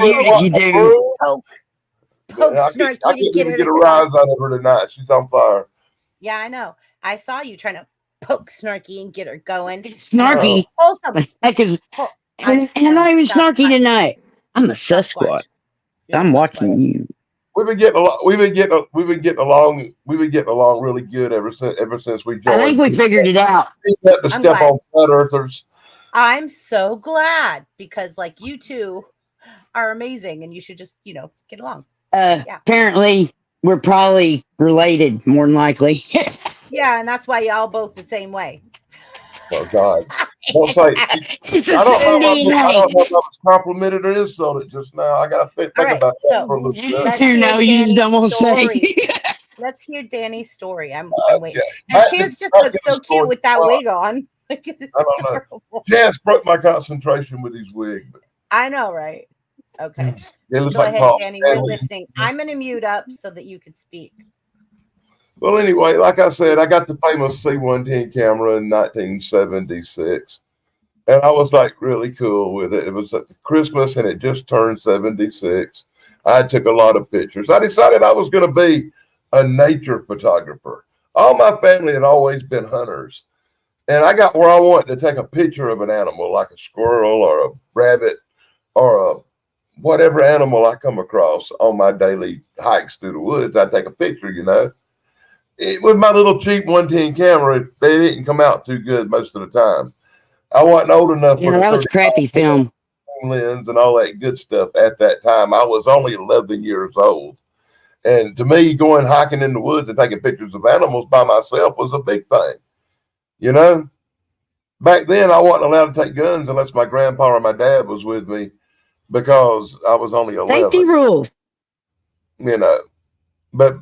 poke Snarky I can't even get a rise out of her tonight. She's on fire. Yeah, I know. I saw you trying to poke Snarky and get her going. Snarky. And I'm not even snarky tonight. I'm a Sasquatch. I'm watching you. We've been getting along really good ever since we joined. I think we figured it out. To step on flat earthers. I'm so glad because like you two are amazing and you should just, get along. Apparently we're probably related more than likely. Yeah, and that's why y'all both the same way. Oh God! Don't say. I don't know if I was complimented or insulted just now. I got to think about that for a little bit. You just don't want to say. Let's hear Danny's story. I'm waiting. And Chance just looks so cute with that wig on. I don't know. Chance broke my concentration with his wig. But... I know, right? Okay. Go ahead, Danny. We're listening. I'm going to mute up so that you could speak. Well, anyway, like I said, I got the famous C110 camera in 1976, and I was like really cool with it. It was at Christmas, and it just turned 76. I took a lot of pictures. I decided I was going to be a nature photographer. All my family had always been hunters, And I got where I want to take a picture of an animal, like a squirrel or a rabbit or a whatever animal I come across on my daily hikes through the woods. I take a picture, you know. With my little cheap 110 camera, they didn't come out too good most of the time. I wasn't old enough Yeah, for the that was 35 crappy film. lens and all that good stuff at that time. I was only 11 years old. And to me, going hiking in the woods and taking pictures of animals by myself was a big thing. You know, back then I wasn't allowed to take guns unless my grandpa or my dad was with me because I was only Safety 11, rules. you know. But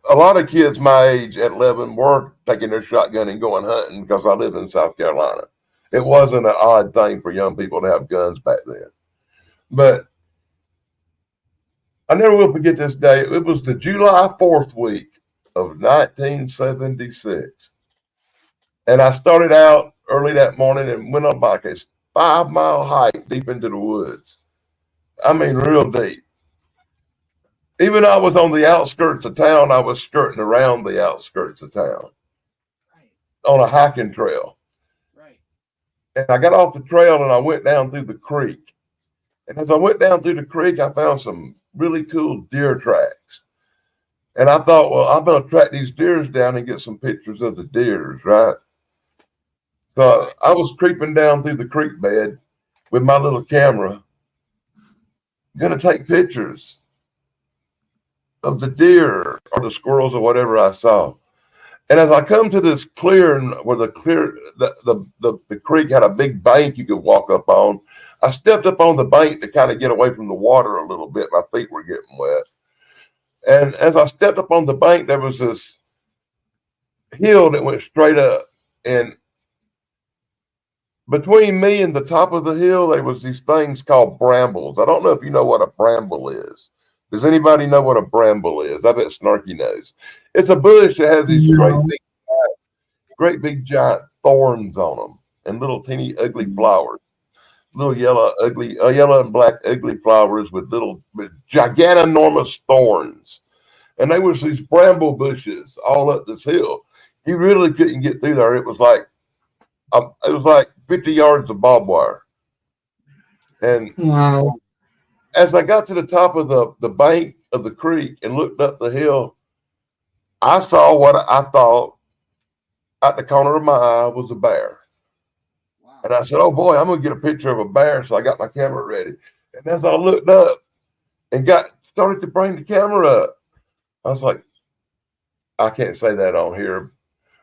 a lot of kids my age at 11 were taking their shotgun and going hunting because I live in South Carolina. It wasn't an odd thing for young people to have guns back then. But I never will forget this day. It was the July 4th week of 1976. And I started out early that morning and went on like a 5-mile hike deep into the woods. I mean, real deep. Even though I was on the outskirts of town, I was skirting around the outskirts of town on a hiking trail. Right. And I got off the trail and I went down through the creek. And as I went down through the creek, I found some really cool deer tracks. And I thought, well, I'm going to track these deers down and get some pictures of the deers, right? So I was creeping down through the creek bed with my little camera, going to take pictures of the deer or the squirrels or whatever I saw. And as I come to this clearing where the creek had a big bank you could walk up on, I stepped up on the bank to kind of get away from the water a little bit. My feet were getting wet. And as I stepped up on the bank, there was this hill that went straight up. And between me and the top of the hill, there was these things called brambles. I don't know if you know what a bramble is. Does anybody know what a bramble is? I bet Snarky knows. It's a bush that has these great big giant thorns on them and little teeny ugly flowers. Little yellow and black ugly flowers with gigantinormous thorns. And there was these bramble bushes all up this hill. You really couldn't get through there. It was like 50 yards of barbed wire. And Wow. as I got to the top of the bank of the creek and looked up the hill, I saw what I thought at the corner of my eye was a bear. Wow. And I said, oh boy, I'm going to get a picture of a bear. So I got my camera ready. And as I looked up and started to bring the camera up, I was like, I can't say that on here,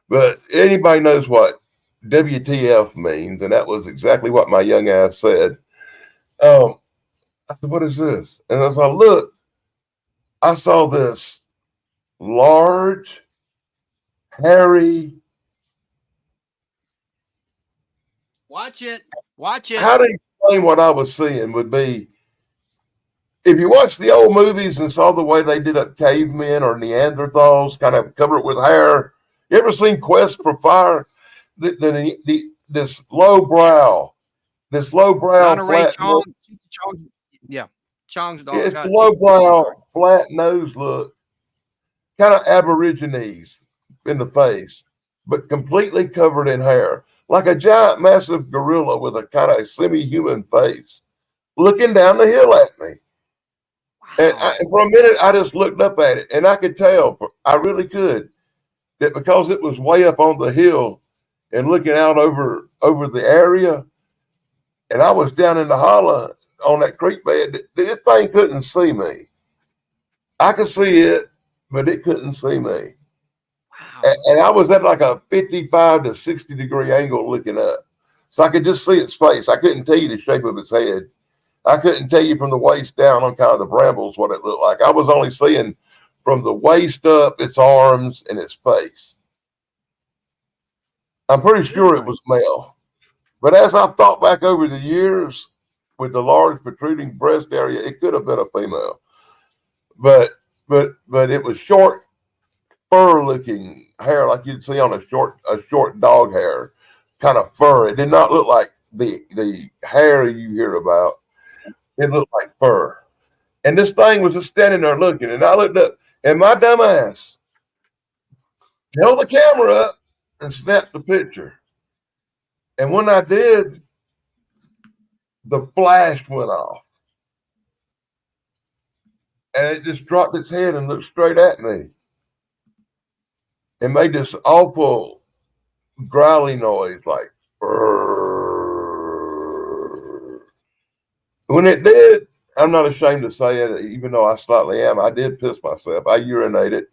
but anybody knows what WTF means. And that was exactly what my young ass said. I said, what is this? And as I looked, I saw this large, hairy. Watch it. Watch it. How to explain what I was seeing would be, if you watch the old movies and saw the way they did up cavemen or Neanderthals, kind of cover it with hair. You ever seen Quest for Fire? This low brow, flat Chong, yeah, Chong's dog. It's low brow, flat nose look, kind of Aborigines in the face, but completely covered in hair, like a giant, massive gorilla with a kind of semi-human face, looking down the hill at me. And for a minute, I just looked up at it, and I could tell, I really could, that because it was way up on the hill and looking out over the area, and I was down in the hollow on that creek bed, this thing couldn't see me. I could see it, but it couldn't see me. Wow. And I was at like a 55 to 60 degree angle looking up. So I could just see its face. I couldn't tell you the shape of its head. I couldn't tell you from the waist down on kind of the brambles what it looked like. I was only seeing from the waist up, its arms and its face. I'm pretty sure it was male. But as I thought back over the years, with the large protruding breast area, it could have been a female. But it was short, fur-looking hair like you'd see on a short dog hair, kind of fur. It did not look like the hair you hear about. It looked like fur. And this thing was just standing there looking. And I looked up, and my dumb ass held the camera up and snapped the picture. And when I did, the flash went off. And it just dropped its head and looked straight at me. It made this awful growly noise, like, "Brrr." When it did, I'm not ashamed to say it, even though I slightly am. I did piss myself. I urinated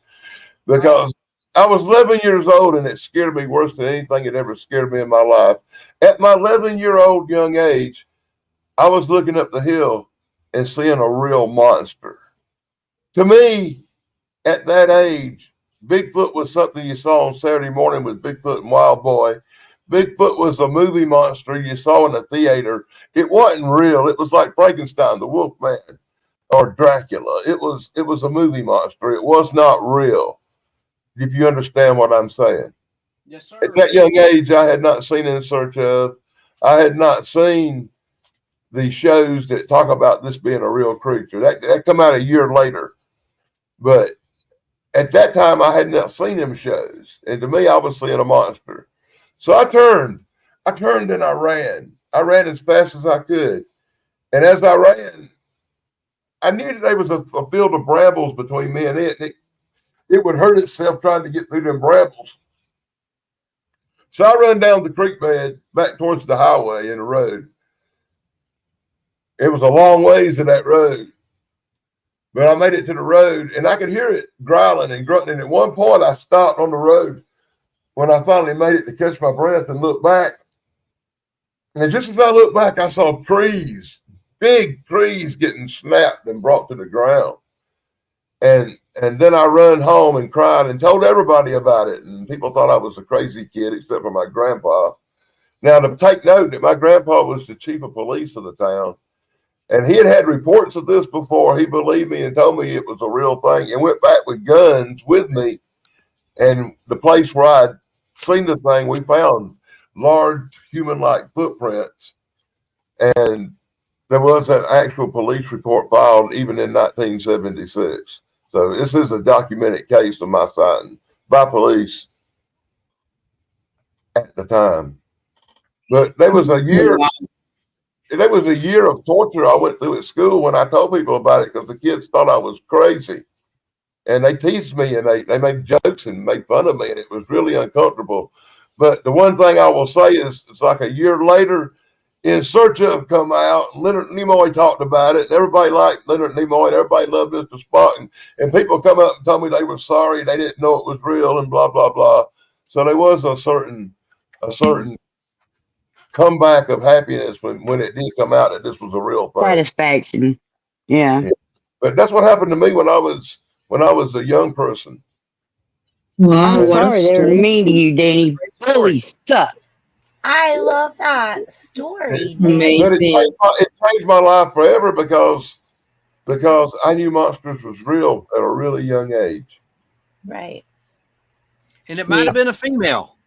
because I was 11 years old and it scared me worse than anything that ever scared me in my life. At my 11-year-old young age, I was looking up the hill and seeing a real monster. To me, at that age, Bigfoot was something you saw on Saturday morning with Bigfoot and Wild Boy. Bigfoot was a movie monster you saw in a theater. It wasn't real. It was like Frankenstein, the Wolfman, or Dracula. It was a movie monster. It was not real. If you understand what I'm saying. Yes, sir. At that young age, I had not seen In Search Of. I had not seen the shows that talk about this being a real creature. That come out a year later. But at that time, I had not seen them shows. And to me, I was seeing a monster. So I turned and I ran. I ran as fast as I could. And as I ran, I knew that there was a field of brambles between me and it. It would hurt itself trying to get through them brambles. So I run down the creek bed back towards the highway and the road. It was a long ways to that road. But I made it to the road and I could hear it growling and grunting. At one point, I stopped on the road when I finally made it to catch my breath and look back. And just as I looked back, I saw trees, big trees getting snapped and brought to the ground. And then I run home and cried and told everybody about it. And people thought I was a crazy kid, except for my grandpa. Now, to take note that my grandpa was the chief of police of the town. And he had reports of this before. He believed me and told me it was a real thing and went back with guns with me. And the place where I'd seen the thing, we found large human-like footprints. And there was an actual police report filed even in 1976. So this is a documented case of my sighting by police at the time. But there was a year of torture I went through at school when I told people about it because the kids thought I was crazy. And they teased me and they made jokes and made fun of me, and it was really uncomfortable. But the one thing I will say is it's like a year later, In Search Of come out. Leonard Nimoy talked about it. Everybody liked Leonard Nimoy. Everybody loved Mr. Spock. And people come up and told me they were sorry. They didn't know it was real and blah, blah, blah. So there was a certain comeback of happiness when it did come out that this was a real thing. Satisfaction. Yeah. But that's what happened to me when I was a young person. Wow, I'm what a sorry they were story. mean to you, Danny. Bullies suck. I love that story, Amazing. Dave. But it changed my life forever because I knew monsters was real at a really young age. Right. And it might have been a female,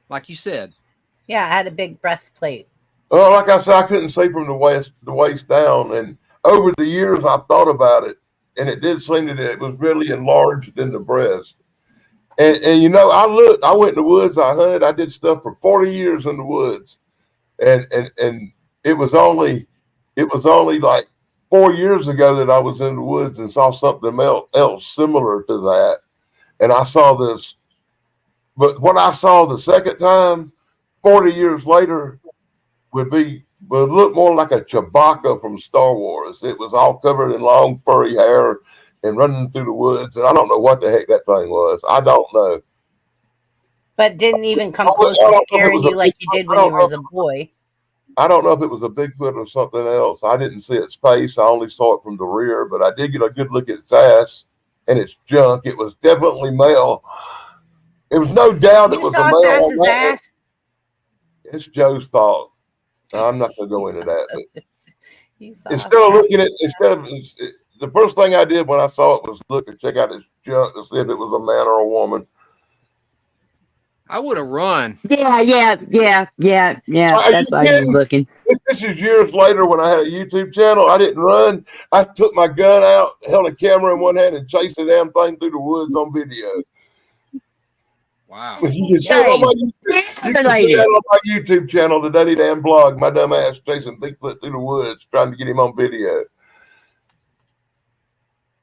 like you said. Yeah, I had a big breastplate. Well, like I said, I couldn't see from the waist down. And over the years, I thought about it, and it did seem that it was really enlarged in the breast. And you know, I went in the woods, I hunted, I did stuff for 40 years in the woods. And it was only like 4 years ago that I was in the woods and saw something else similar to that. And I saw this, but what I saw the second time, 40 years later, would look more like a Chewbacca from Star Wars. It was all covered in long furry hair and running through the woods. And I don't know what the heck that thing was. I don't know. But didn't even come close to scaring you like you did when you were as a boy. I don't know if it was a Bigfoot or something else. I didn't see its face. I only saw it from the rear, but I did get a good look at its ass and its junk. It was definitely male. There was no doubt it was a male. Ass? It's Joe's fault. I'm not going to go into that. But instead of looking at, the first thing I did when I saw it was look and check out his junk to see if it was a man or a woman. I would have run. Yeah. That's why I was looking. This is years later when I had a YouTube channel. I didn't run. I took my gun out, held a camera in one hand, and chased the damn thing through the woods on video. Wow. You can see it on my YouTube. You can see that on my YouTube channel, the Daddy Dan Blog. My dumb ass chasing Bigfoot through the woods, trying to get him on video.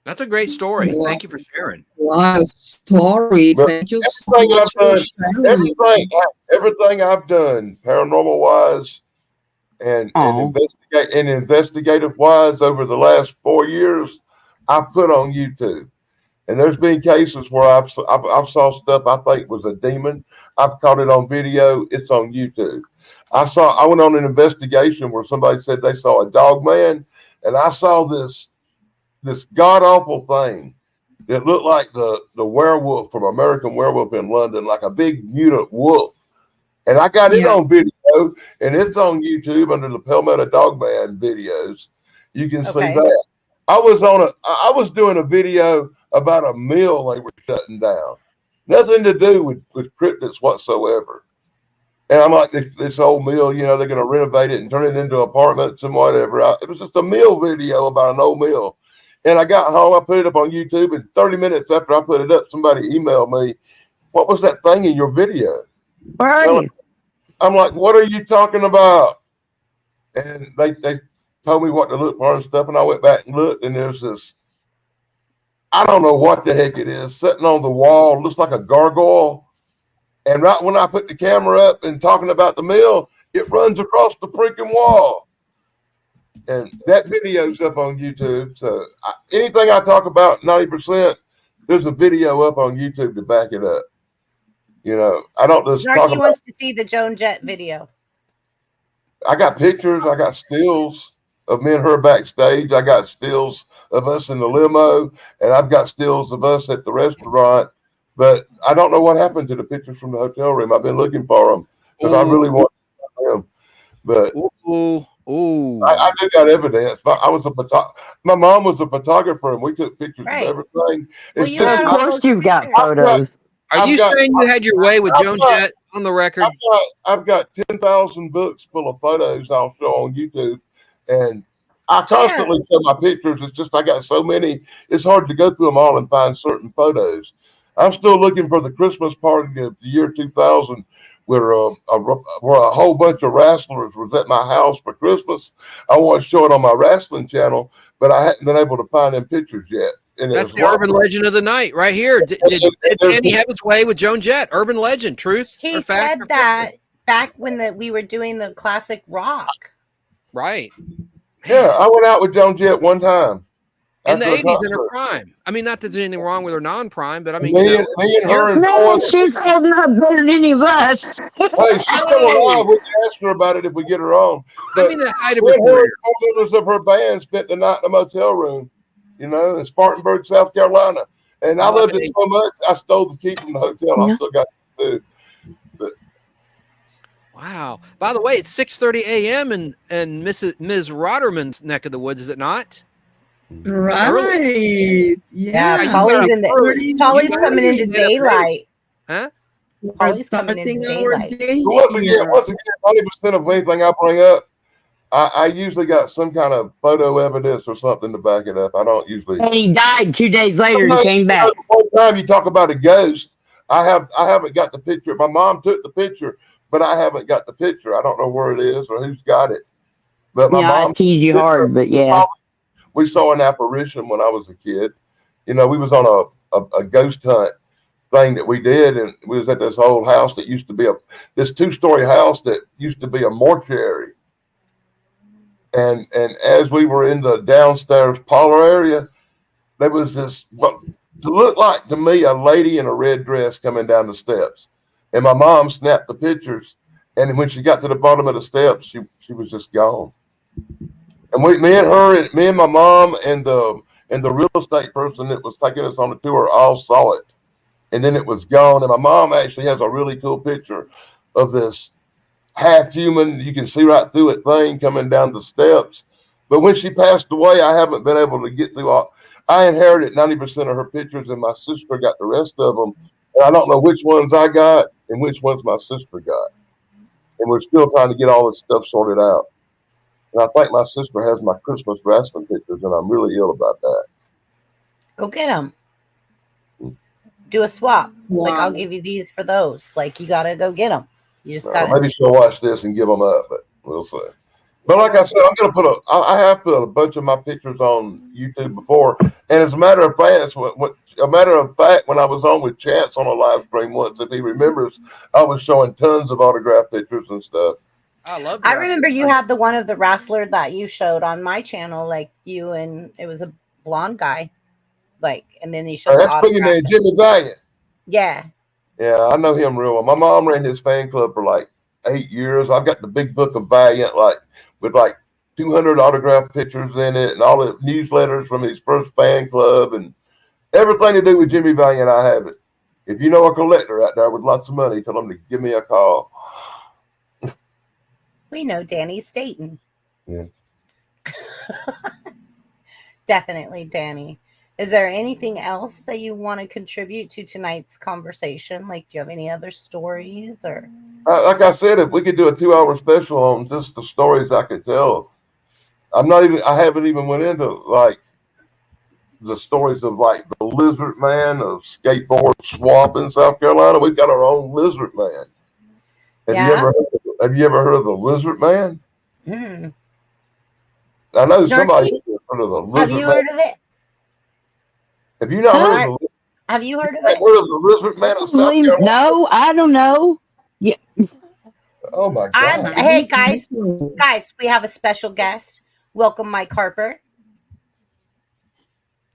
That's a great story. Wow. Thank you for sharing. Wow, story. But Thank you so everything much I've for done, sharing. everything I've done, paranormal wise and investigative wise, over the last 4 years, I put on YouTube. And there's been cases where I've saw stuff I think was a demon. I've caught it on video. It's on YouTube. I went on an investigation where somebody said they saw a dog man, and I saw this god awful thing. It looked like the werewolf from American Werewolf in London, like a big mutant wolf. And I got it on video, and it's on YouTube under the Palmetto Dogman videos. You can see that. I was doing a video about a mill they were shutting down. Nothing to do with cryptids whatsoever. And I'm like, this old mill, they're going to renovate it and turn it into apartments and whatever. It was just a mill video about an old mill. And I got home, I put it up on YouTube, and 30 minutes after I put it up, somebody emailed me, "What was that thing in your video?" Where are you? I'm like, "What are you talking about?" And they told me what to look for and stuff, and I went back and looked, and there's this, I don't know what the heck it is, sitting on the wall, looks like a gargoyle. And right when I put the camera up and talking about the mill, it runs across the freaking wall. And that video's up on YouTube. So anything I talk about, 90%, there's a video up on YouTube to back it up. I don't just talk about. Snarky wants to see the Joan Jett video. I got pictures. I got stills of me and her backstage. I got stills of us in the limo, and I've got stills of us at the restaurant. But I don't know what happened to the pictures from the hotel room. I've been looking for them because I really want them. But I do got evidence. My mom was a photographer, and we took pictures of everything. Of course, you've got photos. Are you saying you had your way with Joan Jett on the record? I've got 10,000 books full of photos I'll show on YouTube, and I constantly show my pictures. It's just I got so many, it's hard to go through them all and find certain photos. I'm still looking for the Christmas party of the year 2000 where a whole bunch of wrestlers was at my house for Christmas. I want to show it on my wrestling channel, but I hadn't been able to find them pictures yet. And that's the urban legend of the night right here. Did Andy have his way with Joan Jett? Urban legend, truth? He said that back when we were doing the classic rock. Right. Yeah, I went out with Joan Jett one time. In the 80s in her prime. I mean, not that there's anything wrong with her non-prime, but I mean, me and her and no, she's holding up better than any of us. Hey, she's still alive. We can ask her about it if we get her on. But I mean, the height of her career. 4 members of her band spent the night in a motel room, in Spartanburg, South Carolina. And I loved it so much, I stole the key from the hotel. I still got it to do. But wow. By the way, it's 6:30 a.m. in Ms. Rotterman's neck of the woods, is it not? Right. Yeah. Paulie's coming into daylight. Huh? Paulie's coming into daylight. Once again, 90% of anything I bring up, I usually got some kind of photo evidence or something to back it up. I don't usually. And he died 2 days later and came back. One time you talk about a ghost, I haven't got the picture. My mom took the picture, but I haven't got the picture. I don't know where it is or who's got it. But my mom I tease you hard, but yeah. We saw an apparition when I was a kid. We was on a ghost hunt thing that we did, and we was at this old house that used to be this 2-story house that used to be a mortuary. And as we were in the downstairs parlor area, there was this what looked like to me a lady in a red dress coming down the steps. And my mom snapped the pictures, and when she got to the bottom of the steps, she was just gone. And me and my mom and the real estate person that was taking us on the tour all saw it. And then it was gone. And my mom actually has a really cool picture of this half human, you can see right through it thing coming down the steps. But when she passed away, I haven't been able to get through all. I inherited 90% of her pictures, and my sister got the rest of them. And I don't know which ones I got and which ones my sister got. And we're still trying to get all this stuff sorted out. And I think my sister has my Christmas wrestling pictures, and I'm really ill about that. Go get them. Do a swap. Like, Wow. I'll give you these for those. Like, you got to go get them. You just No, got to. maybe she'll watch this and give them up, but we'll see. But like I said, I'm going to put I have put a bunch of my pictures on YouTube before, and as a matter of fact, when I was on with Chance on a live stream once, if he remembers, I was showing tons of autographed pictures and stuff. I love. I remember you had the one of the wrestler that you showed on my channel, like you and it was a blonde guy, like, and then you showed the That's Boogie Man, autograph. Jimmy Valiant. Yeah. Yeah, I know him real well. My mom ran his fan club for like 8 years. I've got the big book of Valiant, with 200 autographed pictures in it, and all the newsletters from his first fan club, and everything to do with Jimmy Valiant. I have it. If you know a collector out there with lots of money, tell them to give me a call. We know Danny Staten. Yeah. Definitely, Danny. Is there anything else that you want to contribute to tonight's conversation? Like, do you have any other stories or? Like I said, if we could do a 2-hour special on just the stories I could tell, I haven't even went into the stories of the lizard man of skateboard swamp in South Carolina. We've got our own lizard man. Have you ever heard of the lizard man? Mm. I know Snarky? somebody has heard of the lizard Have you man. heard of it? Have you not heard of the Have you heard of Heard it? of the lizard man of South Carolina? No, I don't know. Yeah. Oh my God. Hey guys, we have a special guest. Welcome, Mike Harper.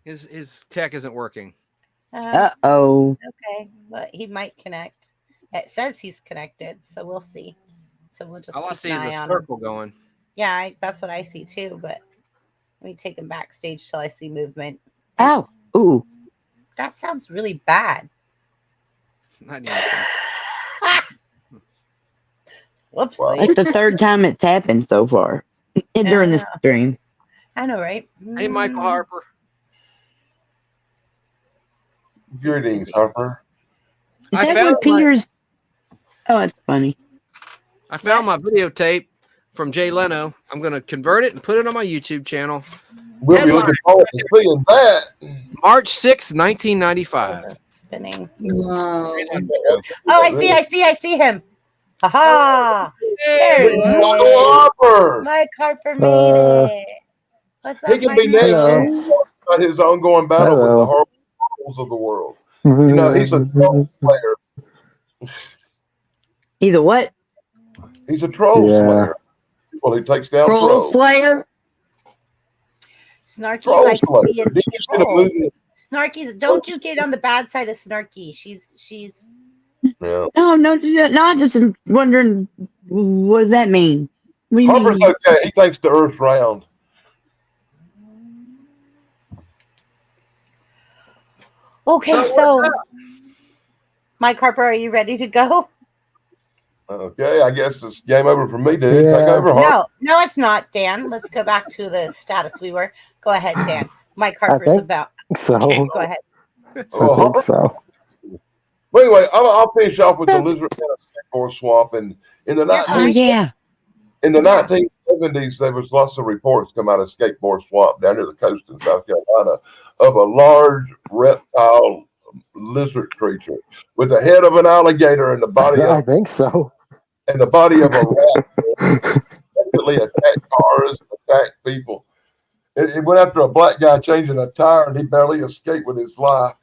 His tech isn't working. Uh-oh. Okay, but he might connect. It says he's connected, so we'll see. So we'll just All I keep see an is eye a on circle him. going. Yeah, that's what I see too. But let me take him backstage till I see movement. Ow. Ooh. That sounds really bad. Not anything. Whoops. That's the third time it's happened so far during this stream. I know, right? Hey, Michael Harper. Greetings, Harper. Is that where Peter's? Oh, that's funny. I found my videotape from Jay Leno. I'm going to convert it and put it on my YouTube channel. We'll be looking forward to seeing that. March 6th, 1995. Spinning. Wow. Oh, I see him. Haha. There he Michael is. Harper. Mike Harper made it. What's up, He can be Mike next Harper? about his ongoing battle with the horribles of the world. You know, he's a troll player. He's a what? He's a troll slayer. Well, he takes down Troll trolls. Slayer? Snarky Troll likes to slayer. be in Did you see the control. movie? Snarky, don't you get on the bad side of Snarky. She's Yeah. No, I'm just wondering, what does that mean? What do you Harper's mean? okay. He thinks the Earth's round. okay. So, Mike Harper, are you ready to go? Okay, I guess it's game over for me, dude. Take over, Harper. No, it's not, Dan. Let's go back to the status we were. Go ahead, Dan. Mike Harper's about. So Go ahead. I think so. Well, anyway, I'll finish off with the lizard man of skateboard swamp. And in the Oh, yeah. in the 1970s, there was lots of reports come out of skateboard swamp down near the coast in South Carolina of a large reptile lizard creature with the head of an alligator and the body I of think so. and the body of a rat. Definitely attacked cars, attacked people. It went after a black guy changing a tire, and he barely escaped with his life.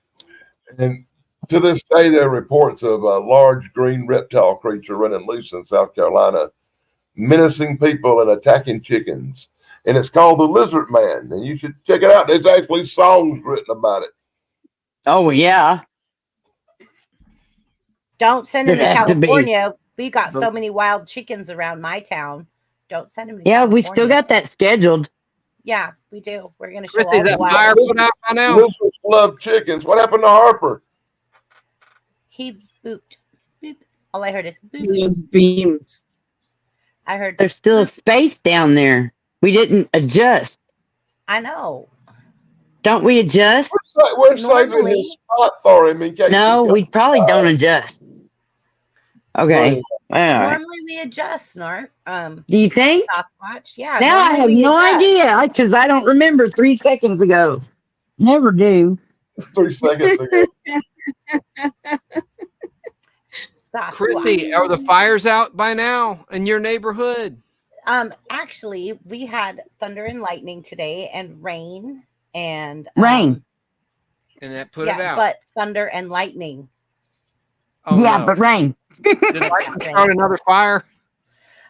And to this day, there are reports of a large green reptile creature running loose in South Carolina, menacing people and attacking chickens. And it's called the Lizard Man. And you should check it out. There's actually songs written about it. Oh, yeah. Don't send him to There'd have to be. California. We got so many wild chickens around my town. Don't send him to Yeah, California. we still got that scheduled. Yeah, we do. We're going to show Christy, all is the that fire wild. put out by now? Lizards love chickens. What happened to Harper? He booped. Boop. All I heard is He boop. was beamed. I heard. There's still a space down there. We didn't adjust. I know. Don't we adjust? We're saving Normally- his spot for him in case. No, he we probably don't adjust. Okay. All right. Normally we adjust, Snark. Do you think? Sasquatch. Yeah. Now I have normally we no adjust. idea because I don't remember 3 seconds ago. Never do. 3 seconds ago. Chrissy, are the fires out by now in your neighborhood? Actually, we had thunder and lightning today, and rain, and Rain. And that put it out. But thunder and lightning. Oh, yeah, no. But rain. Did lightning start another fire?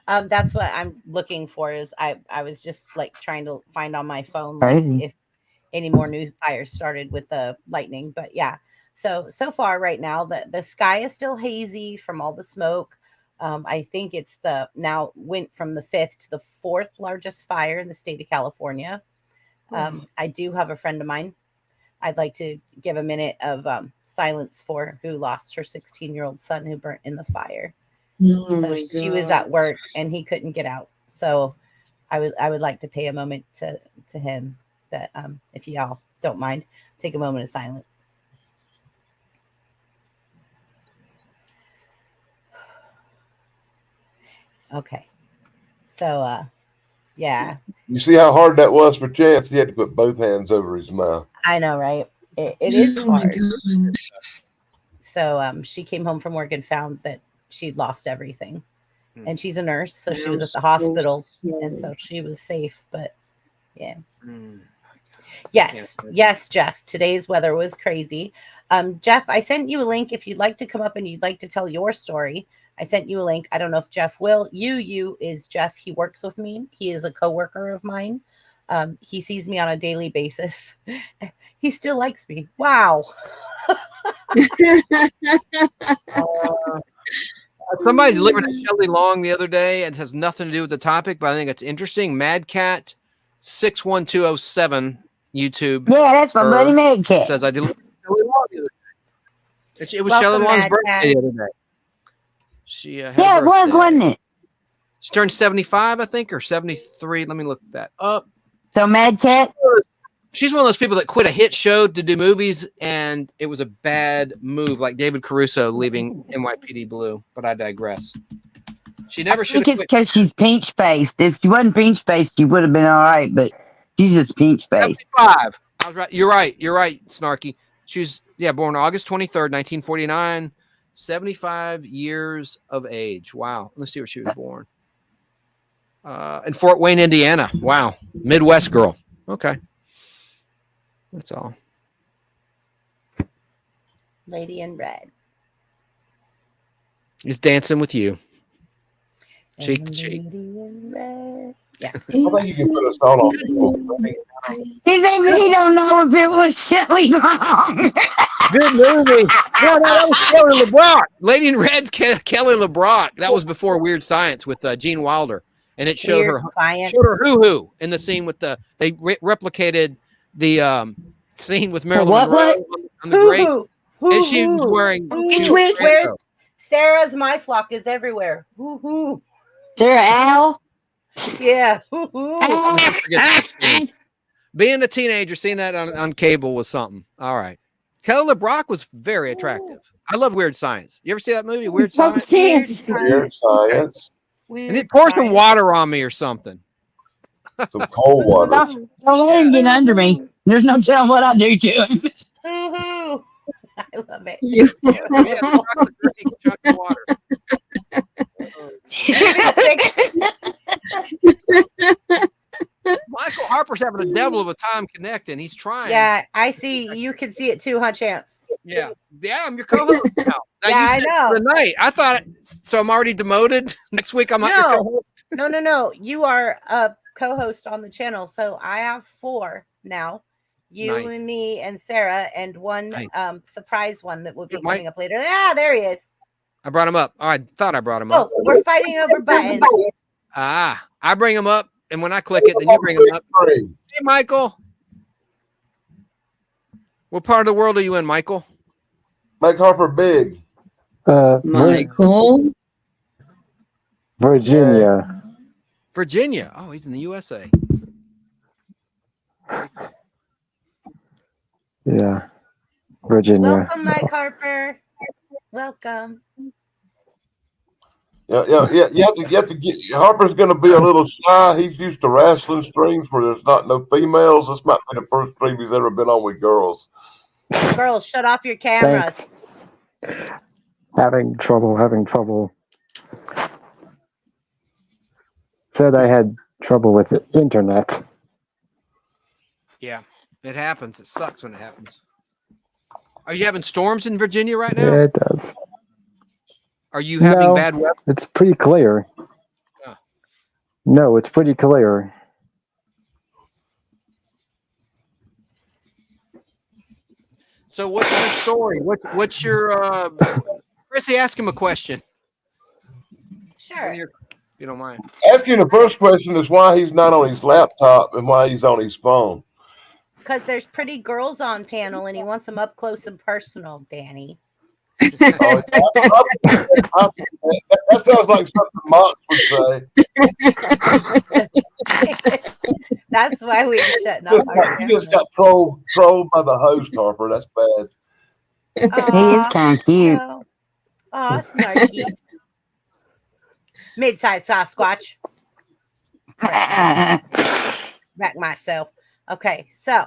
That's what I'm looking for. Is I was just like trying to find on my phone if any more new fires started with the lightning. But yeah, so far right now the sky is still hazy from all the smoke. I think it's now went from the 5th to the 4th largest fire in the state of California. I do have a friend of mine. I'd like to give a minute of silence for who lost her 16-year-old son who burnt in the fire. So she was at work and he couldn't get out. So I would like to pay a moment to him. That if y'all don't mind, take a moment of silence. Okay. So yeah. You see how hard that was for Chance? He had to put both hands over his mouth. I know, right? It is hard. So she came home from work and found that she'd lost everything. And she's a nurse, so she was at the hospital, and so she was safe. But yeah. Yes, Jeff. Today's weather was crazy. Jeff, I sent you a link if you'd like to come up and you'd like to tell your story. I sent you a link. I don't know if Jeff will. You is Jeff. He works with me. He is a coworker of mine. He sees me on a daily basis. He still likes me. Wow. Somebody delivered a Shelley Long the other day. It has nothing to do with the topic, but I think it's interesting. Mad Cat 61207 YouTube. Yeah, that's my buddy Mad Cat. Says I delivered Shelley Long the other day. It was Shelley Long's birthday the other day. She had it was, wasn't it? She turned 75, I think, or 73. Let me look that up. So Mad Cat? She's one of those people that quit a hit show to do movies, and it was a bad move, like David Caruso leaving NYPD Blue. But I digress. She never should have quit. I think it's because she's pinch-faced. If she wasn't pinch-faced, she would have been all right, but she's just pinch-faced. 75. I was right. You're right, Snarky. She's, born August 23rd, 1949. 75 years of age. Wow. Let's see where she was born. In Fort Wayne, Indiana. Wow. Midwest girl. Okay. That's all. Lady in red. He's dancing with you. Cheek to Lady cheek. in red. Yeah. I think you can put a song on. He don't know if it was Shelley Long. Good movie. No, that was Kelly LeBrock. Lady in Red's Kelly LeBrock. That was before Weird Science with Gene Wilder, and it showed her hoo-hoo in the scene with they replicated the scene with Marilyn Monroe on the grate, and she was wearing. Where's Sarah's My Flock is everywhere. Hoo-hoo. Sarah Al. Yeah. Hoo-hoo. Being a teenager, seeing that on cable was something. All right. Kelly LeBrock was very attractive. I love Weird Science. You ever see that movie, Weird Science? Weird Science. And it pour some water on me or something. Some cold water. Don't let him get under me. There's no telling what I do to him. Hoo-hoo. I love it. Michael Harper's having a devil of a time connecting. He's trying. Yeah, I see. You can see it too, huh, Chance? Yeah. I'm your co-host now. Yeah, I know. Tonight, I thought so. I'm already demoted. Next week, I'm not your co-host. No. You are a co-host on the channel, so I have 4 now. You and me and Sarah, and one surprise one that will be coming up later. Ah, there he is. I brought him up. Oh, I thought I brought him up. Oh, we're fighting over buttons. I bring him up, and when I click it, then you bring him up. Hey, Michael. What part of the world are you in, Michael? Make Harper big. Michael. Virginia. Virginia. Oh, he's in the USA. Yeah. Virginia. Welcome, Mike Harper. Welcome. Yeah. You have to get Harper's going to be a little shy. He's used to wrestling streams where there's not no females. This might be the first stream he's ever been on with girls. Girls, shut off your cameras. Having trouble. Said I had trouble with the internet. Yeah, it happens. It sucks when it happens. Are you having storms in Virginia right now? Yeah, it does. Are you having No, bad weather? it's pretty clear. Oh. No, it's pretty clear. So what's your story? What's your Chrissy, ask him a question. Sure. If you don't mind. Asking the first question is why he's not on his laptop and why he's on his phone. Because there's pretty girls on panel and he wants them up close and personal, Danny. That sounds like something Mox would say. That's why we're shutting off our You just got trolled by the host, Harper. That's bad. He is kind of cute. No. Aw, snarky. Mid-sized Sasquatch. Back myself. Okay, so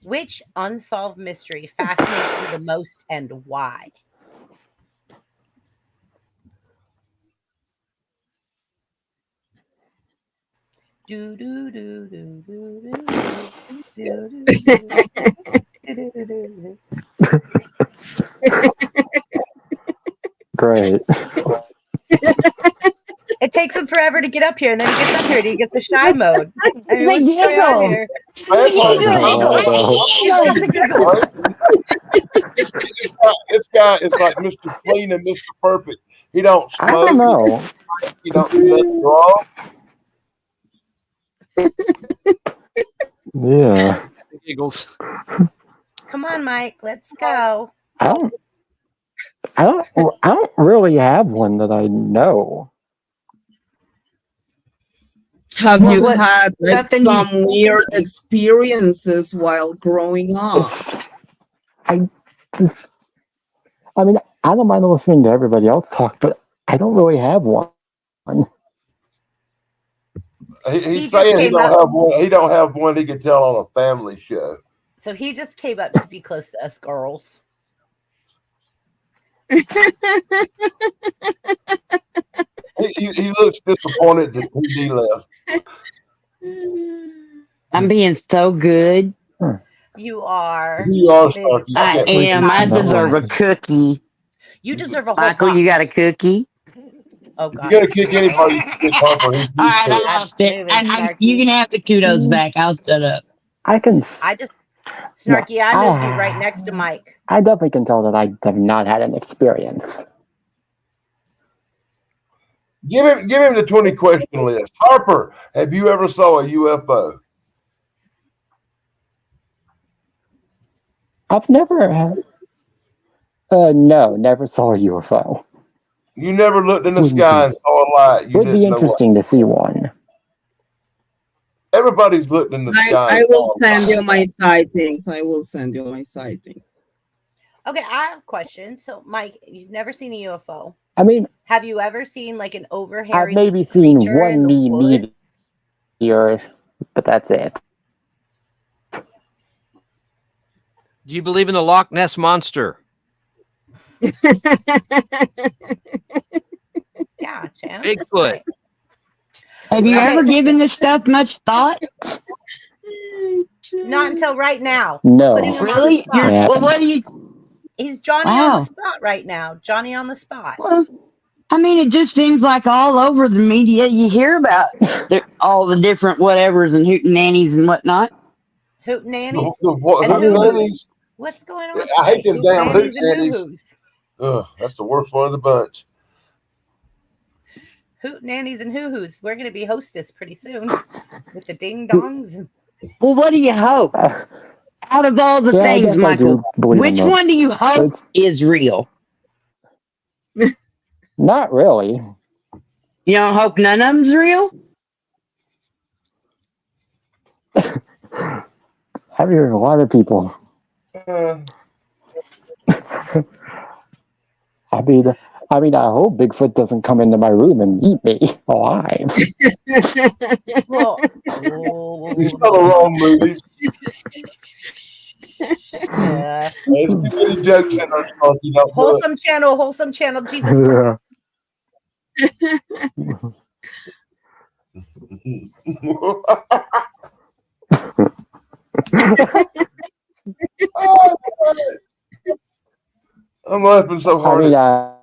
which unsolved mystery fascinates you the most and why? Do do do do do do do. Great. It takes him forever to get up here, and then he gets up here and he gets the shy mode. I mean, They what's going on giggle. here? It's like Mr. Clean and Mr. Perfect. He don't smoke. I don't know. He don't smell wrong. Yeah. Giggles. Come on, Mike, let's go. I don't really have one that I know. Have you What- had like something some weird experiences while growing up? I mean, I don't mind listening to everybody else talk, but I don't really have one. He's He saying he just don't came have one. He don't have one he can tell on a family show. So he just came up to be close to us girls. He looks disappointed that PD left. I'm being so good. You are. You are Starkey. I am. I deserve a cookie. You deserve a whole Michael, box. you got a cookie? Oh, If God. you're gonna kick anybody, you can kick Harper. He's All right, dead. I lost it. You can have the kudos back. I'll shut up. I can. Snarky, I moved you right next to Mike. I definitely can tell that I have not had an experience. Give him the 20 question list. Harper, have you ever saw a UFO? I've never had. No, never saw a UFO. You never looked in the Wouldn't sky be- and saw a light. You Would didn't be know what. interesting to see one. Everybody's looked in the sky. I and will saw a send light. you my sightings. I will send you my sightings. Okay, I have a question. So, Mike, you've never seen a UFO. I mean, Have you ever seen like an over I've hairy maybe seen creature in one the woods? meteor, but that's it. Do you believe in the Loch Ness monster? Yeah, champ. Bigfoot. Have you Okay. ever given this stuff much thought? Not until right now. No. Putting him on the Really? spot. Yeah. Well, what do you? He's Johnny on Wow. the spot right now. Johnny on the spot. Well, I mean, it just seems like all over the media you hear about all the different whatevers and hootenannies and whatnot. Hootenannies. The And hootenannies. What's going on? I hate them damn Hootenannies and hootenannies. hoo-hoos. Ugh, that's the worst one of the bunch. Hootenannies and hoo-hoos. We're going to be hostess pretty soon with the ding-dongs. Well, what do you hope? Out of all the Yeah, I things, guess I do Michael, believe in which them. one do you hope It's- is real? Not really. You don't hope none of them's real? I've heard a lot of people. I mean, I hope Bigfoot doesn't come into my room and eat me alive. Well, You saw the wrong movies. Yeah. There's too many jokes in our stuff. You don't do it. Wholesome channel, Jesus Christ. Oh, I'm laughing so I hard. mean, I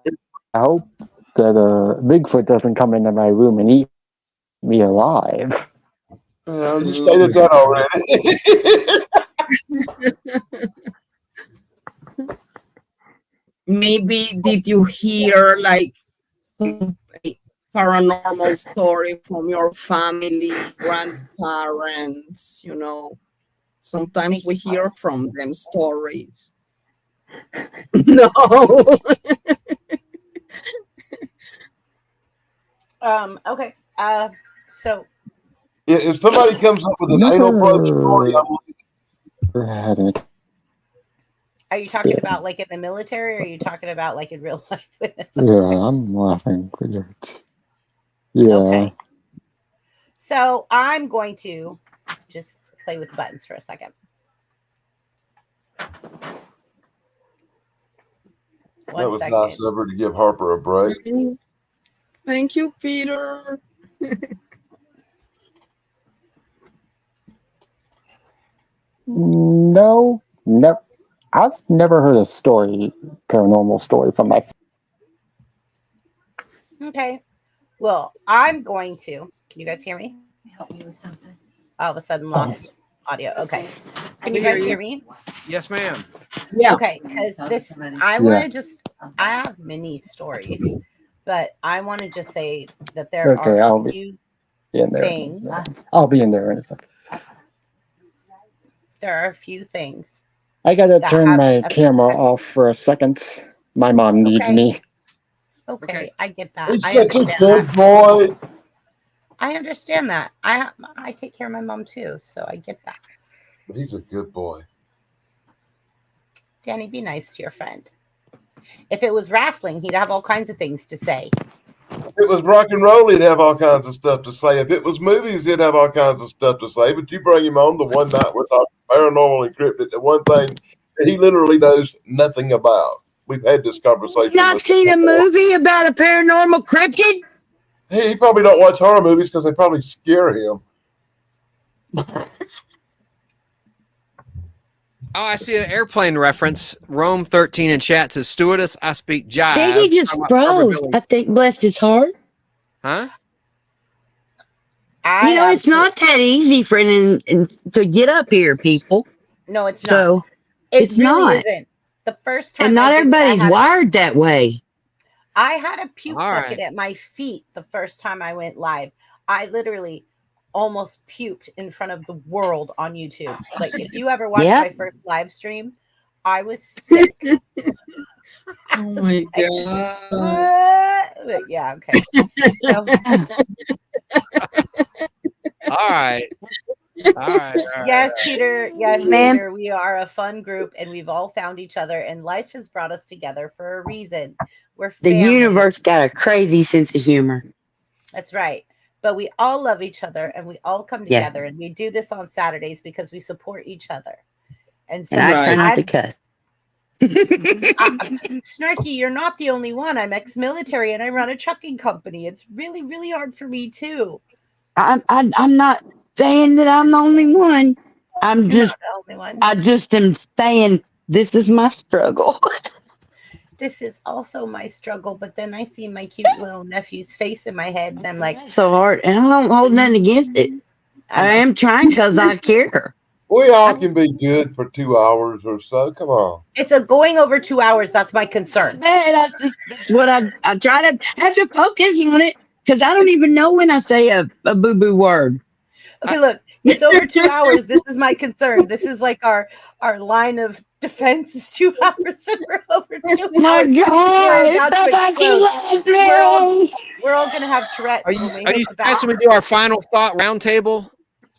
hope that Bigfoot doesn't come into my room and eat me alive. Yeah, you stated that already. Maybe did you hear like some paranormal story from your family, grandparents? Sometimes we hear from them stories. No. Okay. So Yeah, if somebody comes up with an anal probe story, Had an are you talking about like in the military, or are you talking about like in real life? yeah, I'm laughing. Yeah. Okay. So I'm going to just play with the buttons for a second. that was nice of her to give Harper a break. Thank you, Peter. No, I've never heard a paranormal story from my. Okay. Well, I'm going to. Can you guys hear me? Help me with something. All of a sudden lost audio. Okay. Can you guys hear me? Yes, ma'am. Yeah. Okay, because I want to just, I have many stories, but I want to just say that there Okay, are I'll a few be in there. things. I'll be in there in a second. There are a few things. I gotta turn my camera off for a second. My mom needs me. Okay, I get that. He's I such a understand good that. boy. I understand that. I take care of my mom too, so I get that. He's a good boy. Danny, be nice to your friend. If it was wrestling, he'd have all kinds of things to say. If it was rock and roll, he'd have all kinds of stuff to say. If it was movies, he'd have all kinds of stuff to say. But you bring him on the one night we're talking paranormal encrypted, the one thing that he literally knows nothing about. We've had this conversation. Not seen a movie about a paranormal cryptid? He probably don't watch horror movies because they probably scare him. Oh, I see an airplane reference. Rome 13 in chat says, "Stewardess, I speak jive." I think he just froze. I think, bless his heart. Huh? It's not that easy for him to get up here, people. No, it's so not. It it's really not. isn't. The first time, And not I did it, everybody's wired that way. I had a puke All bucket right. at my feet the first time I went live. I literally almost puked in front of the world on YouTube. Like, if you ever watched my first live stream, I was sick. Oh my god. But yeah, okay. So, All right. Yes, Peter. Yes, Ma'am. Peter. We are a fun group, and we've all found each other, and life has brought us together for a reason. We're The family. universe got a crazy sense of humor. That's right. But we all love each other, and we all come together, and we do this on Saturdays because we support each other. And so, And I try not to cuss. Snarky, you're not the only one. I'm ex-military, and I run a trucking company. It's really, really hard for me too. I'm not saying that I'm the only one. I'm You're just not the only one. I just am saying this is my struggle. This is also my struggle, but then I see my cute little nephew's face in my head, and I'm like, so hard, and I don't hold nothing against it. I am trying because I care. We all can be good for 2 hours or so. Come on. It's a going over 2 hours. That's my concern. That's what I try to have to focus on it because I don't even know when I say a boo-boo word. Okay, look, it's over 2 hours. This is my concern. This is like our line of defense is 2 hours, and we're over 2 hours. My God, we're all gonna have Tourette's. Are you asking me to do our final thought roundtable?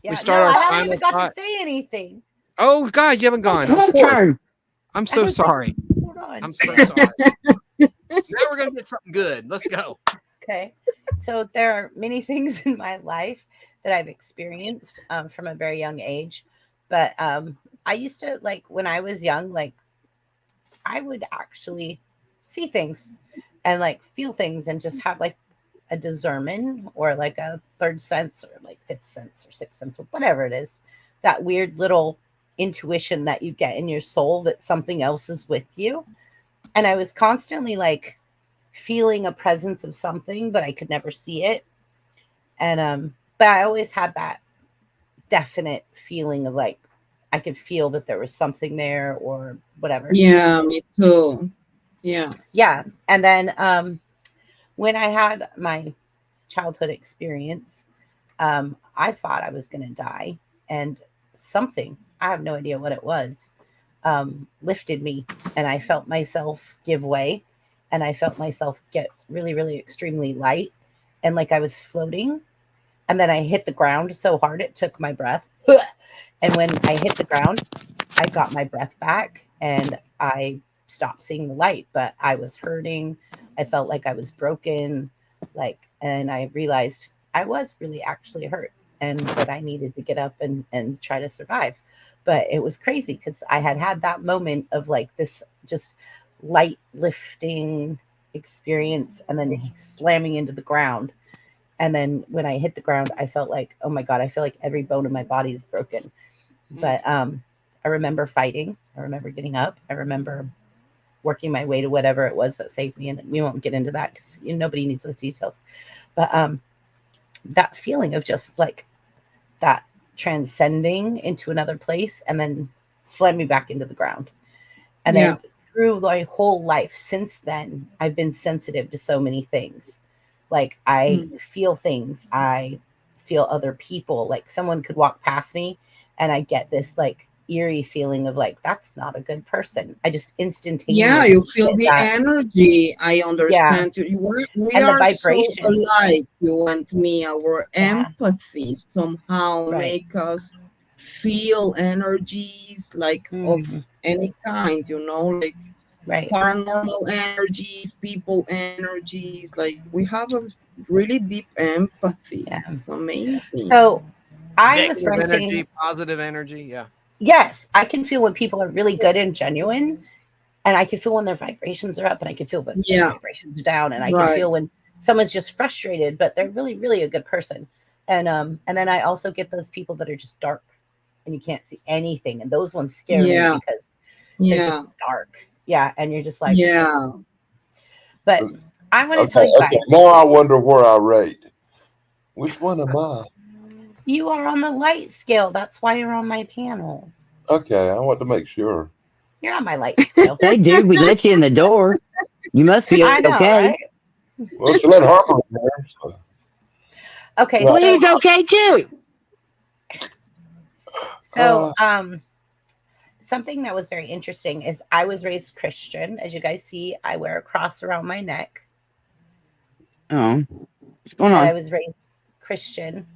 Yeah, we start our I haven't final even got thought. to say anything. Oh God, you haven't gone. It's my turn. I'm so sorry. Hold on. I'm so sorry. Now we're gonna get something good. Let's go. Okay, so there are many things in my life that I've experienced from a very young age, but I used to, like, when I was young, like, I would actually see things and like feel things and just have like a discernment or like a third sense or like fifth sense or sixth sense or whatever it is. That weird little intuition that you get in your soul that something else is with you. And I was constantly like feeling a presence of something, but I could never see it. And but I always had that definite feeling of like I could feel that there was something there or whatever. Yeah, me too. Yeah. Yeah. And then when I had my childhood experience, I thought I was going to die, and something, I have no idea what it was, lifted me, and I felt myself give way, and I felt myself get really, really extremely light, and like I was floating. And then I hit the ground so hard it took my breath. And when I hit the ground, I got my breath back and I stopped seeing the light, but I was hurting. I felt like I was broken, like, and I realized I was really actually hurt and that I needed to get up and try to survive. But it was crazy because I had that moment of like this just light lifting experience and then slamming into the ground. And then when I hit the ground, I felt like, oh my God, I feel like every bone in my body is broken. But I remember fighting. I remember getting up. I remember working my way to whatever it was that saved me. And we won't get into that because nobody needs those details. But that feeling of just like that transcending into another place and then slam me back into the ground. And then through my whole life since then, I've been sensitive to so many things. Like I feel things. I feel other people. Like someone could walk past me and I get this like eerie feeling of like, that's not a good person. I just instantaneously. Yeah, you feel the that. energy. I understand you. We And the are so vibration. alike, you and me. Our Yeah. empathy somehow make us feel energies like of any kind, like paranormal energies, people energies. Like we have a really deep empathy. Yeah. It's amazing. So I was Negative renting. energy, positive energy. Yeah. Yes, I can feel when people are really good and genuine, and I can feel when their vibrations are up, and I can feel when their vibrations are down, and I can feel when someone's just frustrated, but they're really, really a good person. And then I also get those people that are just dark, and you can't see anything, and those ones scare me because they're just dark. Yeah, and you're just like, But I want to tell you guys. Now I wonder where I rate. Which one am I? You are on the light scale. That's why you're on my panel. Okay, I want to make sure. You're on my light scale. Hey, dude, we let you in the door. You must be I know, okay. right? Well, she let Harper in there. So. Okay. Well, he's okay too. So, something that was very interesting is I was raised Christian. As you guys see, I wear a cross around my neck. Oh, what's going on? And I was raised Christian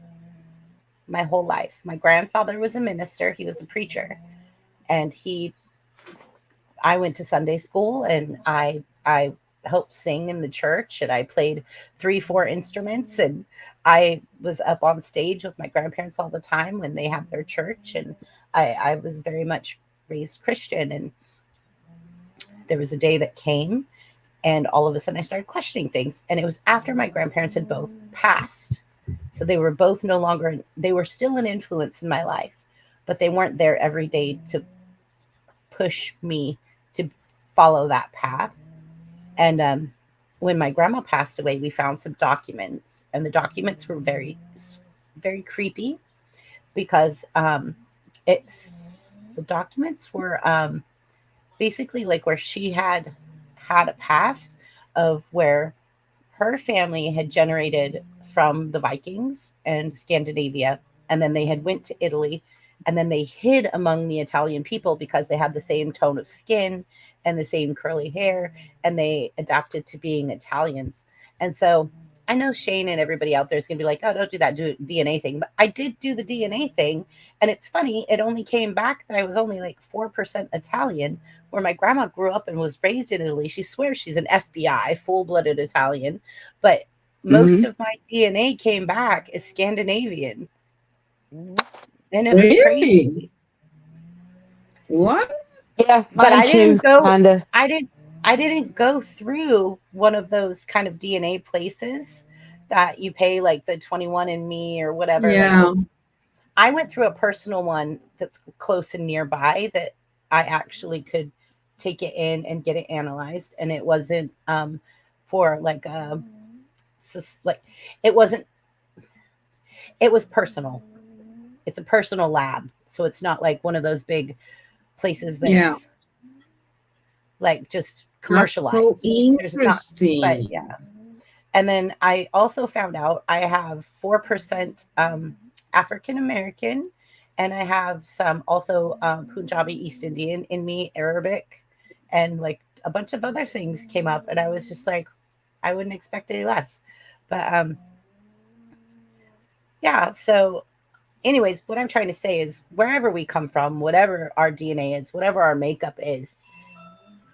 my whole life. My grandfather was a minister. He was a preacher. And I went to Sunday school and I helped sing in the church and I played 3-4 instruments and I was up on stage with my grandparents all the time when they had their church. And I was very much raised Christian. And there was a day that came and all of a sudden I started questioning things. And it was after my grandparents had both passed. So they were both no longer, they were still an influence in my life, but they weren't there every day to push me to follow that path. And when my grandma passed away, we found some documents, and the documents were very, very creepy because the documents were basically like where she had a past of where her family had generated from the Vikings and Scandinavia, and then they had went to Italy, and then they hid among the Italian people because they had the same tone of skin and the same curly hair, and they adapted to being Italians. And so I know Shane and everybody out there is going to be like, oh, don't do that DNA thing. But I did do the DNA thing. And it's funny, it only came back that I was only like 4% Italian, where my grandma grew up and was raised in Italy. She swears she's an FBI, full-blooded Italian. But most of my DNA came back as Scandinavian. And it was crazy. What? Yeah, But mine I didn't too, go. kinda. I didn't go through one of those kind of DNA places that you pay like the 21andMe or whatever. Like Yeah. I went through a personal one that's close and nearby that I actually could take it in and get it analyzed, and it wasn't for like a like it wasn't. It was personal. It's a personal lab, so it's not like one of those big places Yeah. that's like just That's so commercialized. There's not, but interesting. yeah. And then I also found out I have 4% African American, and I have some also Punjabi East Indian in me, Arabic, and like a bunch of other things came up, and I was just like, I wouldn't expect any less. But yeah, so anyways, what I'm trying to say is wherever we come from, whatever our DNA is, whatever our makeup is,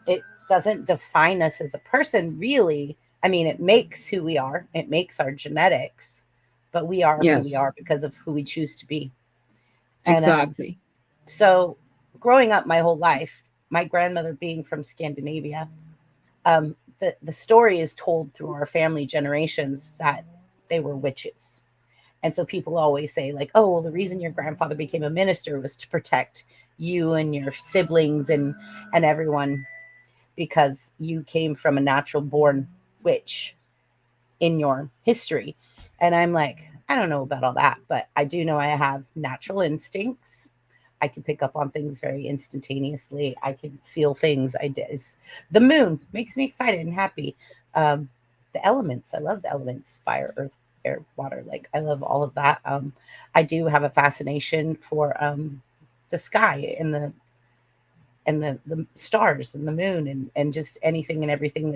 it doesn't define us as a person, really. I mean, it makes who we are, it makes our genetics, but we are who we Yes, are because of who we choose to be. And exactly. so, growing up my whole life, my grandmother being from Scandinavia, the story is told through our family generations that they were witches. And so people always say, like, oh, well, the reason your grandfather became a minister was to protect you and your siblings and everyone, because you came from a natural born witch in your history. And I'm like, I don't know about all that, but I do know I have natural instincts. I can pick up on things very instantaneously. I can feel things. The moon makes me excited and happy. The elements, I love the elements, fire, earth, air, water. Like I love all of that. I do have a fascination for the sky and the stars and the moon and just anything and everything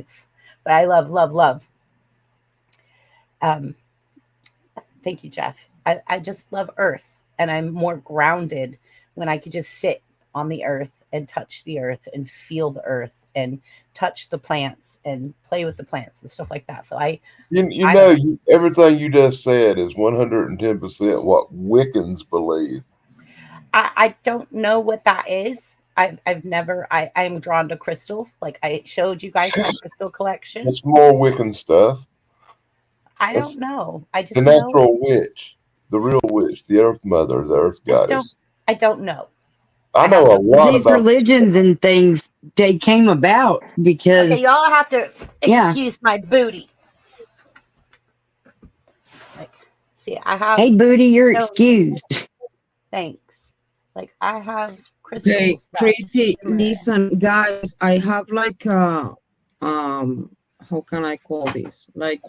but I love. Um, thank you, Jeff. I just love earth, and I'm more grounded when I could just sit on the earth and touch the earth and feel the earth and touch the plants and play with the plants and stuff like that. So everything you just said is 110% what Wiccans believe. I don't know what that is. I've never I'm drawn to crystals. Like I showed you guys my crystal collection. It's more Wiccan stuff. I don't know. I The just know natural witch, the real witch, the Earth Mother, the Earth Goddess. I don't know. I know a lot These about religions and things, they came about Okay, because, y'all have to yeah. excuse my booty. Like, see, I have Hey, booty, you're stones. excused. Thanks. Like, I have Okay, crystals. crazy. Listen, guys, I have like how can I call this? Like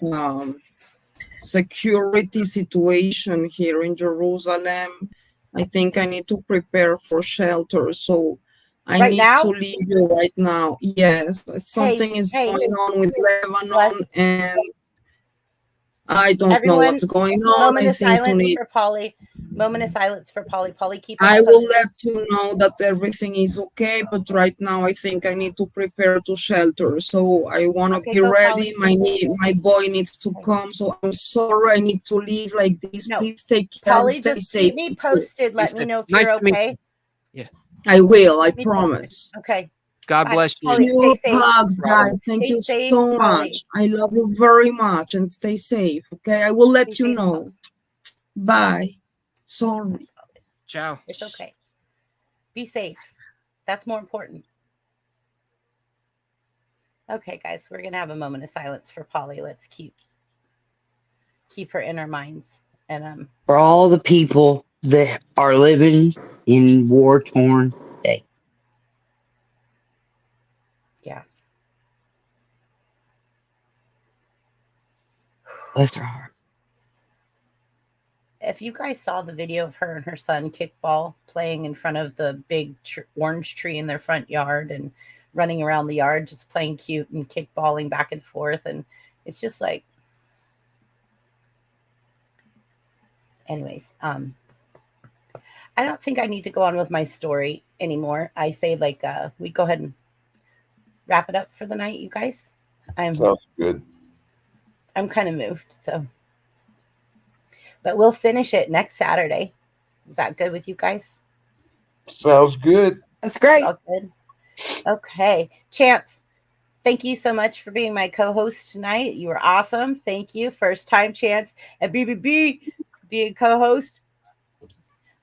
security situation here in Jerusalem. I think I need to prepare for shelter, so I Right need now? to leave you right now. Yes, something is Hey, going on with Lebanon, bless and I don't know everyone. what's going on. Moment I of think to silence need. for Polly. Moment of silence for Polly. Polly, keep us I will posted. let you know that everything is okay, but right now I think I need to prepare to shelter. So I want to Okay, be go, ready. Polly. My boy needs to come. So I'm sorry I need to leave like this. No, Please take care and Polly, stay just safe. keep me posted. Let me know if Nice you're to meet okay. I will, I Keep me posted. promise. Okay. God Bye. bless you. Polly, stay Huge safe. hugs, guys. Thank Stay you safe, so Polly. much. I love you very much and stay safe. Okay, I will let Stay you safe, know. Bye. Sorry. Ciao. It's okay. Be safe. That's more important. Okay, guys, we're gonna have a moment of silence for Polly. Let's keep her in our minds. And For all the people that are living in war-torn state. yeah. Bless her heart. If you guys saw the video of her and her son kickball playing in front of the big orange tree in their front yard and running around the yard, just playing cute and kickballing back and forth, and it's just like, anyways, I don't think I need to go on with my story anymore. I say like we go ahead and wrap it up for the night, you guys. Sounds good. I'm kind of moved, so. But we'll finish it next Saturday. Is that good with you guys? Sounds good. That's great. All good. Okay. Chance, thank you so much for being my co-host tonight. You were awesome. Thank you. First time Chance at BBB being co-host.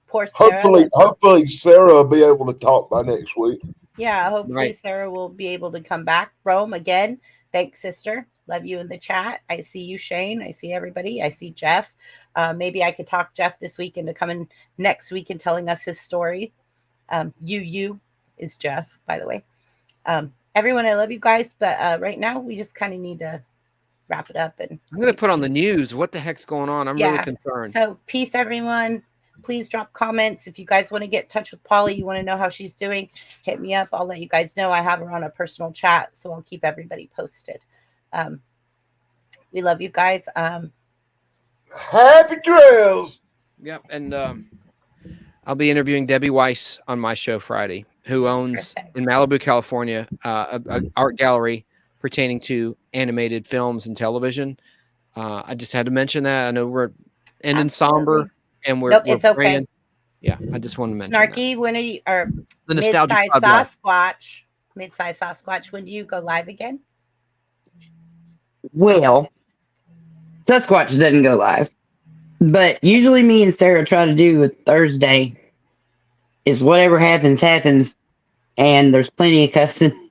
Poor Sarah. Hopefully Sarah will be able to talk by next week. Yeah, hopefully Right. Sarah will be able to come back. Rome, again, thanks, sister. Love you in the chat. I see you, Shane. I see everybody. I see Jeff. Maybe I could talk Jeff this week into coming next week and telling us his story. You is Jeff, by the way. Everyone, I love you guys, but right now we just kind of need to wrap it up. And I'm going to put on the news. What the heck's going on? I'm really concerned. So peace, everyone. Please drop comments. If you guys want to get in touch with Paulie, you want to know how she's doing, hit me up. I'll let you guys know. I have her on a personal chat, so I'll keep everybody posted. We love you guys. Happy trails. Yep. And I'll be interviewing Debbie Weiss on my show Friday, who owns in Malibu, California, an art gallery pertaining to animated films and television. I just had to mention that. I know we're ending somber. And we're it's okay. praying. Yeah, I just want to mention Snarky, that. when are you, or The nostalgic mid-size Sasquatch, when do you go live again? Well, Sasquatch doesn't go live, but usually me and Sarah try to do a Thursday is whatever happens, and there's plenty of cussing.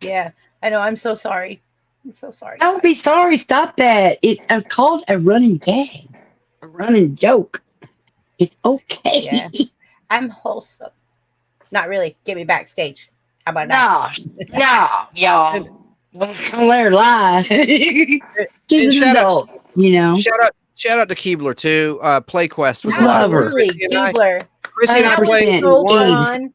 Yeah, I know. I'm so sorry. I'm so sorry. Don't be sorry. Stop that. It's called a running gag. A running joke. It's okay. Yeah. I'm wholesome. Not really. Get me backstage. How about that? No, y'all. Don't let her lie. She's an adult, you know. Shout out to Keebler too. PlayQuest was Absolutely, Keebler. Chrissy and I played fun.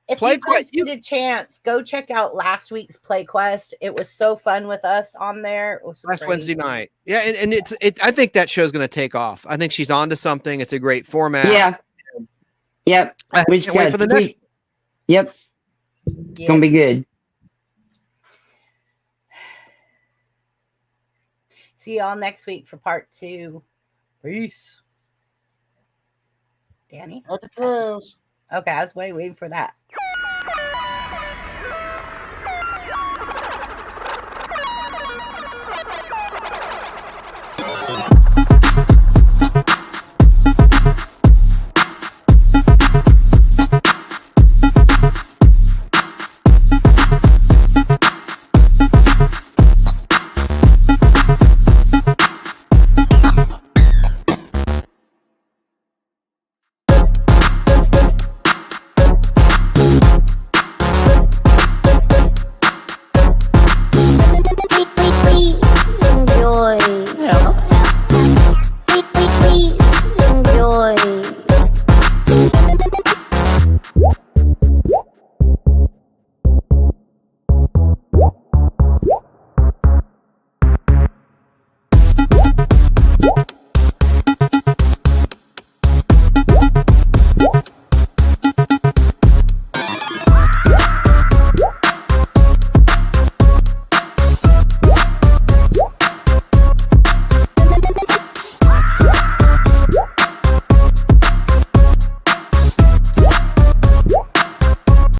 If Play you guys get a chance, go check out last week's PlayQuest. It was so fun with us on there. It was last great. Wednesday night. Yeah, and I think that show's going to take off. I think she's on to something. It's a great format. Yeah. Yep. I can't wait for the next. Yep. It's going to be good. See y'all next week for part 2. Peace. Danny? Happy trails. Okay, I was waiting for that.